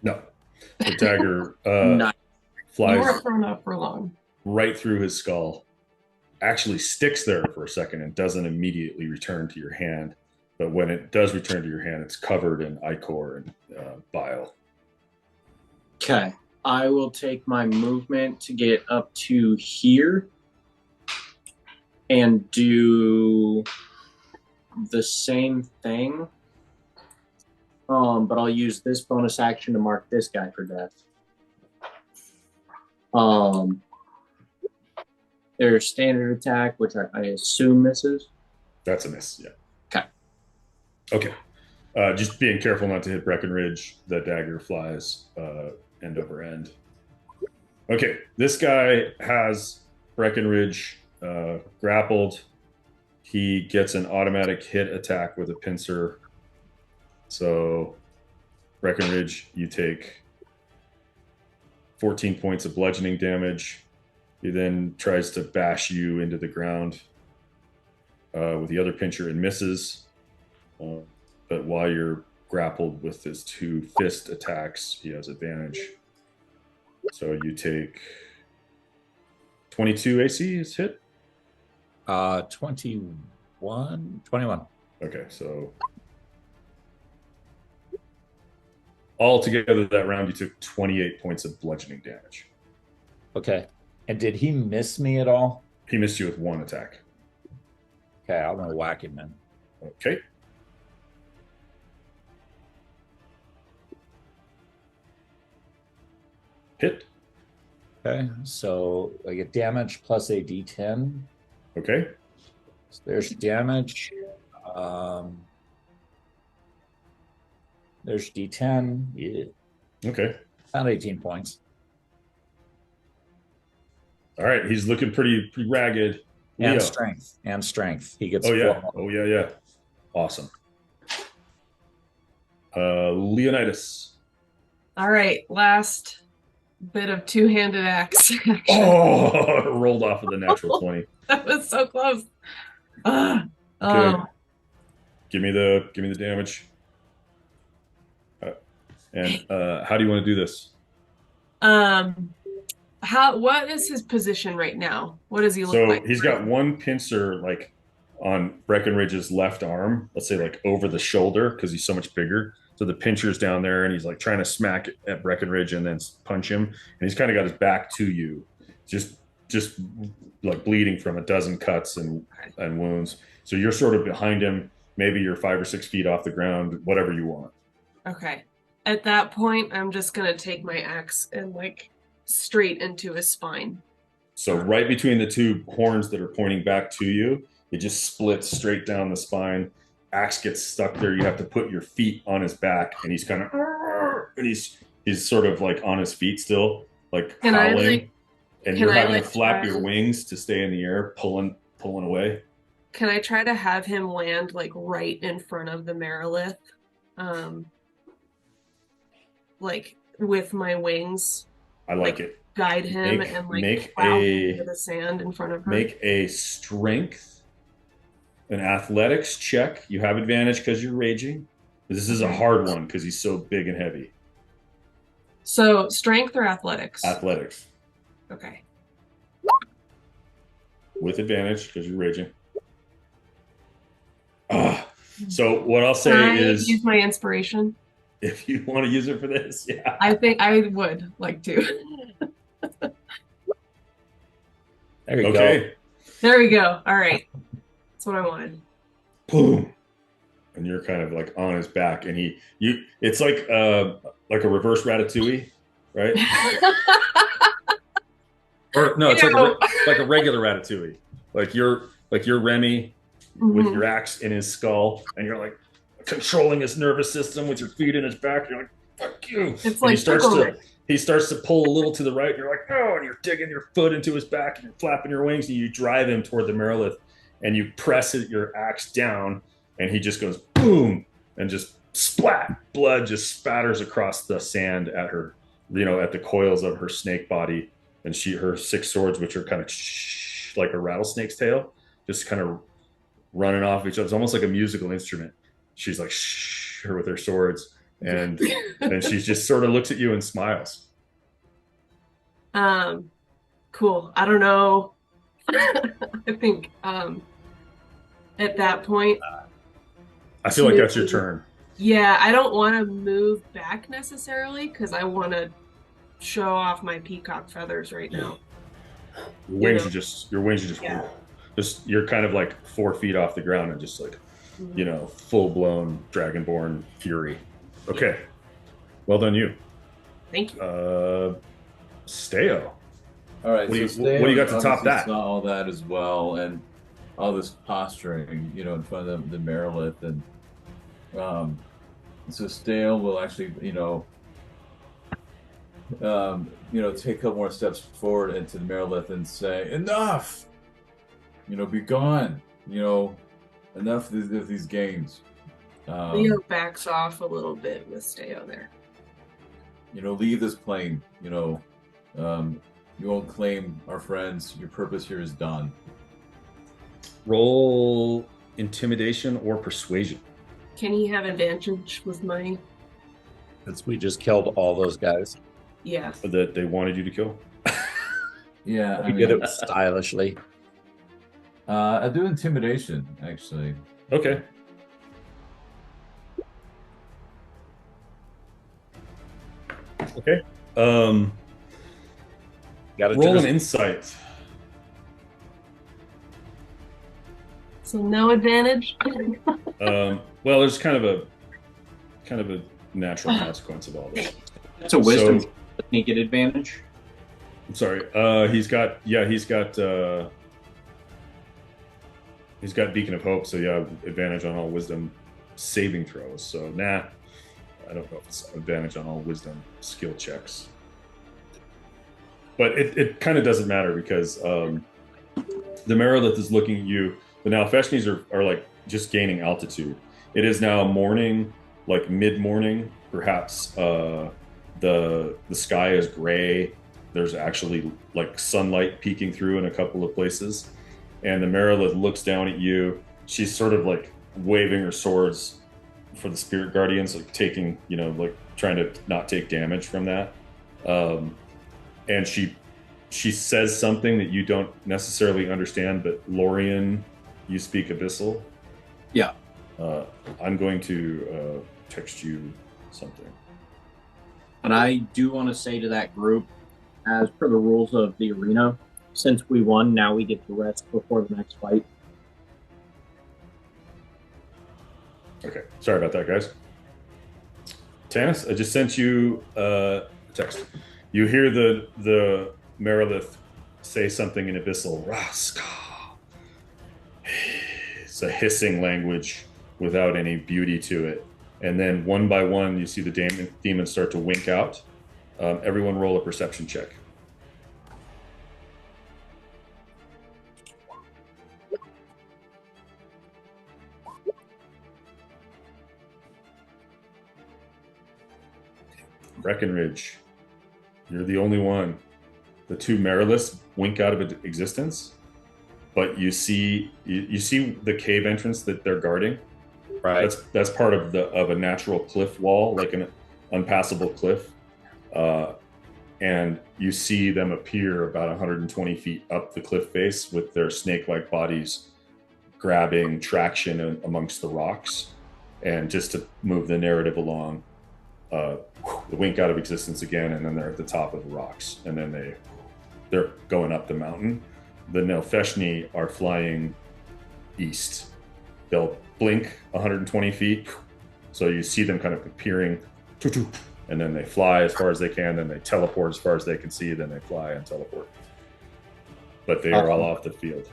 [SPEAKER 1] No. The dagger
[SPEAKER 6] Nice.
[SPEAKER 4] You weren't
[SPEAKER 1] flies
[SPEAKER 4] thrown up for long.
[SPEAKER 1] right through his skull. Actually sticks there for a second and doesn't immediately return to your hand. But when it does return to your hand, it's covered in ichor and bile.
[SPEAKER 6] Okay. I will take my movement to get up to here and do the same thing. But I'll use this bonus action to mark this guy for death. Their standard attack, which I assume misses.
[SPEAKER 1] That's a miss, yeah.
[SPEAKER 6] Okay.
[SPEAKER 1] Okay. Just being careful not to hit Breckenridge. The dagger flies end over end. Okay, this guy has Breckenridge grappled. He gets an automatic hit attack with a pincer. So, Breckenridge, you take 14 points of bludgeoning damage. He then tries to bash you into the ground with the other pincher and misses. But while you're grappled with his 2 fist attacks, he has advantage. So you take 22 AC is hit?
[SPEAKER 3] 21.
[SPEAKER 1] Okay, so all together that round you took 28 points of bludgeoning damage.
[SPEAKER 3] Okay. And did he miss me at all?
[SPEAKER 1] He missed you with 1 attack.
[SPEAKER 3] Okay, I'm gonna whack him then.
[SPEAKER 1] Okay. Hit.
[SPEAKER 3] Okay, so I get damage plus a d10.
[SPEAKER 1] Okay.
[SPEAKER 3] So there's damage. There's d10. Yeah,
[SPEAKER 1] Okay.
[SPEAKER 3] about 18 points.
[SPEAKER 1] All right. He's looking pretty ragged.
[SPEAKER 3] And
[SPEAKER 1] Leo.
[SPEAKER 3] strength. And strength. He gets
[SPEAKER 1] Oh yeah.
[SPEAKER 3] 4.
[SPEAKER 1] Oh yeah. Awesome. Leonidas.
[SPEAKER 4] All right, last bit of two-handed axe action.
[SPEAKER 1] Oh, it rolled off of the natural 20.
[SPEAKER 4] That was so close.
[SPEAKER 1] Okay. Give me the damage. And how do you want to do this?
[SPEAKER 4] What is his position right now? What does he look like?
[SPEAKER 1] So he's got 1 pincer like on Breckenridge's left arm, let's say like over the shoulder because he's so much bigger. So the pincher's down there and he's like trying to smack at Breckenridge and then punch him. And he's kind of got his back to you, just like bleeding from a dozen cuts and wounds. So you're sort of behind him. Maybe you're 5 or 6 feet off the ground, whatever you want.
[SPEAKER 4] Okay. At that point, I'm just going to take my axe and like straight into his spine.
[SPEAKER 1] So right between the 2 horns that are pointing back to you, it just splits straight down the spine. Axe gets stuck there. You have to put your feet on his back, and he's kind of, and he's sort of like on his feet still, like howling. And you're having to flap your wings to stay in the air, pulling away.
[SPEAKER 4] Can I try to have him land like right in front of the Merilith? Like with my wings.
[SPEAKER 1] I like it.
[SPEAKER 4] Guide him and like plow into the sand in front of her.
[SPEAKER 1] Make a strength, an athletics check. You have advantage because you're raging. This is a hard one because he's so big and heavy.
[SPEAKER 4] So strength or athletics?
[SPEAKER 1] Athletics.
[SPEAKER 4] Okay.
[SPEAKER 1] With advantage because you're raging. So what I'll say
[SPEAKER 4] Can I
[SPEAKER 1] is
[SPEAKER 4] use my inspiration?
[SPEAKER 1] If you want to use it for this, yeah.
[SPEAKER 4] I think I would like to.
[SPEAKER 3] There you
[SPEAKER 1] Okay.
[SPEAKER 4] There we go. All right. That's what I wanted.
[SPEAKER 1] Boom. And you're kind of like on his back, and it's like a reverse Ratatouille, right? Or no, it's like a regular Ratatouille. Like you're Remy with your axe in his skull, and you're like controlling his nervous system with your feet in his back. You're like, fuck you.
[SPEAKER 4] It's like
[SPEAKER 1] he starts to pull a little to the right. And you're like, no, and you're digging your foot into his back and you're flapping your wings, and you drive him toward the Merilith, and you press your axe down, and he just goes boom, and just splat. Blood just spatters across the sand at her, at the coils of her snake body, and her 6 swords, which are kind of like a rattlesnake's tail, just kind of running off each other. It's almost like a musical instrument. She's like her with her swords, and then she just sort of looks at you and smiles.
[SPEAKER 4] Cool. I don't know. I think at that point,
[SPEAKER 1] I feel like that's your turn.
[SPEAKER 4] Yeah, I don't want to move back necessarily because I want to show off my peacock feathers right now.
[SPEAKER 1] Your wings are just
[SPEAKER 4] yeah.
[SPEAKER 1] you're kind of like 4 feet off the ground and just like you know, full-blown dragonborn fury. Okay. Well done, you.
[SPEAKER 4] Thank you.
[SPEAKER 1] Steo.
[SPEAKER 2] All right,
[SPEAKER 1] What do
[SPEAKER 2] so
[SPEAKER 1] you got
[SPEAKER 2] Steo
[SPEAKER 1] to top
[SPEAKER 2] obviously
[SPEAKER 1] that?
[SPEAKER 2] saw all that as well, and all this posturing, you know, in front of the Marilith, and so Steo will actually, take a couple more steps forward into the Marilith and say, "Enough! Be gone! Enough of these games."
[SPEAKER 4] Leo backs off a little bit with Steo there.
[SPEAKER 2] Leave this plane. You won't claim our friends. Your purpose here is done.
[SPEAKER 1] Roll intimidation or persuasion.
[SPEAKER 4] Can he have advantage with my?
[SPEAKER 3] Since we just killed all those guys.
[SPEAKER 4] Yeah.
[SPEAKER 1] That they wanted you to kill.
[SPEAKER 2] Yeah,
[SPEAKER 3] We did it stylishly.
[SPEAKER 2] I do intimidation, actually.
[SPEAKER 1] Okay. Okay. Roll an insight.
[SPEAKER 4] So no advantage.
[SPEAKER 1] Well, there's kind of a natural consequence of all this.
[SPEAKER 6] That's a wisdom. Doesn't he get advantage?
[SPEAKER 1] I'm sorry. He's got Beacon of Hope, so yeah, advantage on all wisdom saving throws. So I don't know if it's advantage on all wisdom skill checks. But it kind of doesn't matter because the Marilith is looking at you. The Nalfeshnis are like just gaining altitude. It is now morning, like mid-morning, perhaps. The sky is gray. There's actually like sunlight peeking through in a couple of places. And the Marilith looks down at you. She's sort of like waving her swords for the Spirit Guardians, like taking, like trying to not take damage from that. And she says something that you don't necessarily understand, but Lorien, you speak Abyssal.
[SPEAKER 6] Yeah.
[SPEAKER 1] I'm going to text you something.
[SPEAKER 6] And I do want to say to that group, as per the rules of the arena, since we won, now we get to rest before the next fight.
[SPEAKER 1] Okay, sorry about that, guys. Tanis, I just sent you a text. You hear the Marilith say something in Abyssal. Raska. It's a hissing language without any beauty to it. And then one by one, you see the demons start to wink out. Everyone roll a perception check. Breckenridge, you're the only one. The two Mariliths wink out of existence, but you see the cave entrance that they're guarding.
[SPEAKER 3] Right.
[SPEAKER 1] That's part of a natural cliff wall, like an unpassable cliff, and you see them appear about 120 feet up the cliff face with their snake-like bodies grabbing traction amongst the rocks, and just to move the narrative along. They wink out of existence again, and then they're at the top of the rocks, and then they're going up the mountain. The Nalfeshni are flying east. They'll blink 120 feet, so you see them kind of appearing, and then they fly as far as they can, then they teleport as far as they can see, then they fly and teleport. But they are all off the field.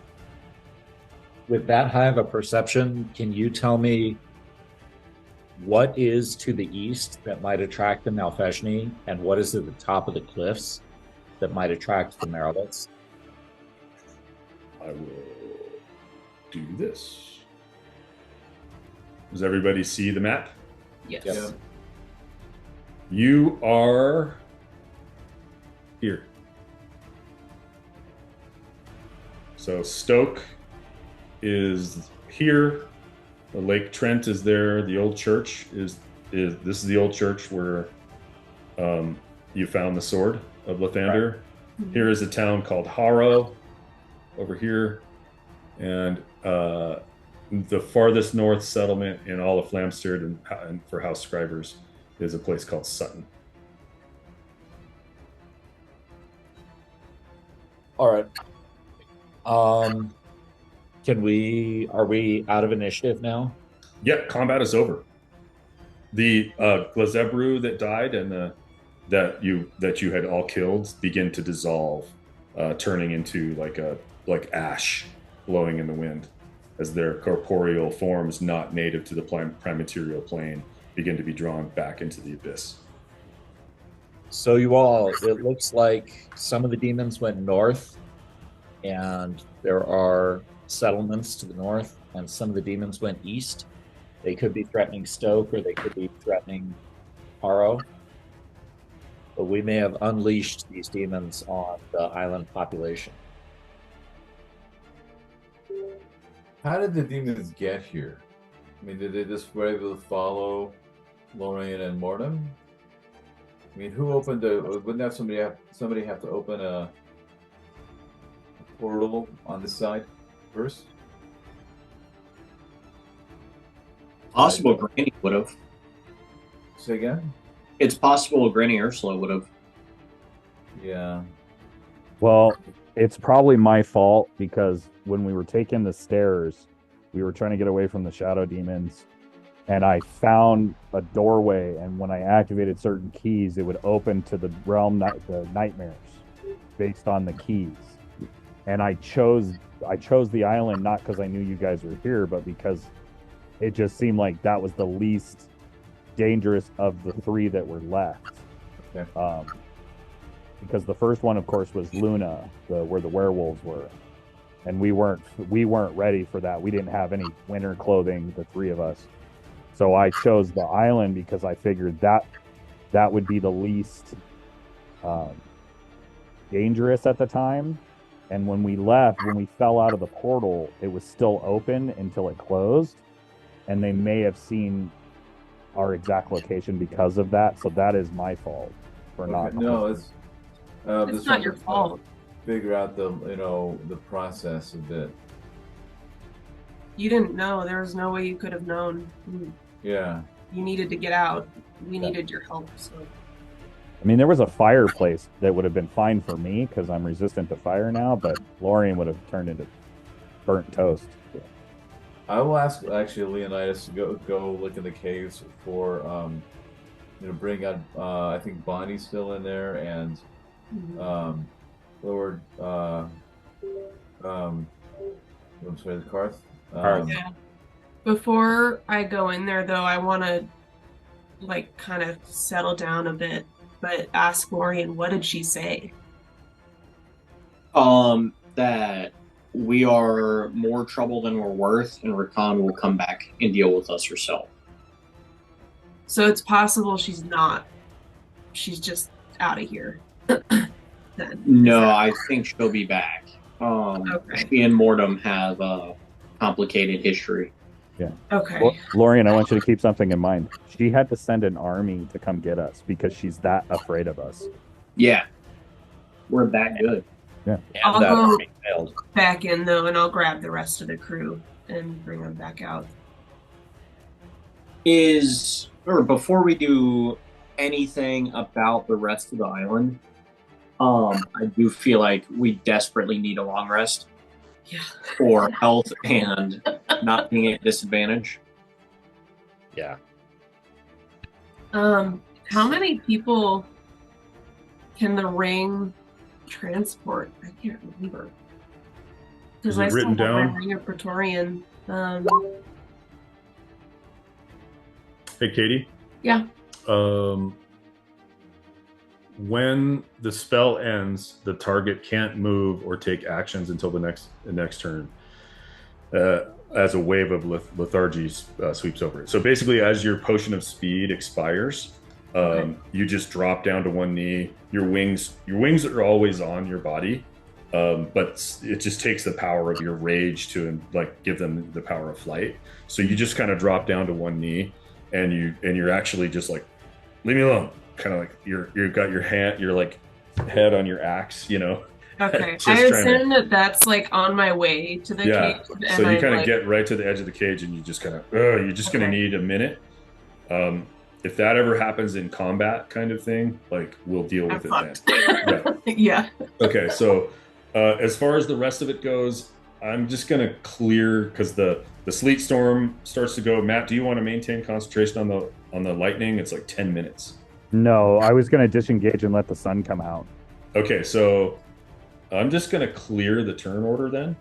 [SPEAKER 3] With that high of a perception, can you tell me what is to the east that might attract the Nalfeshni, and what is at the top of the cliffs that might attract the Mariliths?
[SPEAKER 1] I will do this. Does everybody see the map?
[SPEAKER 4] Yes.
[SPEAKER 3] Yes.
[SPEAKER 1] You are here. So Stoke is here. The Lake Trent is there. The old church is this is the old church where you found the sword of Lathander. Right. Here is a town called Harrow over here, and the farthest north settlement in all of Flamstead and for House Scribers is a place called Sutton.
[SPEAKER 3] All right. Are we out of initiative now?
[SPEAKER 1] Yeah, combat is over. The Glazebru that died and that you had all killed begin to dissolve, turning into like ash blowing in the wind, as their corporeal forms not native to the prime material plane begin to be drawn back into the abyss.
[SPEAKER 3] So you all, it looks like some of the demons went north, and there are settlements to the north, and some of the demons went east. They could be threatening Stoke, or they could be threatening Haro. But we may have unleashed these demons on the island population.
[SPEAKER 2] How did the demons get here? I mean, did they just were able to follow Lorraine and Mortem? I mean, who opened the? Wouldn't have somebody have to open a portal on this side first?
[SPEAKER 6] Possible Granny would have.
[SPEAKER 2] Say again?
[SPEAKER 6] It's possible Granny Ursula would have.
[SPEAKER 2] Yeah.
[SPEAKER 5] Well, it's probably my fault because when we were taking the stairs, we were trying to get away from the shadow demons, and I found a doorway, and when I activated certain keys, it would open to the realm, the nightmares, based on the keys. And I chose the island not because I knew you guys were here, but because it just seemed like that was the least dangerous of the three that were left.
[SPEAKER 2] Okay.
[SPEAKER 5] Because the first one, of course, was Luna, where the werewolves were, and we weren't ready for that. We didn't have any winter clothing, the three of us. So I chose the island because I figured that would be the least dangerous at the time. And when we fell out of the portal, it was still open until it closed, and they may have seen our exact location because of that. So that is my fault for not.
[SPEAKER 2] No,
[SPEAKER 4] It's not your fault.
[SPEAKER 2] Figure out the process of it.
[SPEAKER 4] You didn't know. There was no way you could have known.
[SPEAKER 2] Yeah.
[SPEAKER 4] You needed to get out. We needed your help. So.
[SPEAKER 5] I mean, there was a fireplace that would have been fine for me because I'm resistant to fire now, but Lorian would have turned into burnt toast.
[SPEAKER 2] I will ask actually Leonidas to go look in the caves for bring out I think Bonnie's still in there, and Lord I'm sorry, Karth.
[SPEAKER 4] Yeah. Before I go in there though, I want to kind of settle down a bit, but ask Lorian, what did she say?
[SPEAKER 6] That we are more trouble than we're worth, and Rakan will come back and deal with us herself.
[SPEAKER 4] So it's possible she's not. She's just out of here. Then.
[SPEAKER 6] No, I think she'll be back.
[SPEAKER 4] Okay.
[SPEAKER 6] She and Mortem have a complicated history.
[SPEAKER 5] Yeah.
[SPEAKER 4] Okay.
[SPEAKER 5] Well, Lorian, I want you to keep something in mind. She had to send an army to come get us because she's that afraid of us.
[SPEAKER 6] Yeah. We're that good.
[SPEAKER 5] Yeah.
[SPEAKER 4] I'll go back in though, and I'll grab the rest of the crew and bring them back out.
[SPEAKER 6] Before we do anything about the rest of the island, I do feel like we desperately need a long rest.
[SPEAKER 4] Yeah.
[SPEAKER 6] For health and not being at disadvantage.
[SPEAKER 3] Yeah.
[SPEAKER 4] How many people can the ring transport? I can't remember.
[SPEAKER 1] Is
[SPEAKER 4] Because
[SPEAKER 1] it
[SPEAKER 4] I still
[SPEAKER 1] written
[SPEAKER 4] have my
[SPEAKER 1] down?
[SPEAKER 4] ring of Praetorian.
[SPEAKER 1] Hey, Katie.
[SPEAKER 4] Yeah.
[SPEAKER 1] When the spell ends, the target can't move or take actions until the next turn, as a wave of lethargy sweeps over it. So basically, as your potion of speed expires, you just drop down to one knee. Your wings are always on your body, but it just takes the power of your rage to give them the power of flight. So you just kind of drop down to one knee, and you're actually just like, leave me alone. Kind of like you've got your head on your axe,
[SPEAKER 4] Okay.
[SPEAKER 1] Just
[SPEAKER 4] I
[SPEAKER 1] trying
[SPEAKER 4] assume that on my way to the cage.
[SPEAKER 1] So you kind of get right to the edge of the cage, and you just kind of you're just going to need a minute. If that ever happens in combat, kind of thing, we'll deal with it then.
[SPEAKER 4] Yeah.
[SPEAKER 1] Okay, so as far as the rest of it goes, I'm just gonna clear because the sleet storm starts to go. Matt, do you want to maintain concentration on the lightning? It's like 10 minutes.
[SPEAKER 5] No, I was gonna disengage and let the sun come out.
[SPEAKER 1] Okay, so I'm just gonna clear the turn order then,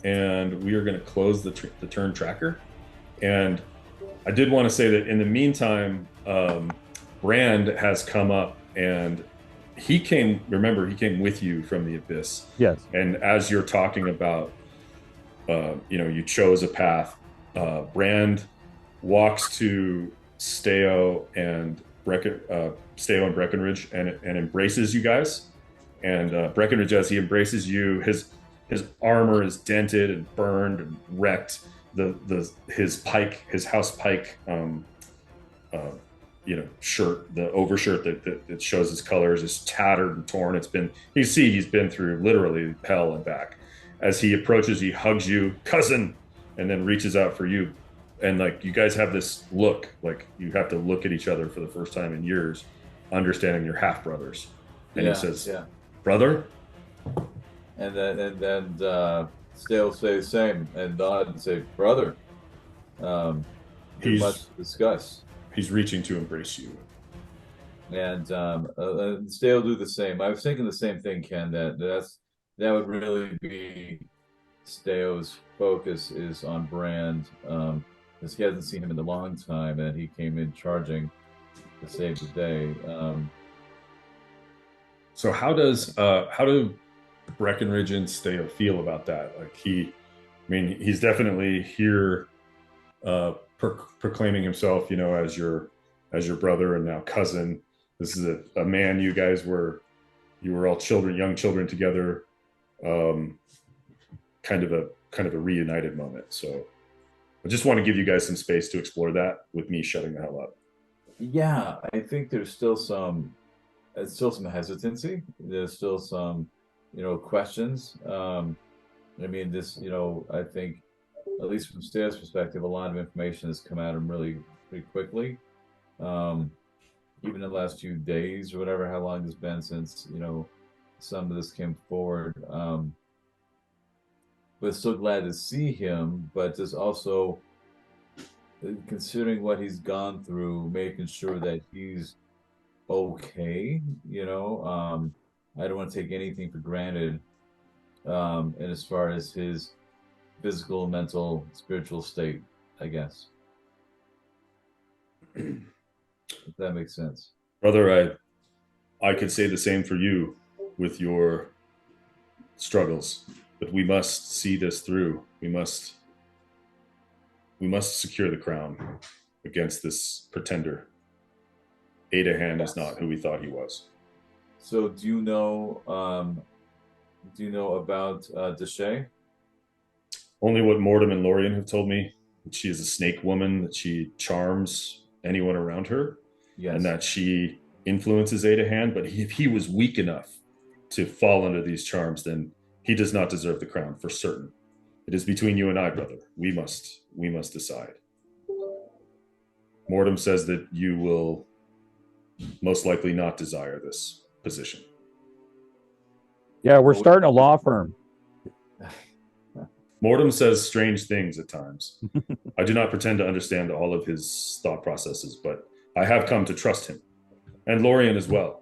[SPEAKER 1] and we are gonna close the turn tracker. And I did want to say that in the meantime, Brand has come up and he came. Remember, he came with you from the abyss.
[SPEAKER 5] Yes.
[SPEAKER 1] And as you're talking about, you chose a path. Brand walks to Steo and Breckenridge and embraces you guys. And Breckenridge, as he embraces you, his armor is dented and burned and wrecked. His house Pike shirt, the overshirt that shows his colors is tattered and torn. He's been through literally hell and back. As he approaches, he hugs you, cousin, and then reaches out for you. And like you guys have this look, like you have to look at each other for the first time in years, understanding you're half brothers. And he says, brother?
[SPEAKER 2] And then Stale say the same, and Nod say, brother. He's much to discuss.
[SPEAKER 1] He's reaching to embrace you.
[SPEAKER 2] And Stale do the same. I was thinking the same thing, Ken, that would really be Steo's focus is on Brand, because he hasn't seen him in a long time, and he came in charging to save the day.
[SPEAKER 1] So how do Breckenridge and Steo feel about that? Like he's definitely here proclaiming himself, as your brother and now cousin. This is a man you were all young children together. Kind of a reunited moment. So I just want to give you guys some space to explore that with me shutting the hell up.
[SPEAKER 2] Yeah, I think there's still some hesitancy. There's still some, questions. I think, at least from Steo's perspective, a lot of information has come at him really pretty quickly. Even in the last few days or whatever, how long it's been since, some of this came forward. But still glad to see him, but just also considering what he's gone through, making sure that he's okay. I don't want to take anything for granted. And as far as his physical, mental, spiritual state, I guess. If that makes sense.
[SPEAKER 1] Brother, I could say the same for you with your struggles, but we must see this through. We must secure the crown against this pretender. Adahan is not who we thought he was.
[SPEAKER 2] So do you know about Deshay?
[SPEAKER 1] Only what Mortem and Lorien have told me. That she is a snake woman, that she charms anyone around her. Yes. And that she influences Adahan, but if he was weak enough to fall under these charms, then he does not deserve the crown for certain. It is between you and I, brother. We must decide. Mortem says that you will most likely not desire this position.
[SPEAKER 5] Yeah, we're starting a law firm.
[SPEAKER 1] Mortem says strange things at times. I do not pretend to understand all of his thought processes, but I have come to trust him. And Lorien as well.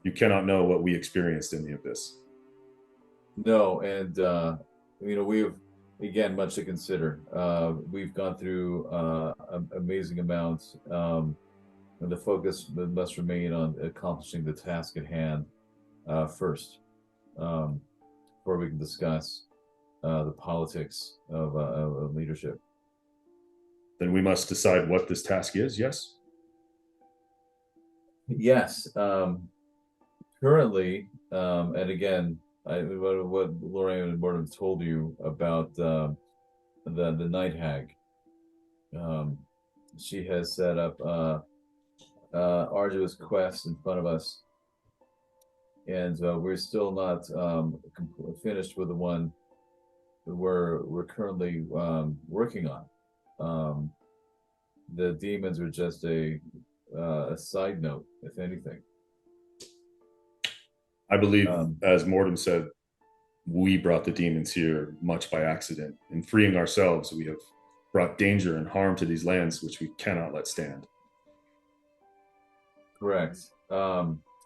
[SPEAKER 1] You cannot know what we experienced in the abyss.
[SPEAKER 2] No, and we've, again, much to consider. We've gone through amazing amounts. And the focus must remain on accomplishing the task at hand first, before we can discuss the politics of leadership.
[SPEAKER 1] Then we must decide what this task is, yes?
[SPEAKER 2] Yes. Currently, and again, what Lorraine and Mortem told you about the Night Hag. She has set up arduous quests in front of us, and we're still not finished with the one we're currently working on. The demons are just a side note, if anything.
[SPEAKER 1] I believe, as Mortem said, we brought the demons here much by accident. In freeing ourselves, we have brought danger and harm to these lands, which we cannot let stand.
[SPEAKER 2] Correct.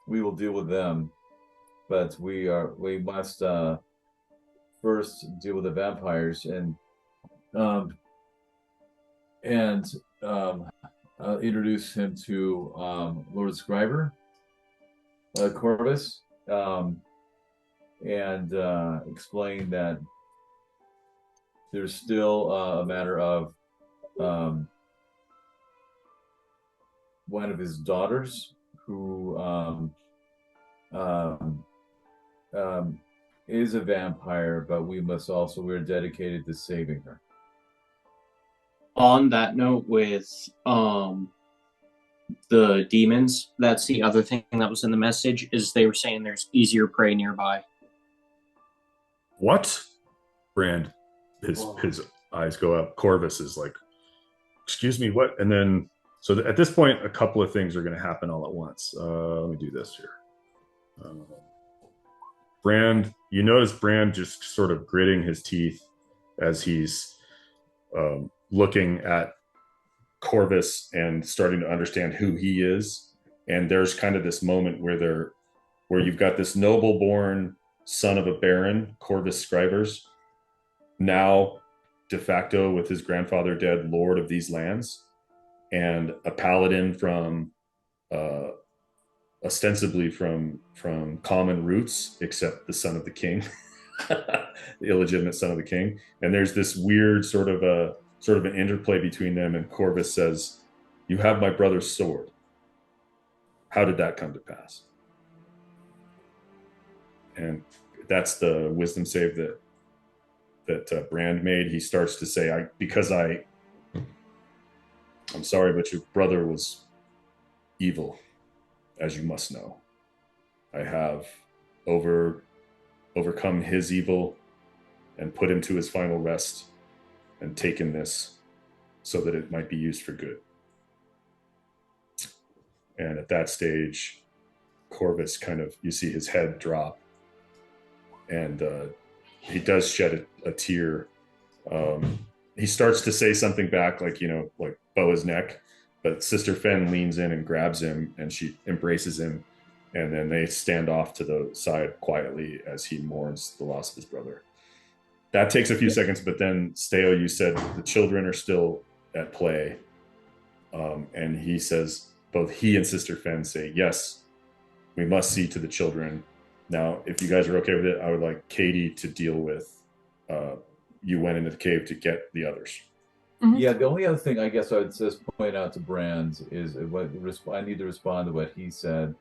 [SPEAKER 2] We will deal with them, but we must first deal with the vampires and introduce him to Lord Scriber, Corvus, and explain that there's still a matter of one of his daughters who is a vampire, but we're dedicated to saving her.
[SPEAKER 6] On that note, with the demons, that's the other thing that was in the message, is they were saying there's easier prey nearby.
[SPEAKER 1] What? Brand, his eyes go up. Corvus is like, excuse me, what? And then, so at this point, a couple of things are going to happen all at once. Let me do this here. Brand, you notice Brand just sort of gritting his teeth as he's looking at Corvus and starting to understand who he is. And there's kind of this moment where you've got this noble-born son of a baron, Corvus Scribers, now de facto with his grandfather dead, lord of these lands, and a paladin from ostensibly from common roots, except the son of the king, the illegitimate son of the king. And there's this weird sort of an interplay between them. And Corvus says, "You have my brother's sword. How did that come to pass?" And that's the wisdom save that Brand made. He starts to say, I'm sorry, but your brother was evil, as you must know. I have overcome his evil and put him to his final rest and taken this so that it might be used for good. And at that stage, Corvus kind of, you see his head drop, and he does shed a tear. He starts to say something back, like bow his neck, but Sister Fen leans in and grabs him, and she embraces him, and then they stand off to the side quietly as he mourns the loss of his brother. That takes a few seconds, but then Steo, you said the children are still at play, and he says, both he and Sister Fen say, yes, we must see to the children. Now, if you guys are okay with it, I would like Katie to deal with, you went into the cave to get the others.
[SPEAKER 2] Mm-hmm. Yeah, the only other thing I guess I would just point out to Brand is I need to respond to what he said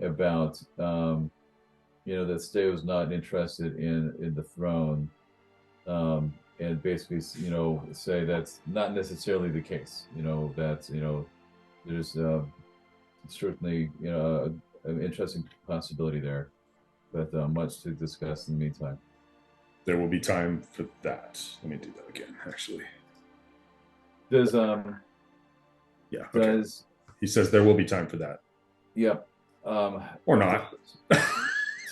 [SPEAKER 2] about, that Steo's not interested in the throne, and basically, say that's not necessarily the case. That's, there's certainly, an interesting possibility there, but much to discuss in the meantime.
[SPEAKER 1] There will be time for that. Let me do that again, actually.
[SPEAKER 2] Does
[SPEAKER 1] yeah, okay. He says there will be time for that.
[SPEAKER 2] Yep.
[SPEAKER 1] Or not.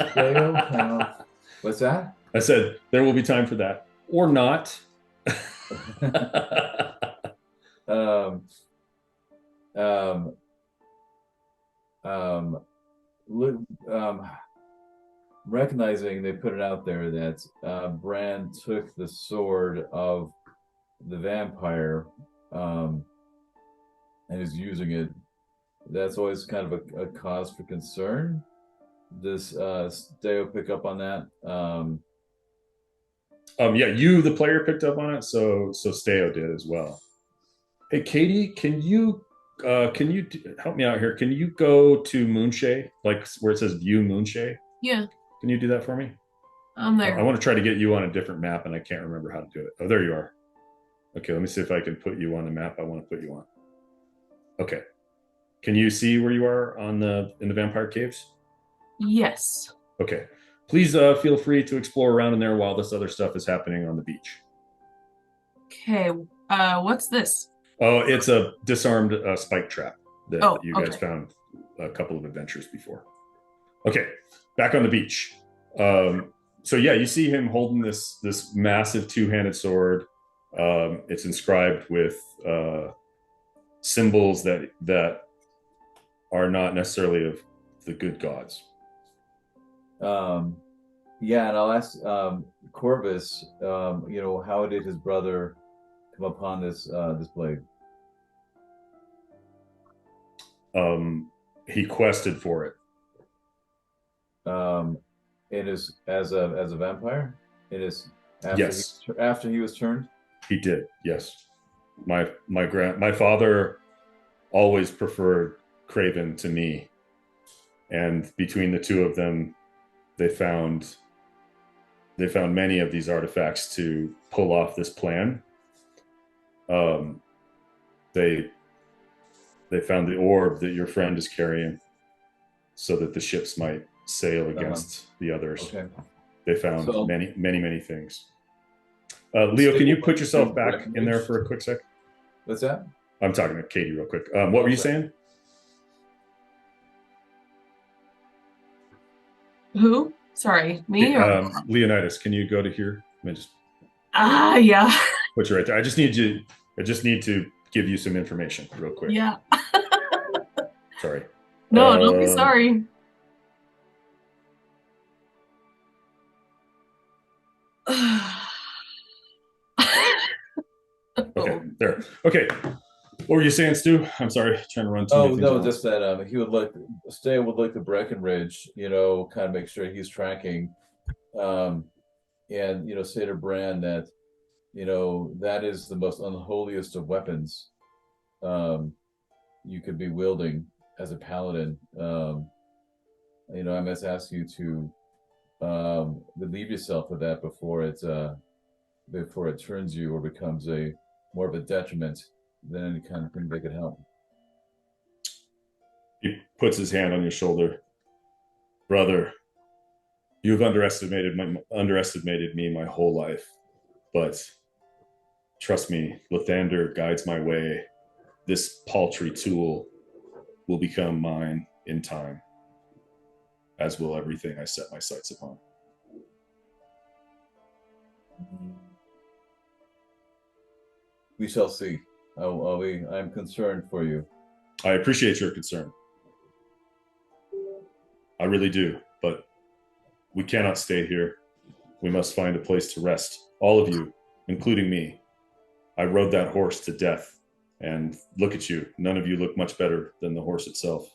[SPEAKER 2] Steo, what's that?
[SPEAKER 1] I said there will be time for that. Or not.
[SPEAKER 2] Recognizing they put it out there that Brand took the sword of the vampire and is using it, that's always kind of a cause for concern. Does Steo pick up on that?
[SPEAKER 1] Yeah, you, the player, picked up on it, so Steo did as well. Hey, Katie, can you help me out here? Can you go to Moonshay, like where it says view Moonshay?
[SPEAKER 4] Yeah.
[SPEAKER 1] Can you do that for me?
[SPEAKER 4] I'm there.
[SPEAKER 1] I want to try to get you on a different map, and I can't remember how to do it. Oh, there you are. Okay, let me see if I can put you on the map I want to put you on. Okay. Can you see where you are in the vampire caves?
[SPEAKER 4] Yes.
[SPEAKER 1] Okay. Please feel free to explore around in there while this other stuff is happening on the beach.
[SPEAKER 4] Okay. What's this?
[SPEAKER 1] Oh, it's a disarmed spike trap that you guys
[SPEAKER 4] okay.
[SPEAKER 1] found a couple of adventures before. Okay, back on the beach. So yeah, you see him holding this massive two-handed sword. It's inscribed with symbols that are not necessarily of the good gods.
[SPEAKER 2] Yeah, and I'll ask Corvus, how did his brother come upon this blade?
[SPEAKER 1] He quested for it.
[SPEAKER 2] It is as a vampire. It is
[SPEAKER 1] Yes,
[SPEAKER 2] after he was turned.
[SPEAKER 1] he did. Yes, my father always preferred Craven to me, and between the two of them, they found many of these artifacts to pull off this plan. They found the orb that your friend is carrying, so that the ships might sail against the others.
[SPEAKER 2] Okay.
[SPEAKER 1] They found many things. Leo, can you put yourself back in there for a quick sec?
[SPEAKER 2] What's that?
[SPEAKER 1] I'm talking to Katie real quick. What were you saying?
[SPEAKER 4] Who? Sorry, me or
[SPEAKER 1] Leonidas, can you go to here? Let me just
[SPEAKER 4] yeah.
[SPEAKER 1] put you right there. I just need to give you some information real quick.
[SPEAKER 4] Yeah.
[SPEAKER 1] Sorry.
[SPEAKER 4] No, don't be sorry.
[SPEAKER 1] Okay, there. Okay. What were you saying, Stu? I'm sorry, trying to run too many things
[SPEAKER 2] no,
[SPEAKER 1] at once.
[SPEAKER 2] just that he would look. Steo would look at Breckenridge, kind of make sure he's tracking, and say to Bran that, that is the most unholiest of weapons, you could be wielding as a paladin. I must ask you to relieve yourself of that before it turns you or becomes more of a detriment than any kind of thing that could help.
[SPEAKER 1] He puts his hand on your shoulder. Brother, you've underestimated me my whole life, but trust me, Lathander guides my way. This paltry tool will become mine in time, as will everything I set my sights upon.
[SPEAKER 2] We shall see. I'm concerned for you.
[SPEAKER 1] I appreciate your concern. I really do, but we cannot stay here. We must find a place to rest. All of you, including me. I rode that horse to death, and look at you. None of you look much better than the horse itself.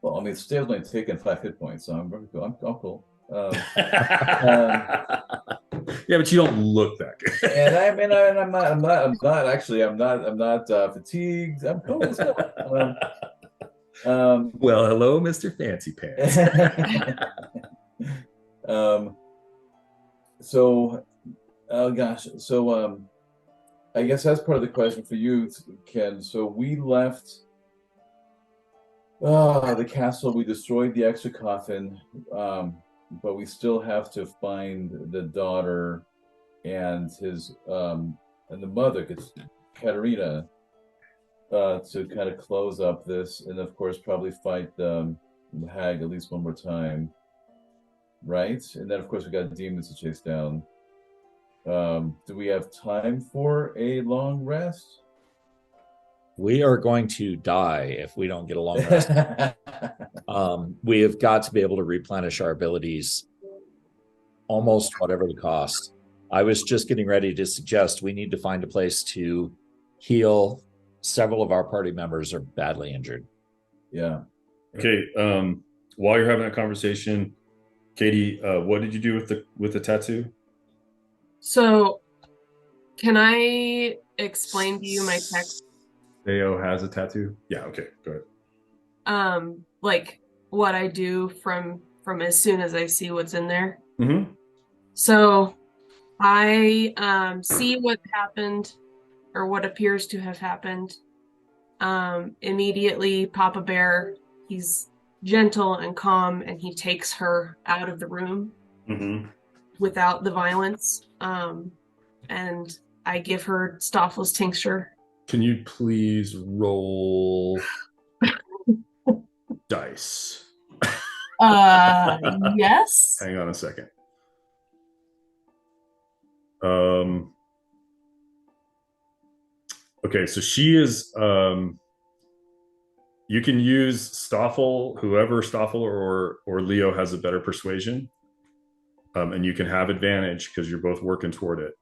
[SPEAKER 2] Well, I mean, Steo's only taken 5 hit points, so I'm cool.
[SPEAKER 1] Yeah, but you don't look that good.
[SPEAKER 2] And I'm not fatigued. I'm cool as well.
[SPEAKER 1] Well, hello, Mr. Fancy Pants.
[SPEAKER 2] I guess that's part of the question for you, Ken. So we left the castle. We destroyed the extra coffin, but we still have to find the daughter and his and the mother, Katerina, to kind of close up this, and of course probably fight the hag at least one more time, right? And then of course we got demons to chase down. Do we have time for a long rest?
[SPEAKER 3] We are going to die if we don't get a long rest. We have got to be able to replenish our abilities almost whatever the cost. I was just getting ready to suggest we need to find a place to heal. Several of our party members are badly injured.
[SPEAKER 2] Yeah.
[SPEAKER 1] Okay. While you're having that conversation, Katie, what did you do with the tattoo?
[SPEAKER 4] So, can I explain to you my text?
[SPEAKER 1] Steo has a tattoo? Yeah, okay, go ahead.
[SPEAKER 4] Like what I do from as soon as I see what's in there.
[SPEAKER 1] Mm-hmm.
[SPEAKER 4] So, I see what happened or what appears to have happened. Immediately, Papa Bear, he's gentle and calm, and he takes her out of the room without the violence. And I give her Stoffel's tincture.
[SPEAKER 1] Can you please roll dice?
[SPEAKER 4] Yes.
[SPEAKER 1] Hang on a second. Okay, so she is you can use Stoffel, whoever Stoffel or Leo has a better persuasion. And you can have advantage because you're both working toward it.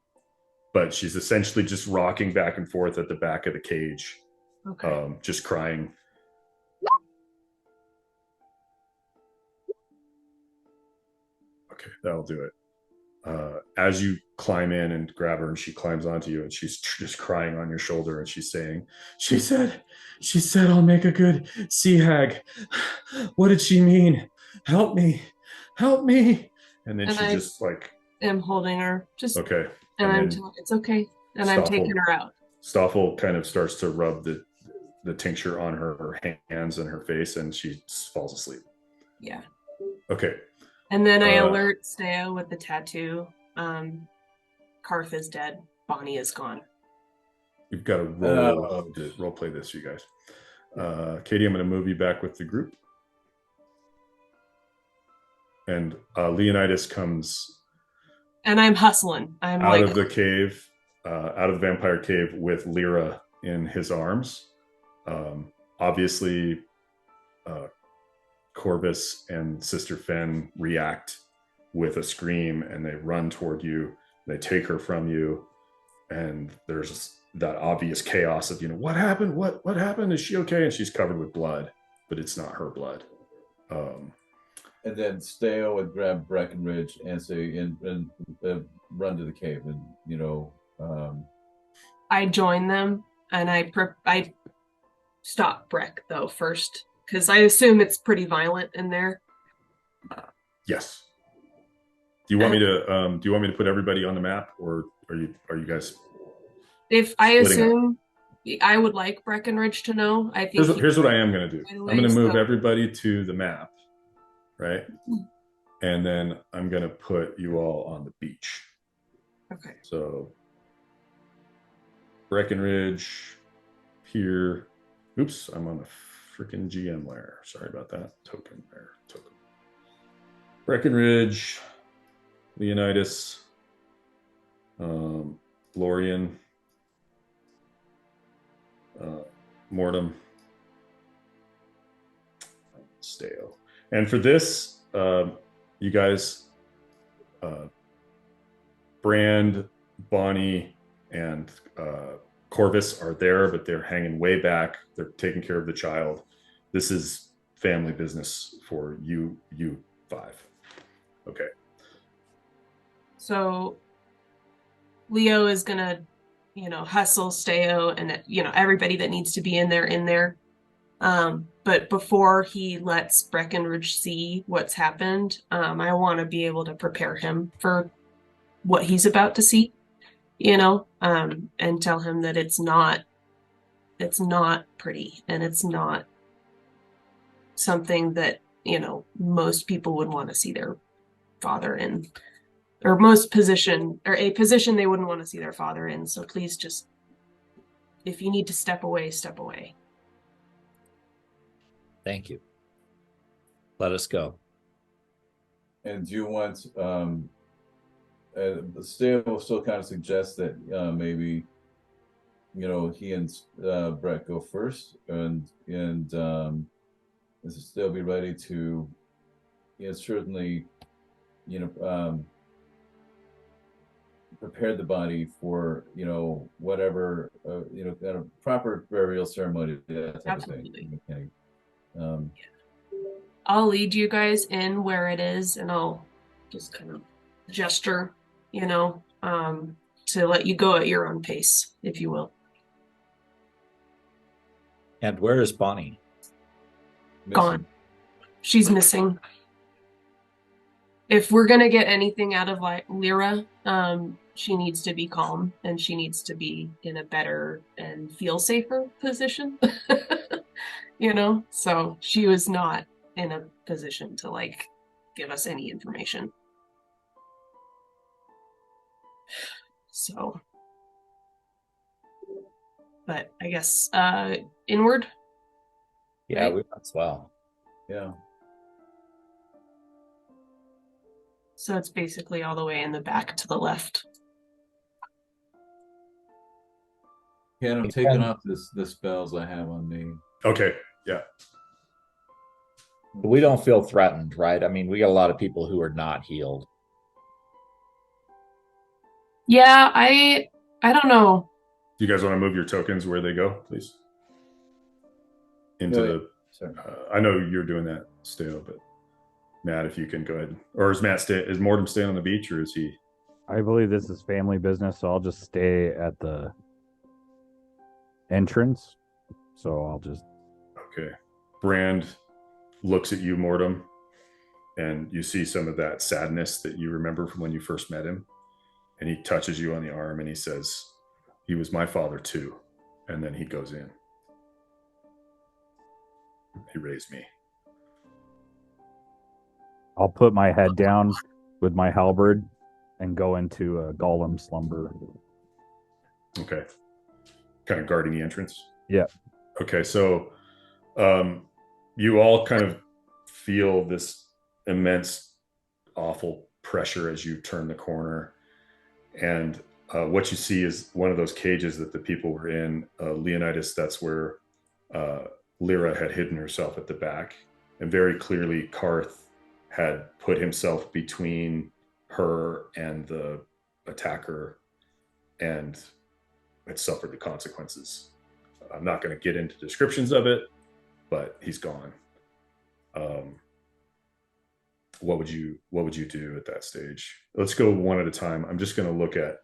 [SPEAKER 1] But she's essentially just rocking back and forth at the back of the cage,
[SPEAKER 4] Okay.
[SPEAKER 1] just crying. Okay, that'll do it. As you climb in and grab her, and she climbs onto you, and she's just crying on your shoulder, and she's saying, she said, I'll make a good sea hag. What did she mean? Help me. And then
[SPEAKER 4] And
[SPEAKER 1] she
[SPEAKER 4] I
[SPEAKER 1] just like,
[SPEAKER 4] am holding her. Just
[SPEAKER 1] okay.
[SPEAKER 4] and
[SPEAKER 1] And
[SPEAKER 4] I'm
[SPEAKER 1] then
[SPEAKER 4] it's okay. And I'm taking her out.
[SPEAKER 1] Stoffel kind of starts to rub the tincture on her hands and her face, and she falls asleep.
[SPEAKER 4] Yeah.
[SPEAKER 1] Okay.
[SPEAKER 4] And then I alert Steo with the tattoo. Karth is dead. Bonnie is gone.
[SPEAKER 1] You've got to role play this, you guys. Katie, I'm going to move you back with the group. And Leonidas comes.
[SPEAKER 4] And I'm hustling. I'm
[SPEAKER 1] out of the cave, out of the vampire cave with Lyra in his arms. Obviously, Corvus and Sister Fen react with a scream, and they run toward you. They take her from you, and there's that obvious chaos of, what happened? What happened? Is she okay? And she's covered with blood, but it's not her blood.
[SPEAKER 2] And then Steo would grab Breckenridge and say, and run to the cave, and
[SPEAKER 4] I join them, and I stop Breck though first, because I assume it's pretty violent in there.
[SPEAKER 1] Yes. Do you want me to put everybody on the map, or are you guys?
[SPEAKER 4] If I assume, I would like Breckenridge to know. I think
[SPEAKER 1] here's what I am going to do. I'm going to move everybody to the map, right? And then I'm going to put you all on the beach.
[SPEAKER 4] Okay.
[SPEAKER 1] So Breckenridge here. Oops, I'm on a freaking GM layer. Sorry about that. Token there. Token. Breckenridge, Leonidas, Lorian, Mortem, Steo. And for this, you guys, Brand, Bonnie, and Corvus are there, but they're hanging way back. They're taking care of the child. This is family business for you five. Okay.
[SPEAKER 4] So Leo is gonna, hustle Steo and everybody that needs to be in there. But before he lets Breckenridge see what's happened, I want to be able to prepare him for what he's about to see, and tell him that it's not pretty, and it's not something that, most people would want to see their father in, or a position they wouldn't want to see their father in. So please, just, if you need to step away, step away.
[SPEAKER 3] Thank you. Let us go.
[SPEAKER 2] And do you want Steo will still kind of suggest that maybe he and Brett go first, and still be ready to certainly prepare the body for whatever kind of proper burial ceremony, that type
[SPEAKER 4] Absolutely.
[SPEAKER 2] of thing.
[SPEAKER 4] I'll lead you guys in where it is, and I'll just kind of gesture, to let you go at your own pace, if you will.
[SPEAKER 3] And where is Bonnie?
[SPEAKER 4] Gone. She's missing. If we're gonna get anything out of Lyra, she needs to be calm, and she needs to be in a better and feel safer position. So she was not in a position to give us any information. So, but I guess inward.
[SPEAKER 3] Yeah,
[SPEAKER 4] right?
[SPEAKER 3] we might as well.
[SPEAKER 2] Yeah.
[SPEAKER 4] So it's basically all the way in the back to the left.
[SPEAKER 2] Yeah, I'm taking off the spells I have on me.
[SPEAKER 1] Okay. Yeah.
[SPEAKER 3] We don't feel threatened, right? I mean, we got a lot of people who are not healed.
[SPEAKER 4] Yeah, I don't know.
[SPEAKER 1] Do you guys want to move your tokens where they go, please? Into the.
[SPEAKER 2] Sorry.
[SPEAKER 1] I know you're doing that, Steo, but Matt, if you can go ahead. Or is Mortem staying on the beach, or is he?
[SPEAKER 5] I believe this is family business, so I'll just stay at the entrance. So I'll just.
[SPEAKER 1] Okay. Brand looks at you, Mortem, and you see some of that sadness that you remember from when you first met him. And he touches you on the arm and he says, "He was my father too." And then he goes in. He raised me.
[SPEAKER 5] I'll put my head down with my halberd and go into a golem slumber.
[SPEAKER 1] Okay. Kind of guarding the entrance?
[SPEAKER 5] Yeah.
[SPEAKER 1] Okay, so you all kind of feel this immense, awful pressure as you turn the corner. And what you see is one of those cages that the people were in. Leonidas, that's where Lyra had hidden herself at the back. And very clearly, Karth had put himself between her and the attacker and had suffered the consequences. I'm not going to get into descriptions of it, but he's gone. What would you do at that stage? Let's go one at a time. I'm just going to look at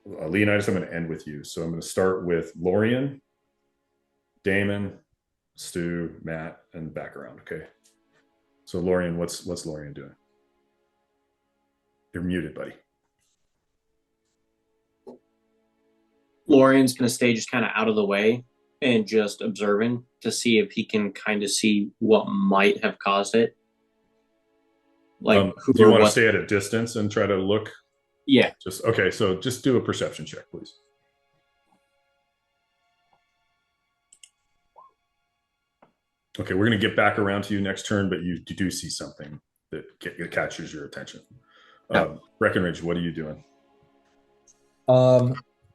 [SPEAKER 1] Leonidas. I'm going to end with you. So I'm going to start with Lorian, Damon, Stu, Matt, and back around. Okay. So Lorian, what's Lorian doing? You're muted, buddy.
[SPEAKER 6] Lorian's going to stay just kind of out of the way and just observing to see if he can kind of see what might have caused it. Like,
[SPEAKER 1] do you want to stay at a distance and try to look?
[SPEAKER 6] Yeah.
[SPEAKER 1] Okay. So just do a perception check, please. Okay, we're going to get back around to you next turn, but you do see something that catches your attention. Breckenridge, what are you doing?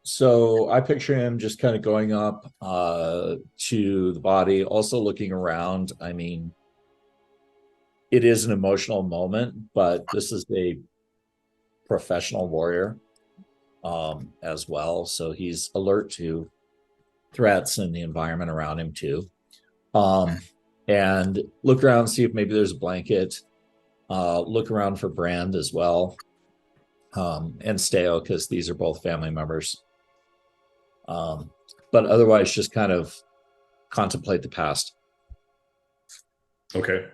[SPEAKER 3] So I picture him just kind of going up to the body, also looking around. I mean, it is an emotional moment, but this is a professional warrior as well. So he's alert to threats and the environment around him too. And look around, see if maybe there's a blanket. Look around for Brand as well. And Steo, because these are both family members. But otherwise, just kind of contemplate the past.
[SPEAKER 1] Okay.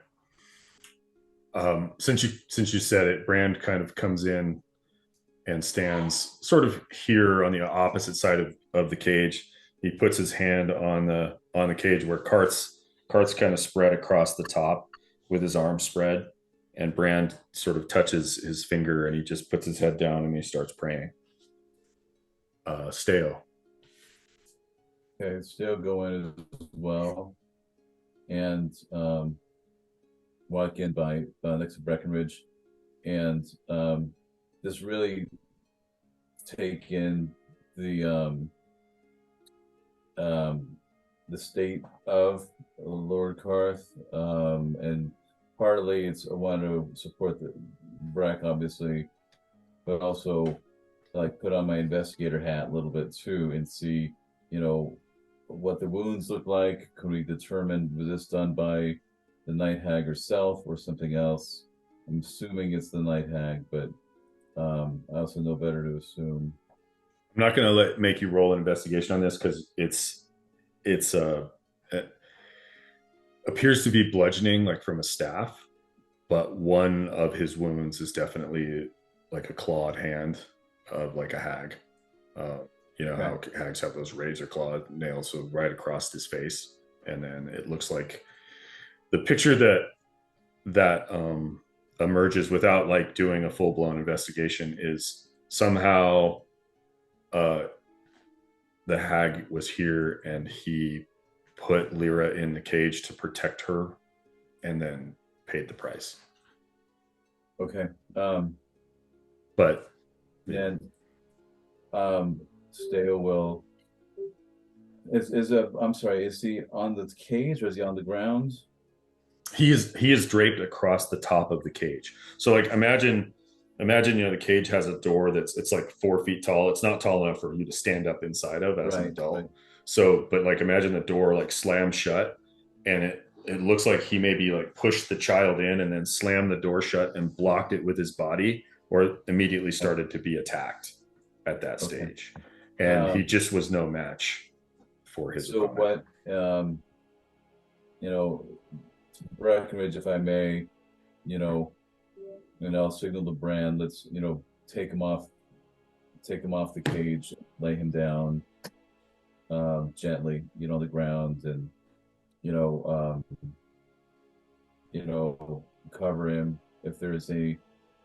[SPEAKER 1] Since you said it, Brand kind of comes in and stands sort of here on the opposite side of the cage. He puts his hand on the cage where Karth's kind of spread across the top with his arms spread, and Brand sort of touches his finger and he just puts his head down and he starts praying. Steo.
[SPEAKER 2] Okay, Steo go in as well, and walk in by next to Breckenridge, and just really take in the state of Lord Karth, and partly it's I want to support the Brack, obviously, but also like put on my investigator hat a little bit too and see, what the wounds look like. Could we determine was this done by the night hag herself or something else? I'm assuming it's the night hag, but I also know better to assume.
[SPEAKER 1] I'm not going to make you roll an investigation on this because it appears to be bludgeoning, like from a staff, but one of his wounds is definitely like a clawed hand of like a hag. How hags have those razor clawed nails, so right across his face, and then it looks like the picture that emerges without like doing a full-blown investigation is somehow the hag was here and he put Lyra in the cage to protect her and then paid the price.
[SPEAKER 2] Okay.
[SPEAKER 1] But
[SPEAKER 2] And Steo will. I'm sorry, is he on the cage or is he on the ground?
[SPEAKER 1] he is draped across the top of the cage. So like imagine the cage has a door it's like 4 feet tall. It's not tall enough for you to stand up inside of as an adult.
[SPEAKER 2] Right.
[SPEAKER 1] So but like imagine the door like slammed shut, and it looks like he maybe like pushed the child in and then slammed the door shut and blocked it with his body, or immediately started to be attacked at that stage. And he just was no match for his opponent.
[SPEAKER 2] What Breckenridge, if I may, and I'll signal the brand, let's, take him off the cage, lay him down gently, on the ground, and cover him if there's I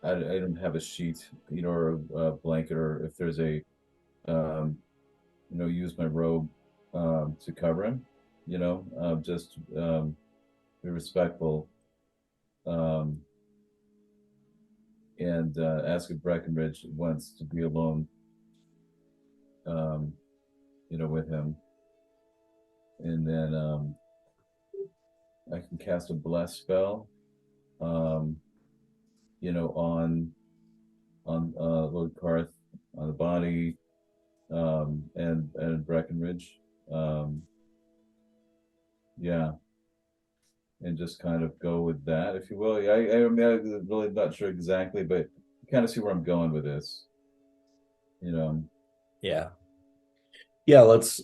[SPEAKER 2] don't have a sheet, or a blanket, or if there's use my robe to cover him, just be respectful, and ask if Breckenridge wants to be alone, with him. And then I can cast a bless spell, on Lord Karth, on the body, and Breckenridge. Yeah. And just kind of go with that, if you will. I'm really not sure exactly, but you kind of see where I'm going with this.
[SPEAKER 3] Yeah. Yeah, let's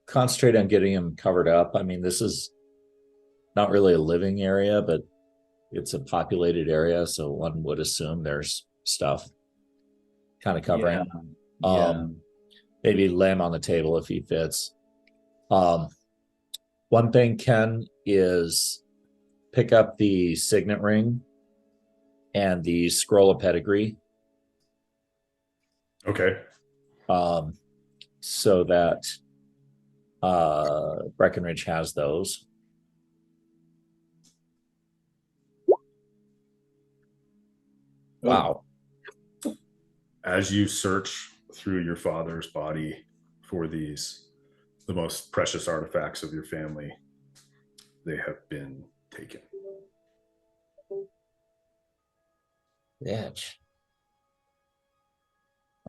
[SPEAKER 3] concentrate on getting him covered up. I mean, this is not really a living area, but it's a populated area, so one would assume there's stuff kind of covering.
[SPEAKER 2] Yeah.
[SPEAKER 3] Maybe lay him on the table if he fits. One thing, Ken, is pick up the signet ring and the scroll of pedigree.
[SPEAKER 1] Okay.
[SPEAKER 3] So that Breckenridge has those. Wow.
[SPEAKER 1] As you search through your father's body for the most precious artifacts of your family, they have been taken.
[SPEAKER 3] Bitch.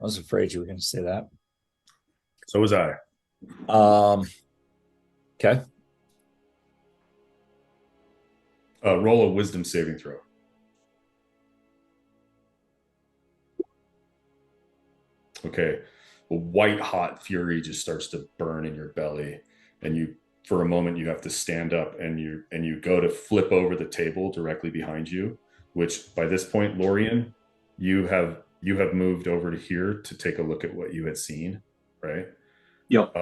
[SPEAKER 3] I was afraid you were going to say that.
[SPEAKER 1] So was I.
[SPEAKER 3] Okay.
[SPEAKER 1] Roll a wisdom saving throw. Okay. A white hot fury just starts to burn in your belly, and you, for a moment, you have to stand up, and you go to flip over the table directly behind you, which by this point, Lorian, you have moved over to here to take a look at what you had seen, right?
[SPEAKER 6] Yep.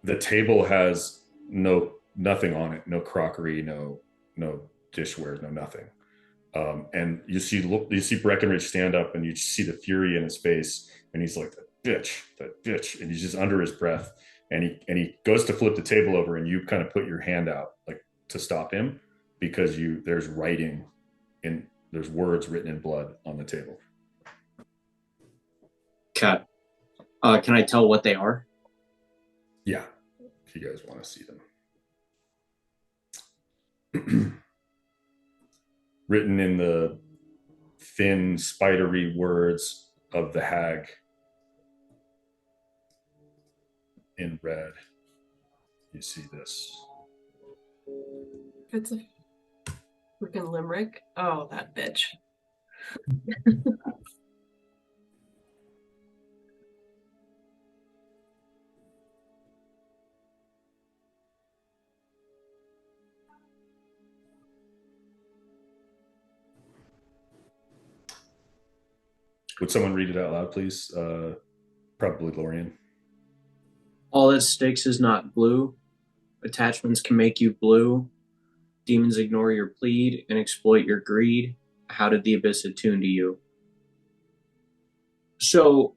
[SPEAKER 1] The table has nothing on it, no crockery, no dishware, no nothing. And you see Breckenridge stand up, and you see the fury in his face, and he's like, that bitch, and he's just under his breath, and he goes to flip the table over, and you kind of put your hand out like to stop him, because there's words written in blood on the table.
[SPEAKER 6] Okay. Can I tell what they are?
[SPEAKER 1] Yeah, if you guys want to see them. Written in the thin, spidery words of the hag in red. You see this.
[SPEAKER 4] It's a freaking limerick. Oh, that bitch.
[SPEAKER 1] Would someone read it out loud, please? Probably Lorian.
[SPEAKER 6] All that sticks is not glue. Attachments can make you blue. Demons ignore your plead and exploit your greed. How did the abyss attune to you? So,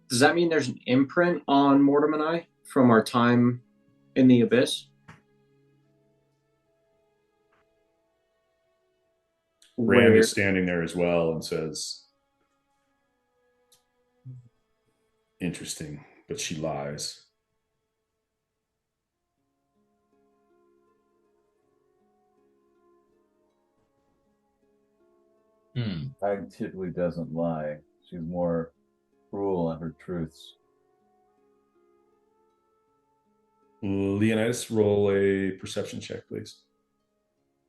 [SPEAKER 6] does that mean there's an imprint on Mortem and I from our time in the abyss?
[SPEAKER 1] Rand
[SPEAKER 6] Where
[SPEAKER 1] is standing there as well and says, interesting, but she lies.
[SPEAKER 2] Pike typically doesn't lie. She's more cruel on her truths.
[SPEAKER 1] Leonidas, roll a perception check, please.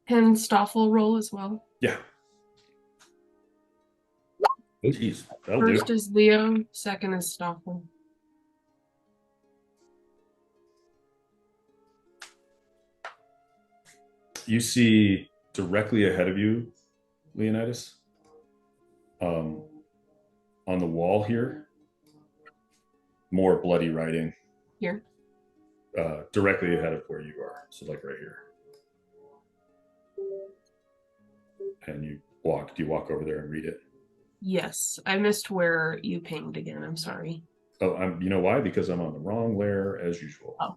[SPEAKER 4] Can Stoffel roll as well?
[SPEAKER 1] Yeah. Oh, geez, that'll
[SPEAKER 4] First
[SPEAKER 1] do.
[SPEAKER 4] is Leo, second is Stoffel.
[SPEAKER 1] You see directly ahead of you, Leonidas, on the wall here, more bloody writing.
[SPEAKER 4] Here.
[SPEAKER 1] Directly ahead of where you are. So like right here. And do you walk over there and read it?
[SPEAKER 4] Yes, I missed where you pinged again. I'm sorry.
[SPEAKER 1] Oh, you know why? Because I'm on the wrong layer as usual.
[SPEAKER 4] Oh,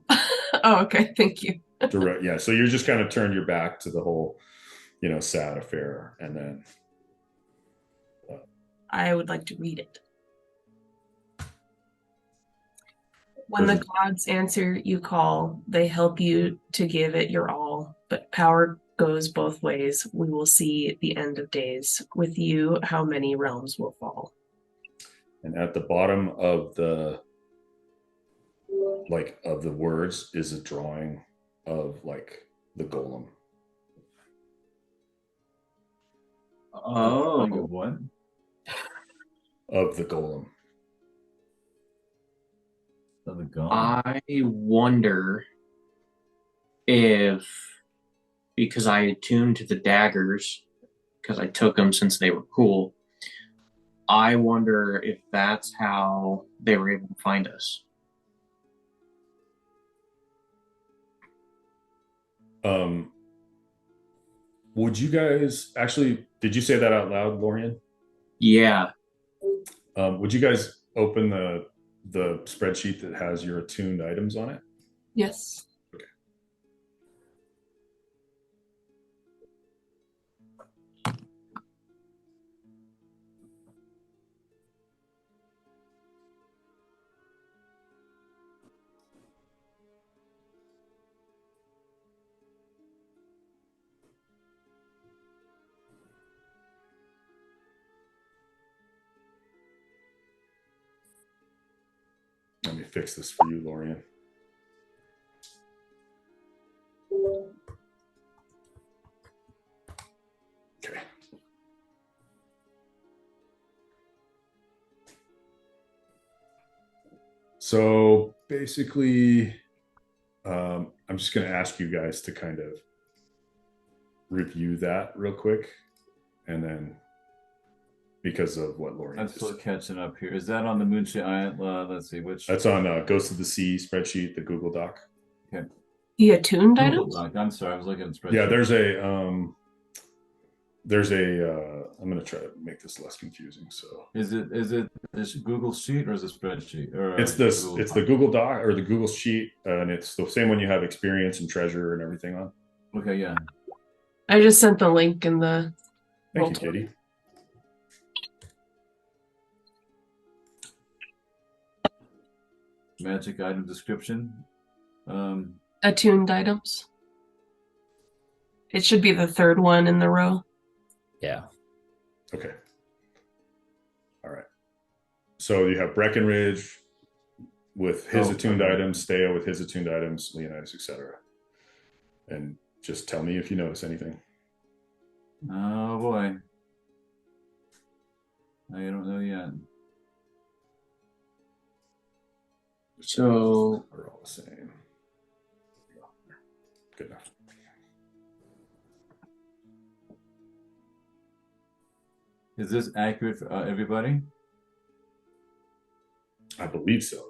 [SPEAKER 4] oh okay. Thank you.
[SPEAKER 1] Direct, yeah. So you're just kind of turned your back to the whole, sad affair, and then
[SPEAKER 4] I would like to read it. When the gods answer you call, they help you to give it your all, but power goes both ways. We will see the end of days. With you, how many realms will fall?
[SPEAKER 1] And at the bottom of the words is a drawing of the golem.
[SPEAKER 6] Oh,
[SPEAKER 2] Like of what?
[SPEAKER 1] Of the golem.
[SPEAKER 2] Of the golem.
[SPEAKER 6] I wonder if, because I attuned to the daggers, because I took them since they were cool, I wonder if that's how they were able to find us.
[SPEAKER 1] Would you guys actually, did you say that out loud, Lorian?
[SPEAKER 6] Yeah.
[SPEAKER 1] Would you guys open the spreadsheet that has your attuned items on it?
[SPEAKER 4] Yes.
[SPEAKER 1] Okay. Let me fix this for you, Lorian. Okay. So basically, I'm just going to ask you guys to kind of review that real quick, and then because of what Lorian
[SPEAKER 2] I'm still catching up here. Is that on the Moonshine Island? Let's see which.
[SPEAKER 1] That's on Ghost of the Sea spreadsheet, the Google Doc.
[SPEAKER 2] Okay.
[SPEAKER 4] The attuned
[SPEAKER 2] Google
[SPEAKER 4] items?
[SPEAKER 2] Doc. I'm sorry, I was looking at spreadsheet.
[SPEAKER 1] Yeah, there's a I'm going to try to make this less confusing. So
[SPEAKER 2] is it this Google sheet or is it spreadsheet? Or
[SPEAKER 1] it's the Google Doc or the Google sheet, and it's the same one you have experience and treasure and everything on.
[SPEAKER 2] Okay, yeah.
[SPEAKER 4] I just sent the link in the.
[SPEAKER 1] Thank you, Katie.
[SPEAKER 2] Magic item description.
[SPEAKER 4] Attuned items. It should be the third one in the row.
[SPEAKER 3] Yeah.
[SPEAKER 1] Okay. All right. So you have Breckenridge with his attuned items, Steo with his attuned items, Leonidas, etc. And just tell me if you notice anything.
[SPEAKER 2] Oh boy. I don't know yet.
[SPEAKER 6] So
[SPEAKER 1] We're all the same. Good enough.
[SPEAKER 2] Is this accurate for everybody?
[SPEAKER 1] I believe so.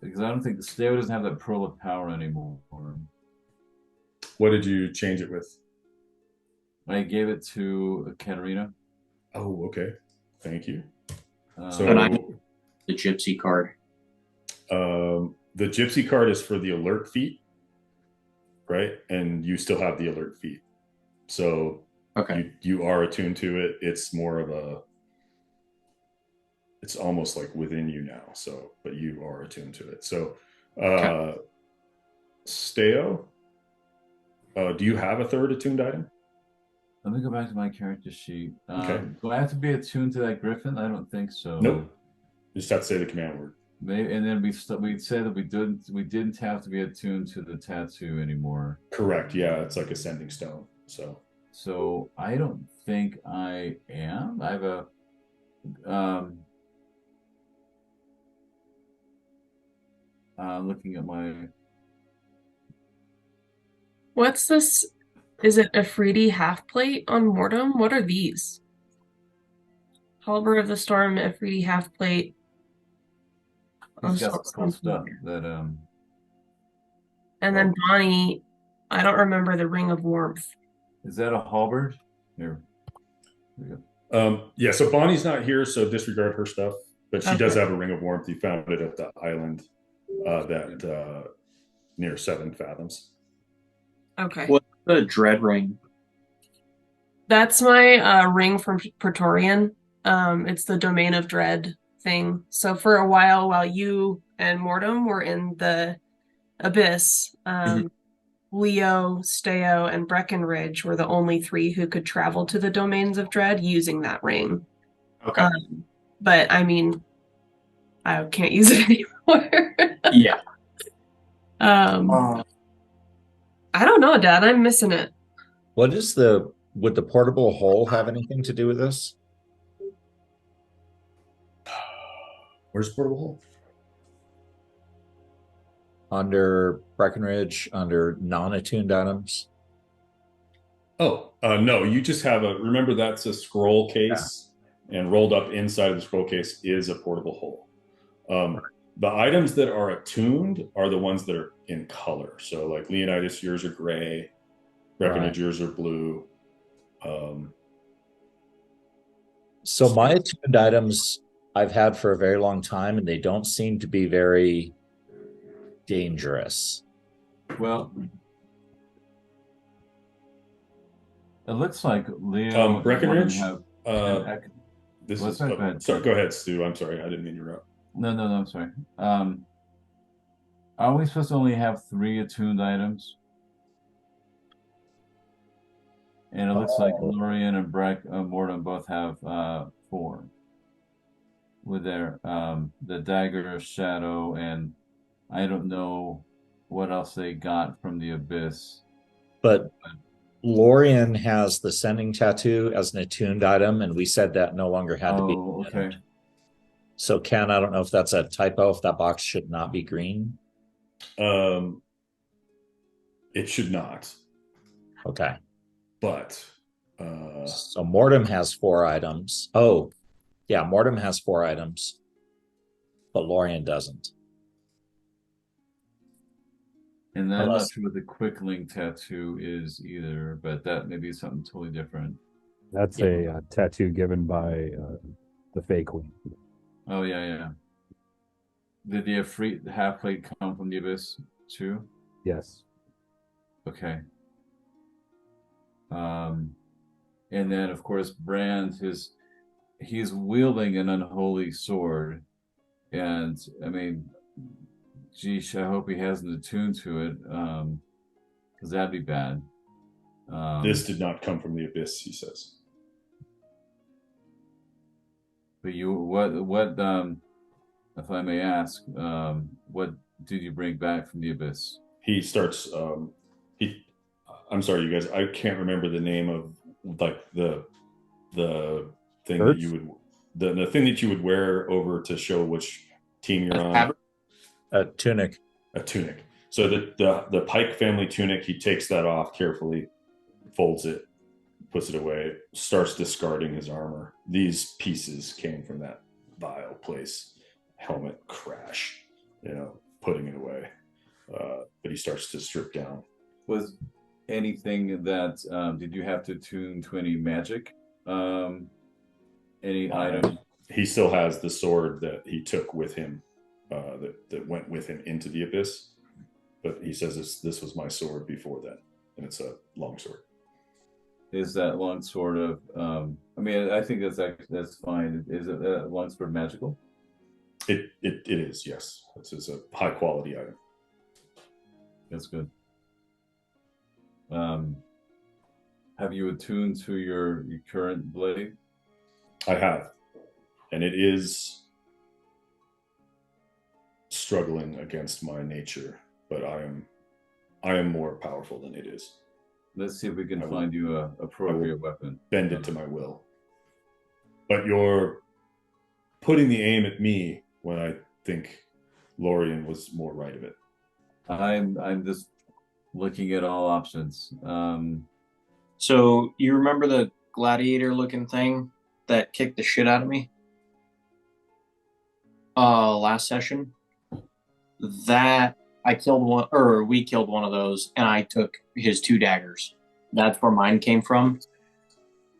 [SPEAKER 2] Because I don't think the Steo doesn't have that pearl of power anymore.
[SPEAKER 1] What did you change it with?
[SPEAKER 2] I gave it to Katarina.
[SPEAKER 1] Oh, okay. Thank you.
[SPEAKER 2] So
[SPEAKER 6] and I the gypsy card.
[SPEAKER 1] The gypsy card is for the alert feat, right? And you still have the alert feat. So
[SPEAKER 6] Okay.
[SPEAKER 1] You are attuned to it. It's more of a, it's almost like within you now. So, but you are attuned to it. So, Steo, do you have a third attuned item?
[SPEAKER 2] Let me go back to my character sheet.
[SPEAKER 1] Okay.
[SPEAKER 2] Do I have to be attuned to that griffin? I don't think so.
[SPEAKER 1] Nope. You just have to say the command word.
[SPEAKER 2] Maybe, and then we said that we didn't have to be attuned to the tattoo anymore.
[SPEAKER 1] Correct. Yeah, it's like a sending stone.
[SPEAKER 2] So I don't think I am. I have a looking at my.
[SPEAKER 4] What's this? Is it a Afridi half plate on Mortem? What are these? Halberd of the Storm, Afridi half plate.
[SPEAKER 2] He's got some cool stuff that
[SPEAKER 4] And then Bonnie, I don't remember the Ring of Warmth.
[SPEAKER 2] Is that a halberd? Here we go.
[SPEAKER 1] Yeah, so Bonnie's not here, so disregard her stuff. But she
[SPEAKER 4] Okay.
[SPEAKER 1] does have a ring of warmth. You found it at the island near 7 fathoms.
[SPEAKER 4] Okay.
[SPEAKER 6] What's the dread ring?
[SPEAKER 4] That's my ring from Praetorian. It's the Domain of Dread thing. So for a while you and Mortem were in the Abyss, Leo, Steo, and Breckenridge were the only 3 who could travel to the Domains of Dread using that ring.
[SPEAKER 6] Okay.
[SPEAKER 4] But I mean, I can't use it anymore.
[SPEAKER 6] Yeah.
[SPEAKER 4] I don't know, Dad. I'm missing it.
[SPEAKER 3] Would the portable hole have anything to do with this?
[SPEAKER 1] Where's portable hole?
[SPEAKER 3] Under Breckenridge, under non-attuned items.
[SPEAKER 1] Oh, no, you just have remember that's a scroll case, and rolled up inside of the scroll case is a portable hole. The items that are attuned are the ones that are in color. So like Leonidas, yours are gray, Breckenridge, yours are blue.
[SPEAKER 3] So my attuned items I've had for a very long time, and they don't seem to be very dangerous.
[SPEAKER 2] Well, it looks like Leo
[SPEAKER 1] Breckenridge.
[SPEAKER 2] Have
[SPEAKER 1] This
[SPEAKER 2] Well,
[SPEAKER 1] is
[SPEAKER 2] sorry, go ahead.
[SPEAKER 1] sorry. Go ahead, Stu. I'm sorry, I didn't mean to interrupt.
[SPEAKER 2] No, I'm sorry. Are we supposed to only have 3 attuned items? And it looks like Lorian and Mortem both have 4. With their the dagger, shadow, and I don't know what else they got from the abyss.
[SPEAKER 3] But Lorian has the sending tattoo as an attuned item, and we said that no longer had to be.
[SPEAKER 2] Okay.
[SPEAKER 3] So Ken, I don't know if that's a typo, if that box should not be green.
[SPEAKER 1] It should not.
[SPEAKER 3] Okay.
[SPEAKER 1] But
[SPEAKER 3] so Mortem has 4 items. Oh, yeah, Mortem has 4 items, but Lorian doesn't.
[SPEAKER 2] And then I'm not sure what the quick link tattoo is either, but that may be something totally different.
[SPEAKER 5] That's a tattoo given by the Fey Queen.
[SPEAKER 2] Oh yeah. Did the half plate come from the abyss too?
[SPEAKER 5] Yes.
[SPEAKER 2] Okay. And then of course Brand he's wielding an unholy sword, and I mean, geesh, I hope he hasn't attuned to it, because that'd be bad.
[SPEAKER 1] This did not come from the abyss, he says.
[SPEAKER 2] But what if I may ask, what did you bring back from the abyss?
[SPEAKER 1] He starts. I'm sorry, you guys. I can't remember the name of like the thing that you would the thing that you would wear over to show which team you're on.
[SPEAKER 3] A tunic.
[SPEAKER 1] A tunic. So the Pike family tunic, he takes that off carefully, folds it, puts it away, starts discarding his armor. These pieces came from that vile place. Helmet crash, putting it away. But he starts to strip down.
[SPEAKER 2] Was anything that did you have to tune to any magic? Any item?
[SPEAKER 1] He still has the sword that he took with him, that went with him into the abyss. But he says this was my sword before then, and it's a long sword.
[SPEAKER 2] Is that longsword of? I mean, I think that's fine. Is it longsword magical?
[SPEAKER 1] It is, yes. It's a high quality item.
[SPEAKER 2] That's good. Have you attuned to your current blade?
[SPEAKER 1] I have, and it is struggling against my nature, but I am more powerful than it is.
[SPEAKER 2] Let's see if we can find you a appropriate weapon.
[SPEAKER 1] Bend it to my will. But you're putting the aim at me when I think Lorian was more right of it.
[SPEAKER 2] I'm just looking at all options.
[SPEAKER 6] So you remember the gladiator-looking thing that kicked the shit out of me? Last session? That I killed one, or we killed one of those, and I took his 2 daggers. That's where mine came from.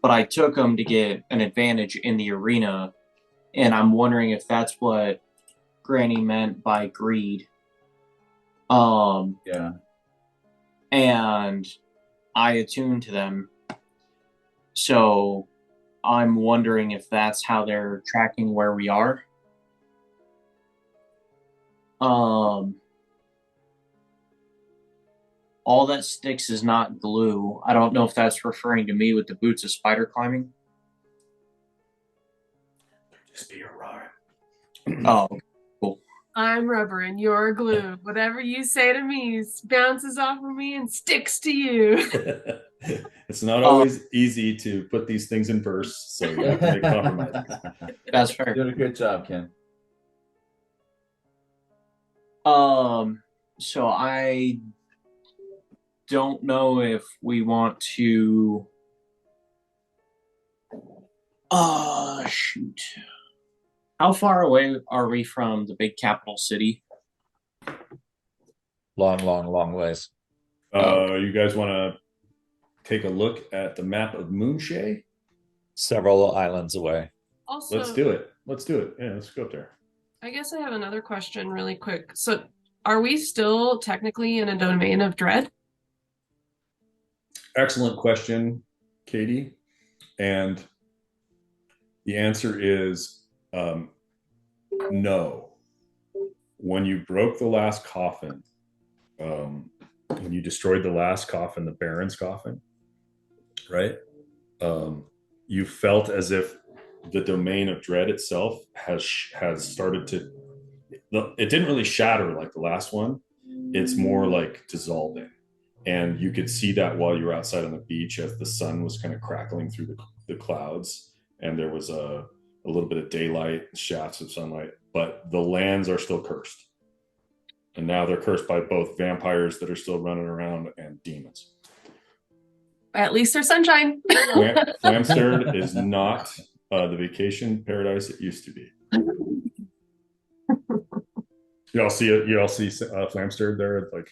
[SPEAKER 6] But I took them to get an advantage in the arena, and I'm wondering if that's what Granny meant by greed.
[SPEAKER 2] Yeah.
[SPEAKER 6] And I attuned to them. So I'm wondering if that's how they're tracking where we are. All that sticks is not glue. I don't know if that's referring to me with the boots of spider climbing.
[SPEAKER 1] Just be a rhyme.
[SPEAKER 6] Oh, cool.
[SPEAKER 4] I'm rubber and you're glue. Whatever you say to me bounces off of me and sticks to you.
[SPEAKER 1] It's not always easy to put these things in verse, so you have to make compromises.
[SPEAKER 6] That's fair.
[SPEAKER 2] You're doing a good job, Ken.
[SPEAKER 6] So I don't know if we want to. Shoot. How far away are we from the big capital city?
[SPEAKER 3] Long ways.
[SPEAKER 1] You guys want to take a look at the map of Moonshay?
[SPEAKER 3] Several islands away.
[SPEAKER 4] Also,
[SPEAKER 1] Let's do it. Yeah, let's go up there.
[SPEAKER 4] I guess I have another question really quick. So are we still technically in a domain of dread?
[SPEAKER 1] Excellent question, Katie. And the answer is no. When you broke the last coffin, when you destroyed the last coffin, the Baron's coffin, right? You felt as if the domain of dread itself has started to. It didn't really shatter like the last one. It's more like dissolving, and you could see that while you were outside on the beach as the sun was kind of crackling through the clouds, and there was a little bit of daylight, shafts of sunlight, but the lands are still cursed. And now they're cursed by both vampires that are still running around and demons.
[SPEAKER 4] At least there's sunshine.
[SPEAKER 1] Flamstead is not the vacation paradise it used to be. You all see Flamstead there? Like,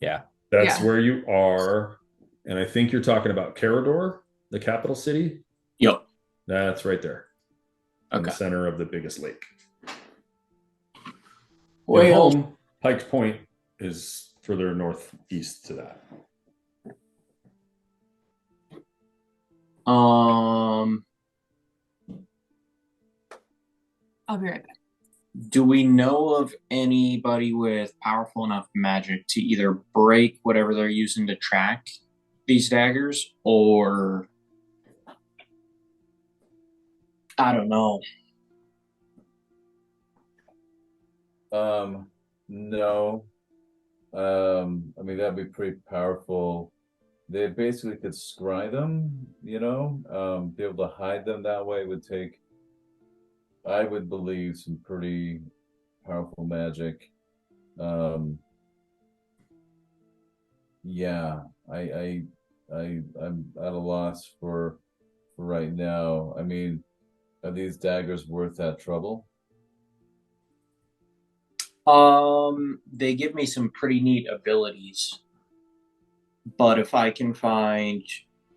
[SPEAKER 3] yeah,
[SPEAKER 1] that's where you are. And I think you're talking about Carador, the capital city.
[SPEAKER 6] Yep.
[SPEAKER 1] That's right there. In the
[SPEAKER 6] Okay.
[SPEAKER 1] center of the biggest lake.
[SPEAKER 6] Well,
[SPEAKER 1] home, Pike's Point is further northeast to that.
[SPEAKER 4] I'll be right back.
[SPEAKER 6] Do we know of anybody with powerful enough magic to either break whatever they're using to track these daggers, or I don't know.
[SPEAKER 2] No. I mean, that'd be pretty powerful. They basically could scry them, be able to hide them that way would take, I would believe, some pretty powerful magic. Yeah, I'm at a loss for right now. I mean, are these daggers worth that trouble?
[SPEAKER 6] They give me some pretty neat abilities, but if I can find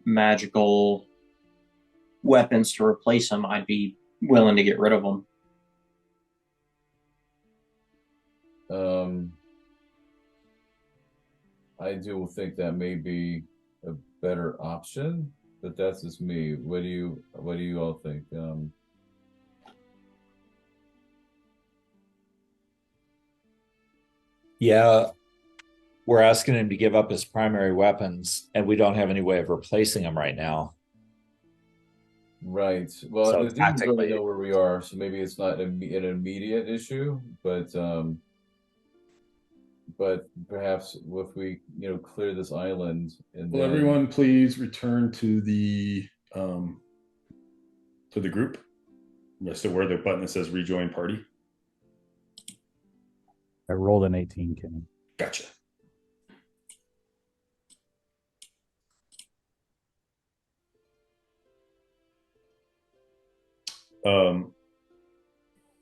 [SPEAKER 6] magical weapons to replace them, I'd be willing to get rid of them.
[SPEAKER 2] I do think that may be a better option. but that's just me. What do you all think?
[SPEAKER 3] Yeah, we're asking him to give up his primary weapons, and we don't have any way of replacing them right now.
[SPEAKER 2] Right. Well,
[SPEAKER 3] So
[SPEAKER 2] the demons really
[SPEAKER 3] tactically-
[SPEAKER 2] know where we are, so maybe it's not an immediate issue, but perhaps if we clear this island and
[SPEAKER 1] Will
[SPEAKER 2] then
[SPEAKER 1] everyone please return to the group? So where the button that says rejoin party.
[SPEAKER 5] I rolled an 18, Kenny.
[SPEAKER 1] Gotcha.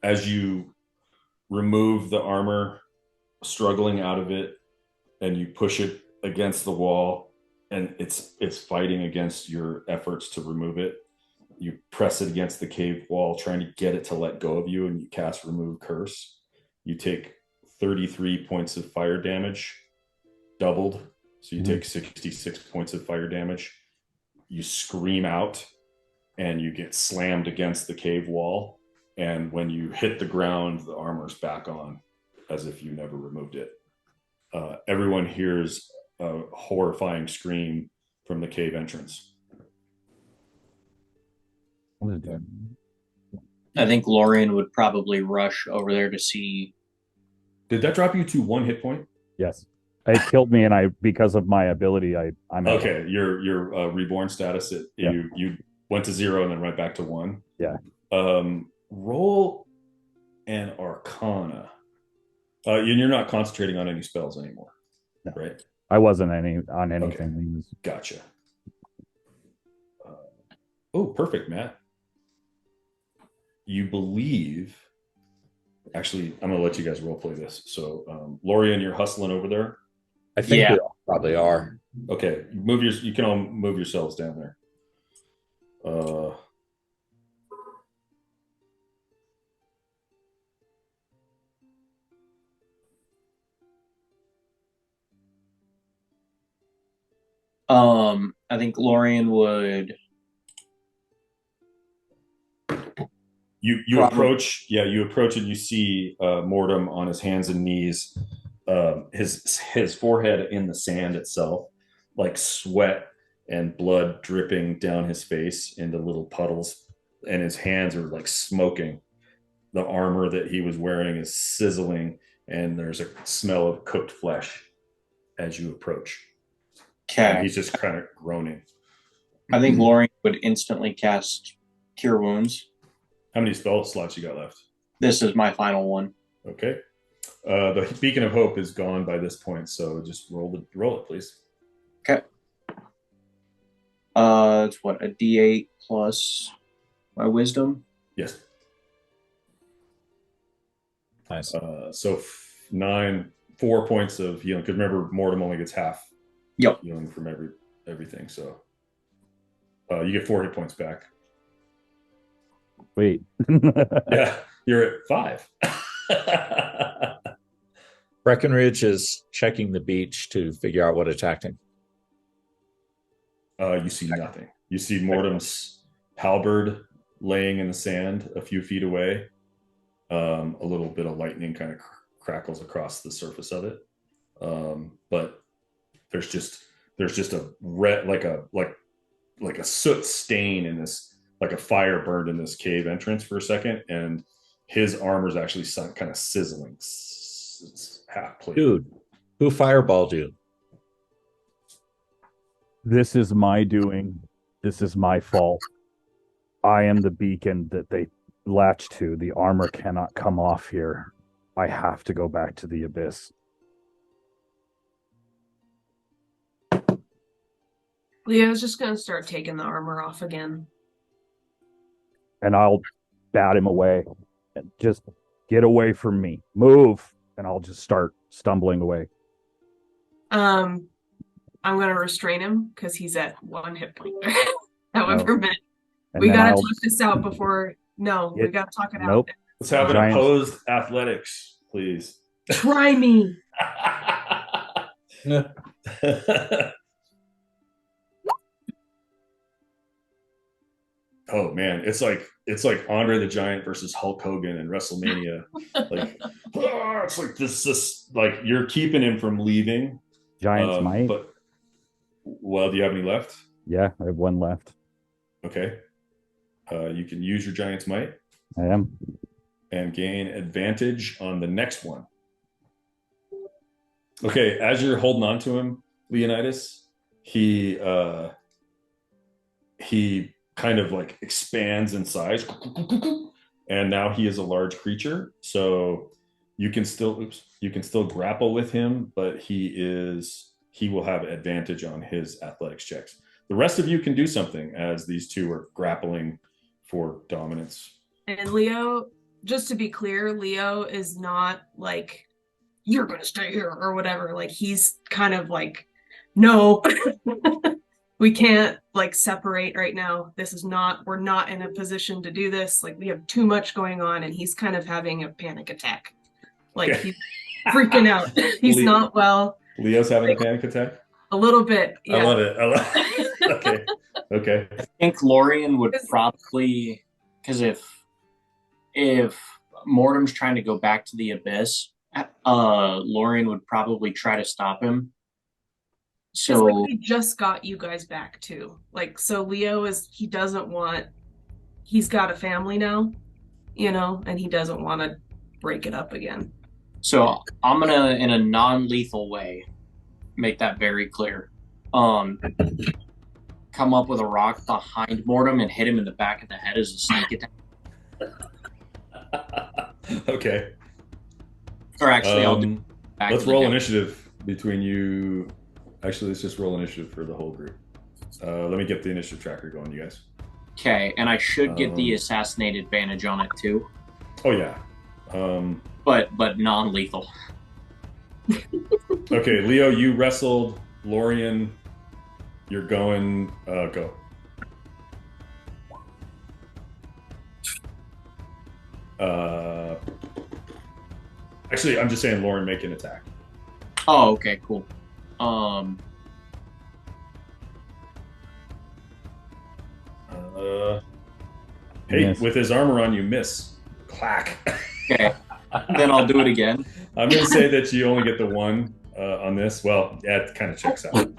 [SPEAKER 1] As you remove the armor, struggling out of it, and you push it against the wall, and it's fighting against your efforts to remove it. You press it against the cave wall, trying to get it to let go of you, and you cast Remove Curse. You take 33 points of fire damage, doubled. So you take 66 points of fire damage. You scream out, and you get slammed against the cave wall. And when you hit the ground, the armor's back on, as if you never removed it. Everyone hears a horrifying scream from the cave entrance.
[SPEAKER 6] I think Lorian would probably rush over there to see.
[SPEAKER 1] Did that drop you to 1 hit point?
[SPEAKER 5] Yes. It killed me, and because of my ability, I'm
[SPEAKER 1] okay. Your reborn status. You went to 0 and then right back to 1.
[SPEAKER 5] Yeah.
[SPEAKER 1] Roll an Arcana. You're not concentrating on any spells anymore,
[SPEAKER 5] no.
[SPEAKER 1] Right?
[SPEAKER 5] I wasn't on anything.
[SPEAKER 1] Okay. Gotcha. Oh, perfect, Matt. You believe. Actually, I'm gonna let you guys role play this. So, Lorian, you're hustling over there.
[SPEAKER 3] I think we all probably are.
[SPEAKER 1] Okay, you can all move yourselves down there.
[SPEAKER 6] I think Lorian would.
[SPEAKER 1] You approach, you approach and you see Mortem on his hands and knees, his forehead in the sand itself, like sweat and blood dripping down his face into little puddles, and his hands are like smoking. The armor that he was wearing is sizzling, and there's a smell of cooked flesh as you approach.
[SPEAKER 6] Okay.
[SPEAKER 1] And he's just kind of groaning.
[SPEAKER 6] I think Lorian would instantly cast Cure Wounds.
[SPEAKER 1] How many spell slots you got left?
[SPEAKER 6] This is my final one.
[SPEAKER 1] Okay. The Beacon of Hope is gone by this point, so just roll it, please.
[SPEAKER 6] Okay. It's what, a D8 plus my wisdom?
[SPEAKER 1] Yes.
[SPEAKER 3] Nice.
[SPEAKER 1] So 4 points of healing. Because remember, Mortem only gets half healing from everything. So you get 4 hit points back.
[SPEAKER 5] Wait.
[SPEAKER 1] Yeah, you're at 5.
[SPEAKER 3] Breckenridge is checking the beach to figure out what attacked him.
[SPEAKER 1] You see nothing. You see Mortem's halberd laying in the sand a few feet away. A little bit of lightning kind of crackles across the surface of it, but there's just a red, like a soot stain in this, like a fire burned in this cave entrance for a second, and his armor's actually kind of sizzling, half plate.
[SPEAKER 3] Dude, who fireballed you?
[SPEAKER 5] This is my doing. This is my fault. I am the beacon that they latch to. The armor cannot come off here. I have to go back to the abyss.
[SPEAKER 4] Leo's just gonna start taking the armor off again.
[SPEAKER 5] And I'll bat him away. And just get away from me. Move. And I'll just start stumbling away.
[SPEAKER 4] I'm gonna restrain him because he's at 1 hit point. However, we gotta talk this out before. No, we gotta talk it out.
[SPEAKER 1] Let's have an opposed athletics, please.
[SPEAKER 4] Try me.
[SPEAKER 1] Oh man, it's like Andre the Giant versus Hulk Hogan in WrestleMania. Like, it's like this like you're keeping him from leaving.
[SPEAKER 5] Giants might.
[SPEAKER 1] But well, do you have any left?
[SPEAKER 5] Yeah, I have one left.
[SPEAKER 1] Okay. You can use your Giant's Might
[SPEAKER 5] I am.
[SPEAKER 1] and gain advantage on the next one. Okay, as you're holding on to him, Leonidas, he kind of like expands in size, and now he is a large creature. So you can still grapple with him, but he will have advantage on his athletics checks. The rest of you can do something as these two are grappling for dominance.
[SPEAKER 4] And Leo, just to be clear, Leo is not like, you're going to stay here or whatever. Like, he's kind of like, no, we can't like separate right now. We're not in a position to do this. Like, we have too much going on, and he's kind of having a panic attack. Like, he's freaking out. He's not well.
[SPEAKER 1] Leo's having a panic attack?
[SPEAKER 4] A little bit. Yeah.
[SPEAKER 1] I love it. Okay. Okay.
[SPEAKER 6] I think Lorian would probably, because if Mortem's trying to go back to the abyss, Lorian would probably try to stop him. So
[SPEAKER 4] like he just got you guys back too. Like, so Leo he's got a family now, and he doesn't want to break it up again.
[SPEAKER 6] So I'm gonna, in a non-lethal way, make that very clear. Come up with a rock behind Mortem and hit him in the back of the head as a sneak attack.
[SPEAKER 1] Okay.
[SPEAKER 6] Or actually, I'll do.
[SPEAKER 1] Let's roll initiative between you. Actually, let's just roll initiative for the whole group. Let me get the initiative tracker going, you guys.
[SPEAKER 6] Okay, and I should get the assassinate advantage on it too.
[SPEAKER 1] Oh yeah.
[SPEAKER 6] But non-lethal.
[SPEAKER 1] Okay, Leo, you wrestled Lorian. You're going. Go. Actually, I'm just saying, Lauren, make an attack.
[SPEAKER 6] Oh, okay, cool.
[SPEAKER 1] Hey,
[SPEAKER 5] Miss.
[SPEAKER 1] with his armor on, you miss. Clack.
[SPEAKER 6] Okay, then I'll do it again.
[SPEAKER 1] I'm going to say that you only get the one on this. Well, yeah, it kind of checks out.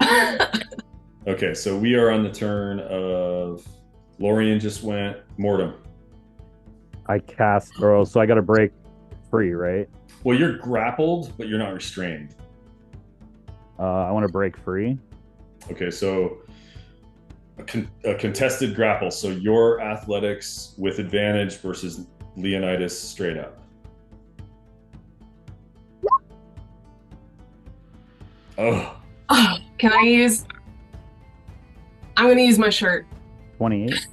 [SPEAKER 1] Okay, so we are on the turn of Lorian. Just went Mortem.
[SPEAKER 5] I cast throw, so I got to break free, right?
[SPEAKER 1] Well, you're grappled, but you're not restrained.
[SPEAKER 5] I want to break free.
[SPEAKER 1] Okay, so a contested grapple. So your athletics with advantage versus Leonidas straight up. Oh.
[SPEAKER 4] Can I use? I'm going to use my shirt.
[SPEAKER 5] 28.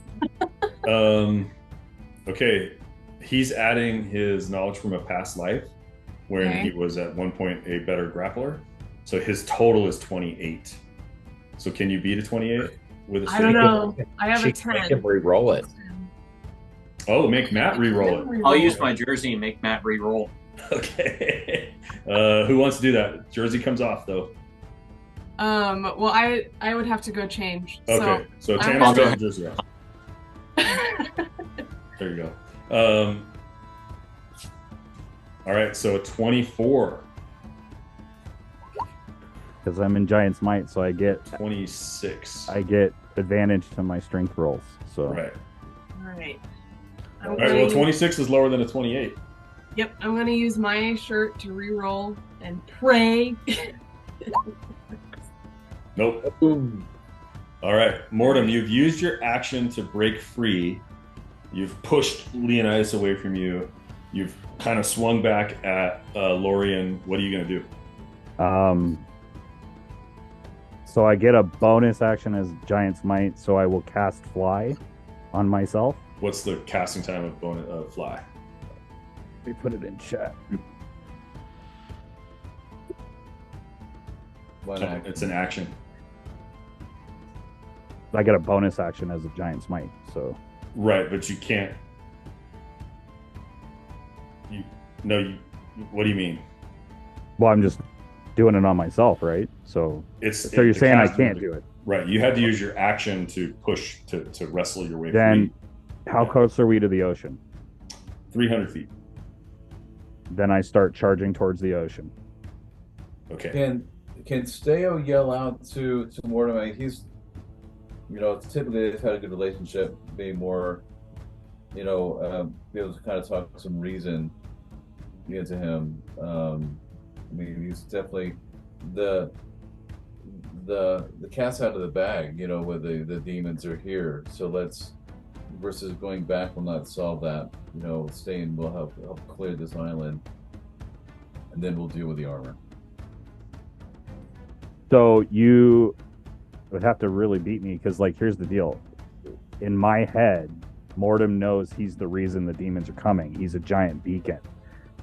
[SPEAKER 1] Okay, he's adding his knowledge from a past life, wherein he was at one point a better grappler. So his total is 28. So can you beat a 28 with a?
[SPEAKER 4] I don't know. I have a 10.
[SPEAKER 3] Make him re-roll it.
[SPEAKER 1] Oh, make Matt re-roll it.
[SPEAKER 6] I'll use my jersey and make Matt re-roll.
[SPEAKER 1] Okay. Who wants to do that? Jersey comes off though.
[SPEAKER 4] Well, I would have to go change.
[SPEAKER 1] Okay, so
[SPEAKER 4] I'm
[SPEAKER 1] Tanner's
[SPEAKER 6] gonna-
[SPEAKER 1] got jersey off. There you go. All right, so a 24,
[SPEAKER 5] Because I'm in Giant's Might, so I get
[SPEAKER 1] 26.
[SPEAKER 5] advantage to my strength rolls. So
[SPEAKER 1] Right.
[SPEAKER 4] All right.
[SPEAKER 1] All right. Well, 26 is lower than a 28.
[SPEAKER 4] Yep, I'm gonna use my shirt to re-roll and pray.
[SPEAKER 1] Nope. All right, Mortem, you've used your action to break free. You've pushed Leonidas away from you. You've kind of swung back at Lorian. What are you going to do?
[SPEAKER 5] So I get a bonus action as Giant's Might, so I will cast Fly on myself.
[SPEAKER 1] What's the casting time of Fly?
[SPEAKER 5] We put it in chat.
[SPEAKER 1] It's an action.
[SPEAKER 5] I get a bonus action as a Giant's Might, so
[SPEAKER 1] Right, but you can't. What do you mean?
[SPEAKER 5] well, I'm just doing it on myself, right? So you're saying I can't do it?
[SPEAKER 1] Right, you had to use your action to push to wrestle your way
[SPEAKER 5] Then
[SPEAKER 1] free.
[SPEAKER 5] How close are we to the ocean?
[SPEAKER 1] 300 feet.
[SPEAKER 5] Then I start charging towards the ocean.
[SPEAKER 1] Okay.
[SPEAKER 2] Can Steo yell out to Mortimer? I mean, he's, typically they've had a good relationship, being more, be able to kind of talk some reason into him. I mean, he's definitely the cat's out of the bag, where the demons are here. So let's, versus going back will not solve that. Staying will help clear this island, and then we'll deal with the armor.
[SPEAKER 5] So you would have to really beat me because, like, here's the deal. In my head, Mortem knows he's the reason the demons are coming. He's a giant beacon.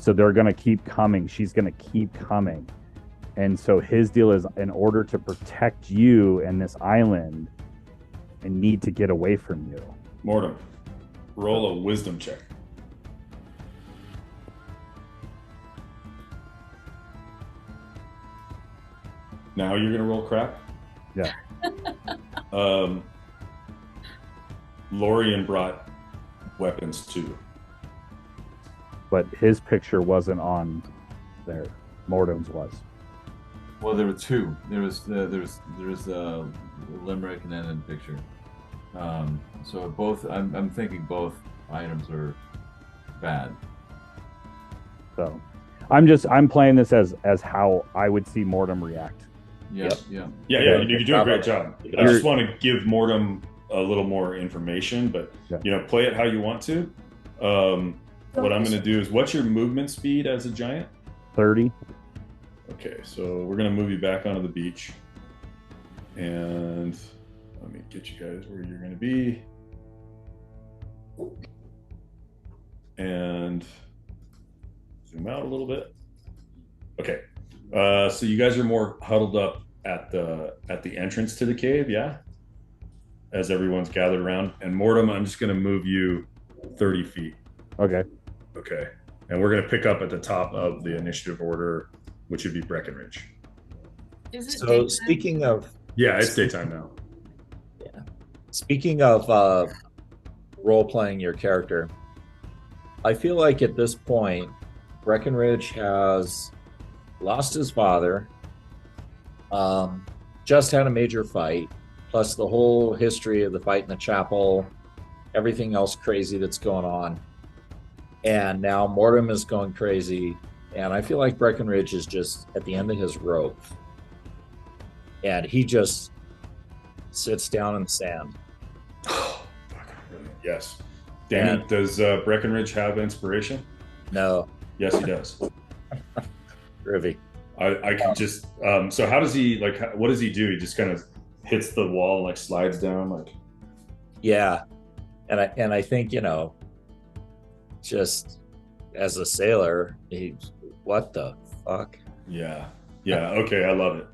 [SPEAKER 5] So they're going to keep coming. She's going to keep coming. And so his deal is, in order to protect you and this island, I need to get away from you.
[SPEAKER 1] Mortem, roll a wisdom check. Now you're going to roll crap?
[SPEAKER 5] Yeah.
[SPEAKER 1] Lorian brought weapons too.
[SPEAKER 5] But his picture wasn't on there. Mortem's was.
[SPEAKER 2] Well, there were two. There was Limerick and then in picture. So both. I'm thinking both items are bad.
[SPEAKER 5] So I'm playing this as how I would see Mortem react.
[SPEAKER 2] Yeah.
[SPEAKER 1] Yeah. You're doing a great job. I just want to give Mortem a little more information, but play it how you want to. What I'm going to do is, what's your movement speed as a giant?
[SPEAKER 5] 30.
[SPEAKER 1] Okay, so we're going to move you back onto the beach. And let me get you guys where you're going to be. And zoom out a little bit. Okay. So you guys are more huddled up at the entrance to the cave, yeah? As everyone's gathered around. And Mortem, I'm just going to move you 30 feet.
[SPEAKER 5] Okay.
[SPEAKER 1] Okay. And we're going to pick up at the top of the initiative order, which would be Breckenridge.
[SPEAKER 4] Is it
[SPEAKER 3] So
[SPEAKER 4] daytime?
[SPEAKER 3] speaking of
[SPEAKER 1] Yeah, it's daytime now.
[SPEAKER 3] speaking of role playing your character, I feel like at this point, Breckenridge has lost his father, just had a major fight, plus the whole history of the fight in the chapel, everything else crazy that's going on. And now Mortem is going crazy. And I feel like Breckenridge is just at the end of his rope. And he just sits down in the sand.
[SPEAKER 1] Yes. Dan, does Breckenridge have inspiration?
[SPEAKER 3] No.
[SPEAKER 1] Yes, he does.
[SPEAKER 3] Groovy.
[SPEAKER 1] I can just so how does he, like, what does he do? He just kind of hits the wall and like slides down, like.
[SPEAKER 3] Yeah. And I think, just as a sailor, what the fuck?
[SPEAKER 1] Yeah. Okay, I love it.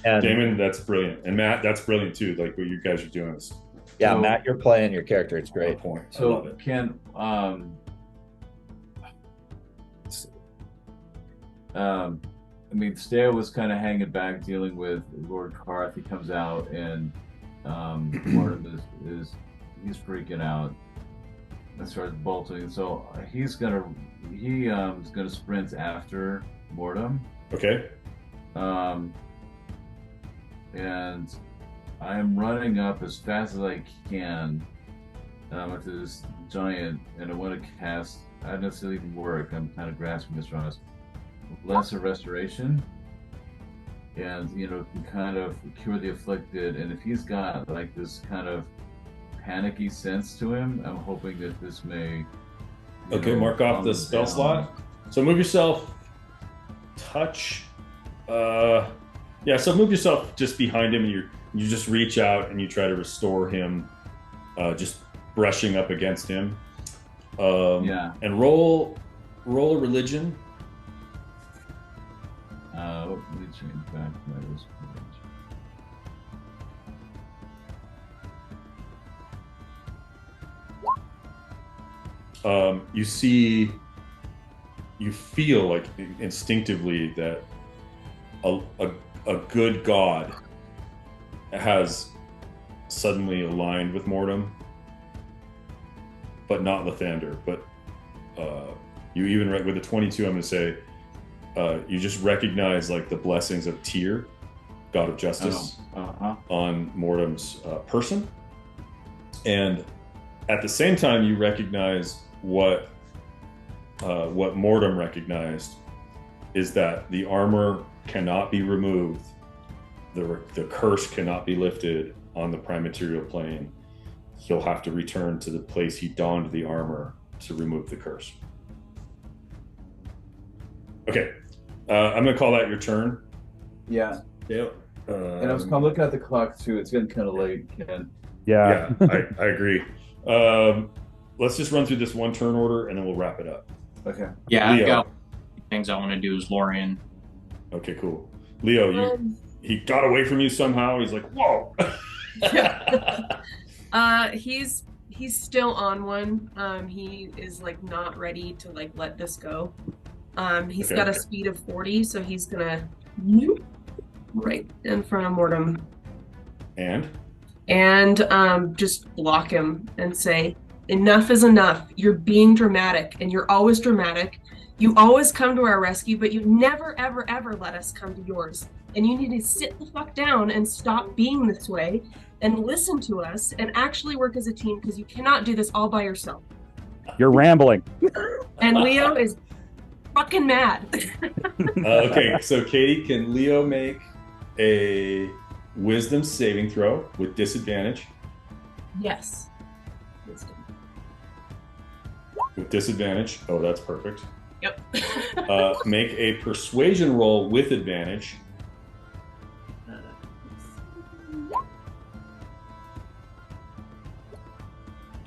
[SPEAKER 1] Damon, that's brilliant, and Matt, that's brilliant too. Like what you guys are doing is.
[SPEAKER 3] Yeah, Matt, you're playing your character. It's great.
[SPEAKER 1] Point. I
[SPEAKER 2] So
[SPEAKER 1] love it.
[SPEAKER 2] can I mean, Steo was kind of hanging back, dealing with Lord Karth. He comes out, and Mortem he's freaking out and starts bolting. So he's gonna sprint after Mortem.
[SPEAKER 1] Okay.
[SPEAKER 2] And I am running up as fast as I can with this giant, and I want to cast. I don't know if it'll even work. I'm kind of grasping this wrong. Lesser restoration, and can kind of cure the afflicted. And if he's got like this kind of panicky sense to him, I'm hoping that this may.
[SPEAKER 1] Okay, mark off the spell slot. So move yourself. Touch. So move yourself just behind him, and you just reach out and you try to restore him, just brushing up against him. And roll a religion.
[SPEAKER 2] Let me change back to my list.
[SPEAKER 1] You feel like instinctively that a good god has suddenly aligned with Mortem, but not Lathander. But you even with the 22, I'm going to say you just recognize like the blessings of Tyr, god of justice, on Mortem's person, and at the same time you recognize what Mortem recognized is that the armor cannot be removed, the curse cannot be lifted on the prime material plane. He'll have to return to the place he donned the armor to remove the curse. Okay, I'm gonna call that your turn.
[SPEAKER 2] Yeah.
[SPEAKER 1] Yep.
[SPEAKER 2] And I was kind of looking at the clock too. It's getting kind of late, Ken.
[SPEAKER 5] Yeah.
[SPEAKER 1] I agree. Let's just run through this one turn order and then we'll wrap it up.
[SPEAKER 2] Okay.
[SPEAKER 6] Yeah,
[SPEAKER 1] Leo.
[SPEAKER 6] I've got things I want to do as Lorian.
[SPEAKER 1] Okay, cool. Leo, he got away from you somehow. He's like, whoa.
[SPEAKER 4] He's still on one. He is like not ready to like let this go. He's got a speed of 40, so he's gonna right in front of Mortem and just block him and say, enough is enough. You're being dramatic, and you're always dramatic. You always come to our rescue, but you never, ever, ever let us come to yours. And you need to sit the fuck down and stop being this way and listen to us and actually work as a team, because you cannot do this all by yourself.
[SPEAKER 5] You're rambling.
[SPEAKER 4] And Leo is fucking mad.
[SPEAKER 1] Okay, so Katie, can Leo make a wisdom saving throw with disadvantage?
[SPEAKER 4] Yes.
[SPEAKER 1] With disadvantage. Oh, that's perfect.
[SPEAKER 4] Yep.
[SPEAKER 1] Make a persuasion roll with advantage.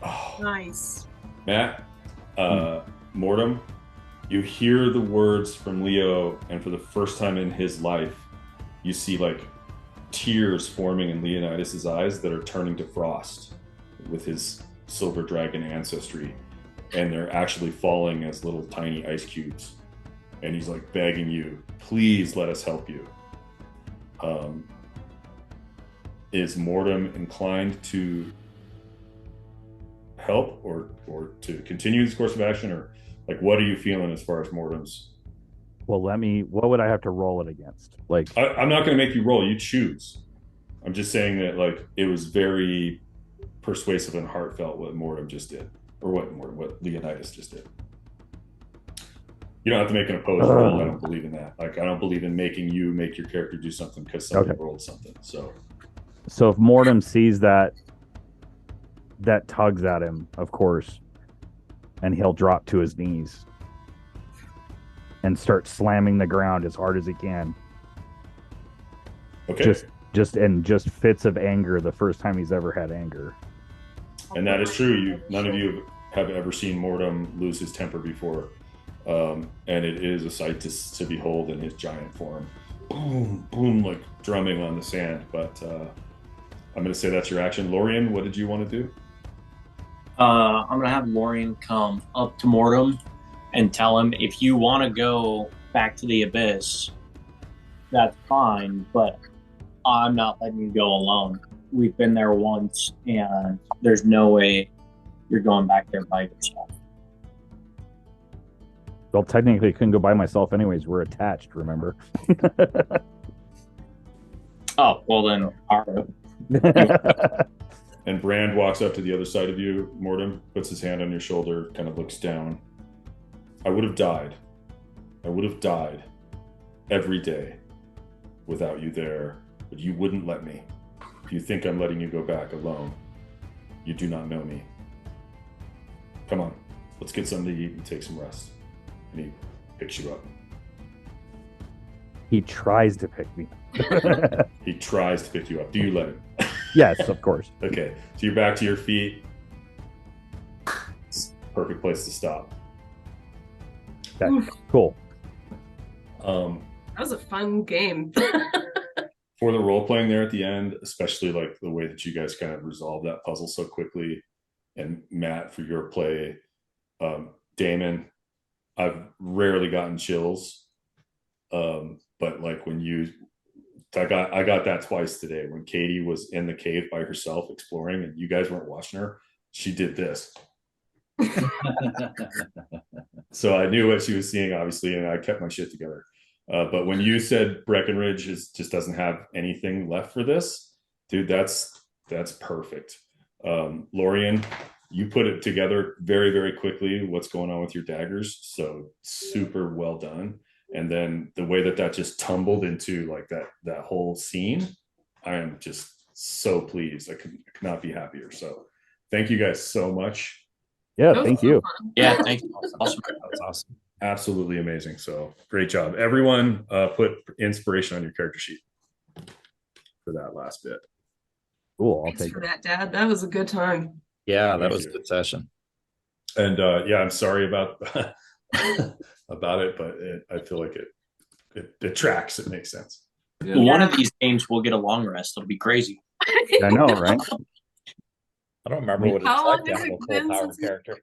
[SPEAKER 1] Oh.
[SPEAKER 4] Nice.
[SPEAKER 1] Matt, Mortem, you hear the words from Leo, and for the first time in his life, you see like tears forming in Leonidas's eyes that are turning to frost with his silver dragon ancestry, and they're actually falling as little tiny ice cubes. And he's like begging you, please let us help you. Is Mortem inclined to help or to continue this course of action, or like what are you feeling as far as Mortem's?
[SPEAKER 5] Well, what would I have to roll it against? Like,
[SPEAKER 1] I'm not going to make you roll, you choose. I'm just saying that like it was very persuasive and heartfelt what Mortem just did, or what Leonidas just did. You don't have to make an opposed roll. I don't believe in that. Like, I don't believe in making you make your character do something because somebody rolled something. So
[SPEAKER 5] if Mortem sees that tugs at him, of course, and he'll drop to his knees and start slamming the ground as hard as he can.
[SPEAKER 1] Okay.
[SPEAKER 5] Just fits of anger, the first time he's ever had anger.
[SPEAKER 1] And that is true. None of you have ever seen Mortem lose his temper before. And it is a sight to behold in his giant form. Boom, boom, like drumming on the sand. But I'm going to say that's your action. Lorian, what did you want to do?
[SPEAKER 6] I'm going to have Lorian come up to Mortem and tell him, if you want to go back to the Abyss, that's fine, but I'm not letting you go alone. We've been there once, and there's no way you're going back there by yourself.
[SPEAKER 5] Well, technically, I couldn't go by myself anyways. We're attached, remember?
[SPEAKER 6] Oh, well then, all right.
[SPEAKER 1] And Brand walks up to the other side of you, Mortem, puts his hand on your shoulder, kind of looks down. I would have died. I would have died every day without you there, but you wouldn't let me. If you think I'm letting you go back alone, you do not know me. Come on, let's get something to eat and take some rest. And he picks you up.
[SPEAKER 5] He tries to pick me.
[SPEAKER 1] He tries to pick you up. Do you let him?
[SPEAKER 5] Yes, of course.
[SPEAKER 1] Okay, so you're back to your feet. Perfect place to stop.
[SPEAKER 5] Okay, cool.
[SPEAKER 4] That was a fun game.
[SPEAKER 1] For the role playing there at the end, especially like the way that you guys kind of resolved that puzzle so quickly, and Matt for your play, Damon, I've rarely gotten chills, but like when I got that twice today when Katie was in the cave by herself exploring and you guys weren't watching her. She did this. So I knew what she was seeing, obviously, and I kept my shit together. But when you said Breckenridge just doesn't have anything left for this, dude, that's perfect. Lorian, you put it together very, very quickly. What's going on with your daggers? So super well done. And then the way that just tumbled into like that whole scene, I am just so pleased. I could not be happier. So thank you guys so much.
[SPEAKER 5] Yeah,
[SPEAKER 4] That was
[SPEAKER 5] thank
[SPEAKER 4] so
[SPEAKER 5] you.
[SPEAKER 4] fun.
[SPEAKER 6] Yeah, thank you. Awesome.
[SPEAKER 3] That was awesome.
[SPEAKER 1] Absolutely amazing. So great job. Everyone put inspiration on your character sheet for that last bit.
[SPEAKER 5] Cool. I'll
[SPEAKER 4] Thanks
[SPEAKER 5] take
[SPEAKER 4] for
[SPEAKER 5] it.
[SPEAKER 4] that, Dad. That was a good time.
[SPEAKER 3] Yeah, that
[SPEAKER 1] Thank
[SPEAKER 3] was
[SPEAKER 1] you.
[SPEAKER 3] a good session.
[SPEAKER 1] And yeah, I'm sorry about about it, but I feel like it tracks. It makes sense.
[SPEAKER 2] Yeah.
[SPEAKER 6] One of these games we'll get a long rest. It'll be crazy.
[SPEAKER 5] I know, right?
[SPEAKER 3] I don't remember what it's
[SPEAKER 4] How
[SPEAKER 3] like
[SPEAKER 4] long
[SPEAKER 3] to
[SPEAKER 4] has
[SPEAKER 3] have
[SPEAKER 4] it
[SPEAKER 3] a full
[SPEAKER 4] been
[SPEAKER 3] power
[SPEAKER 4] since you-
[SPEAKER 3] character.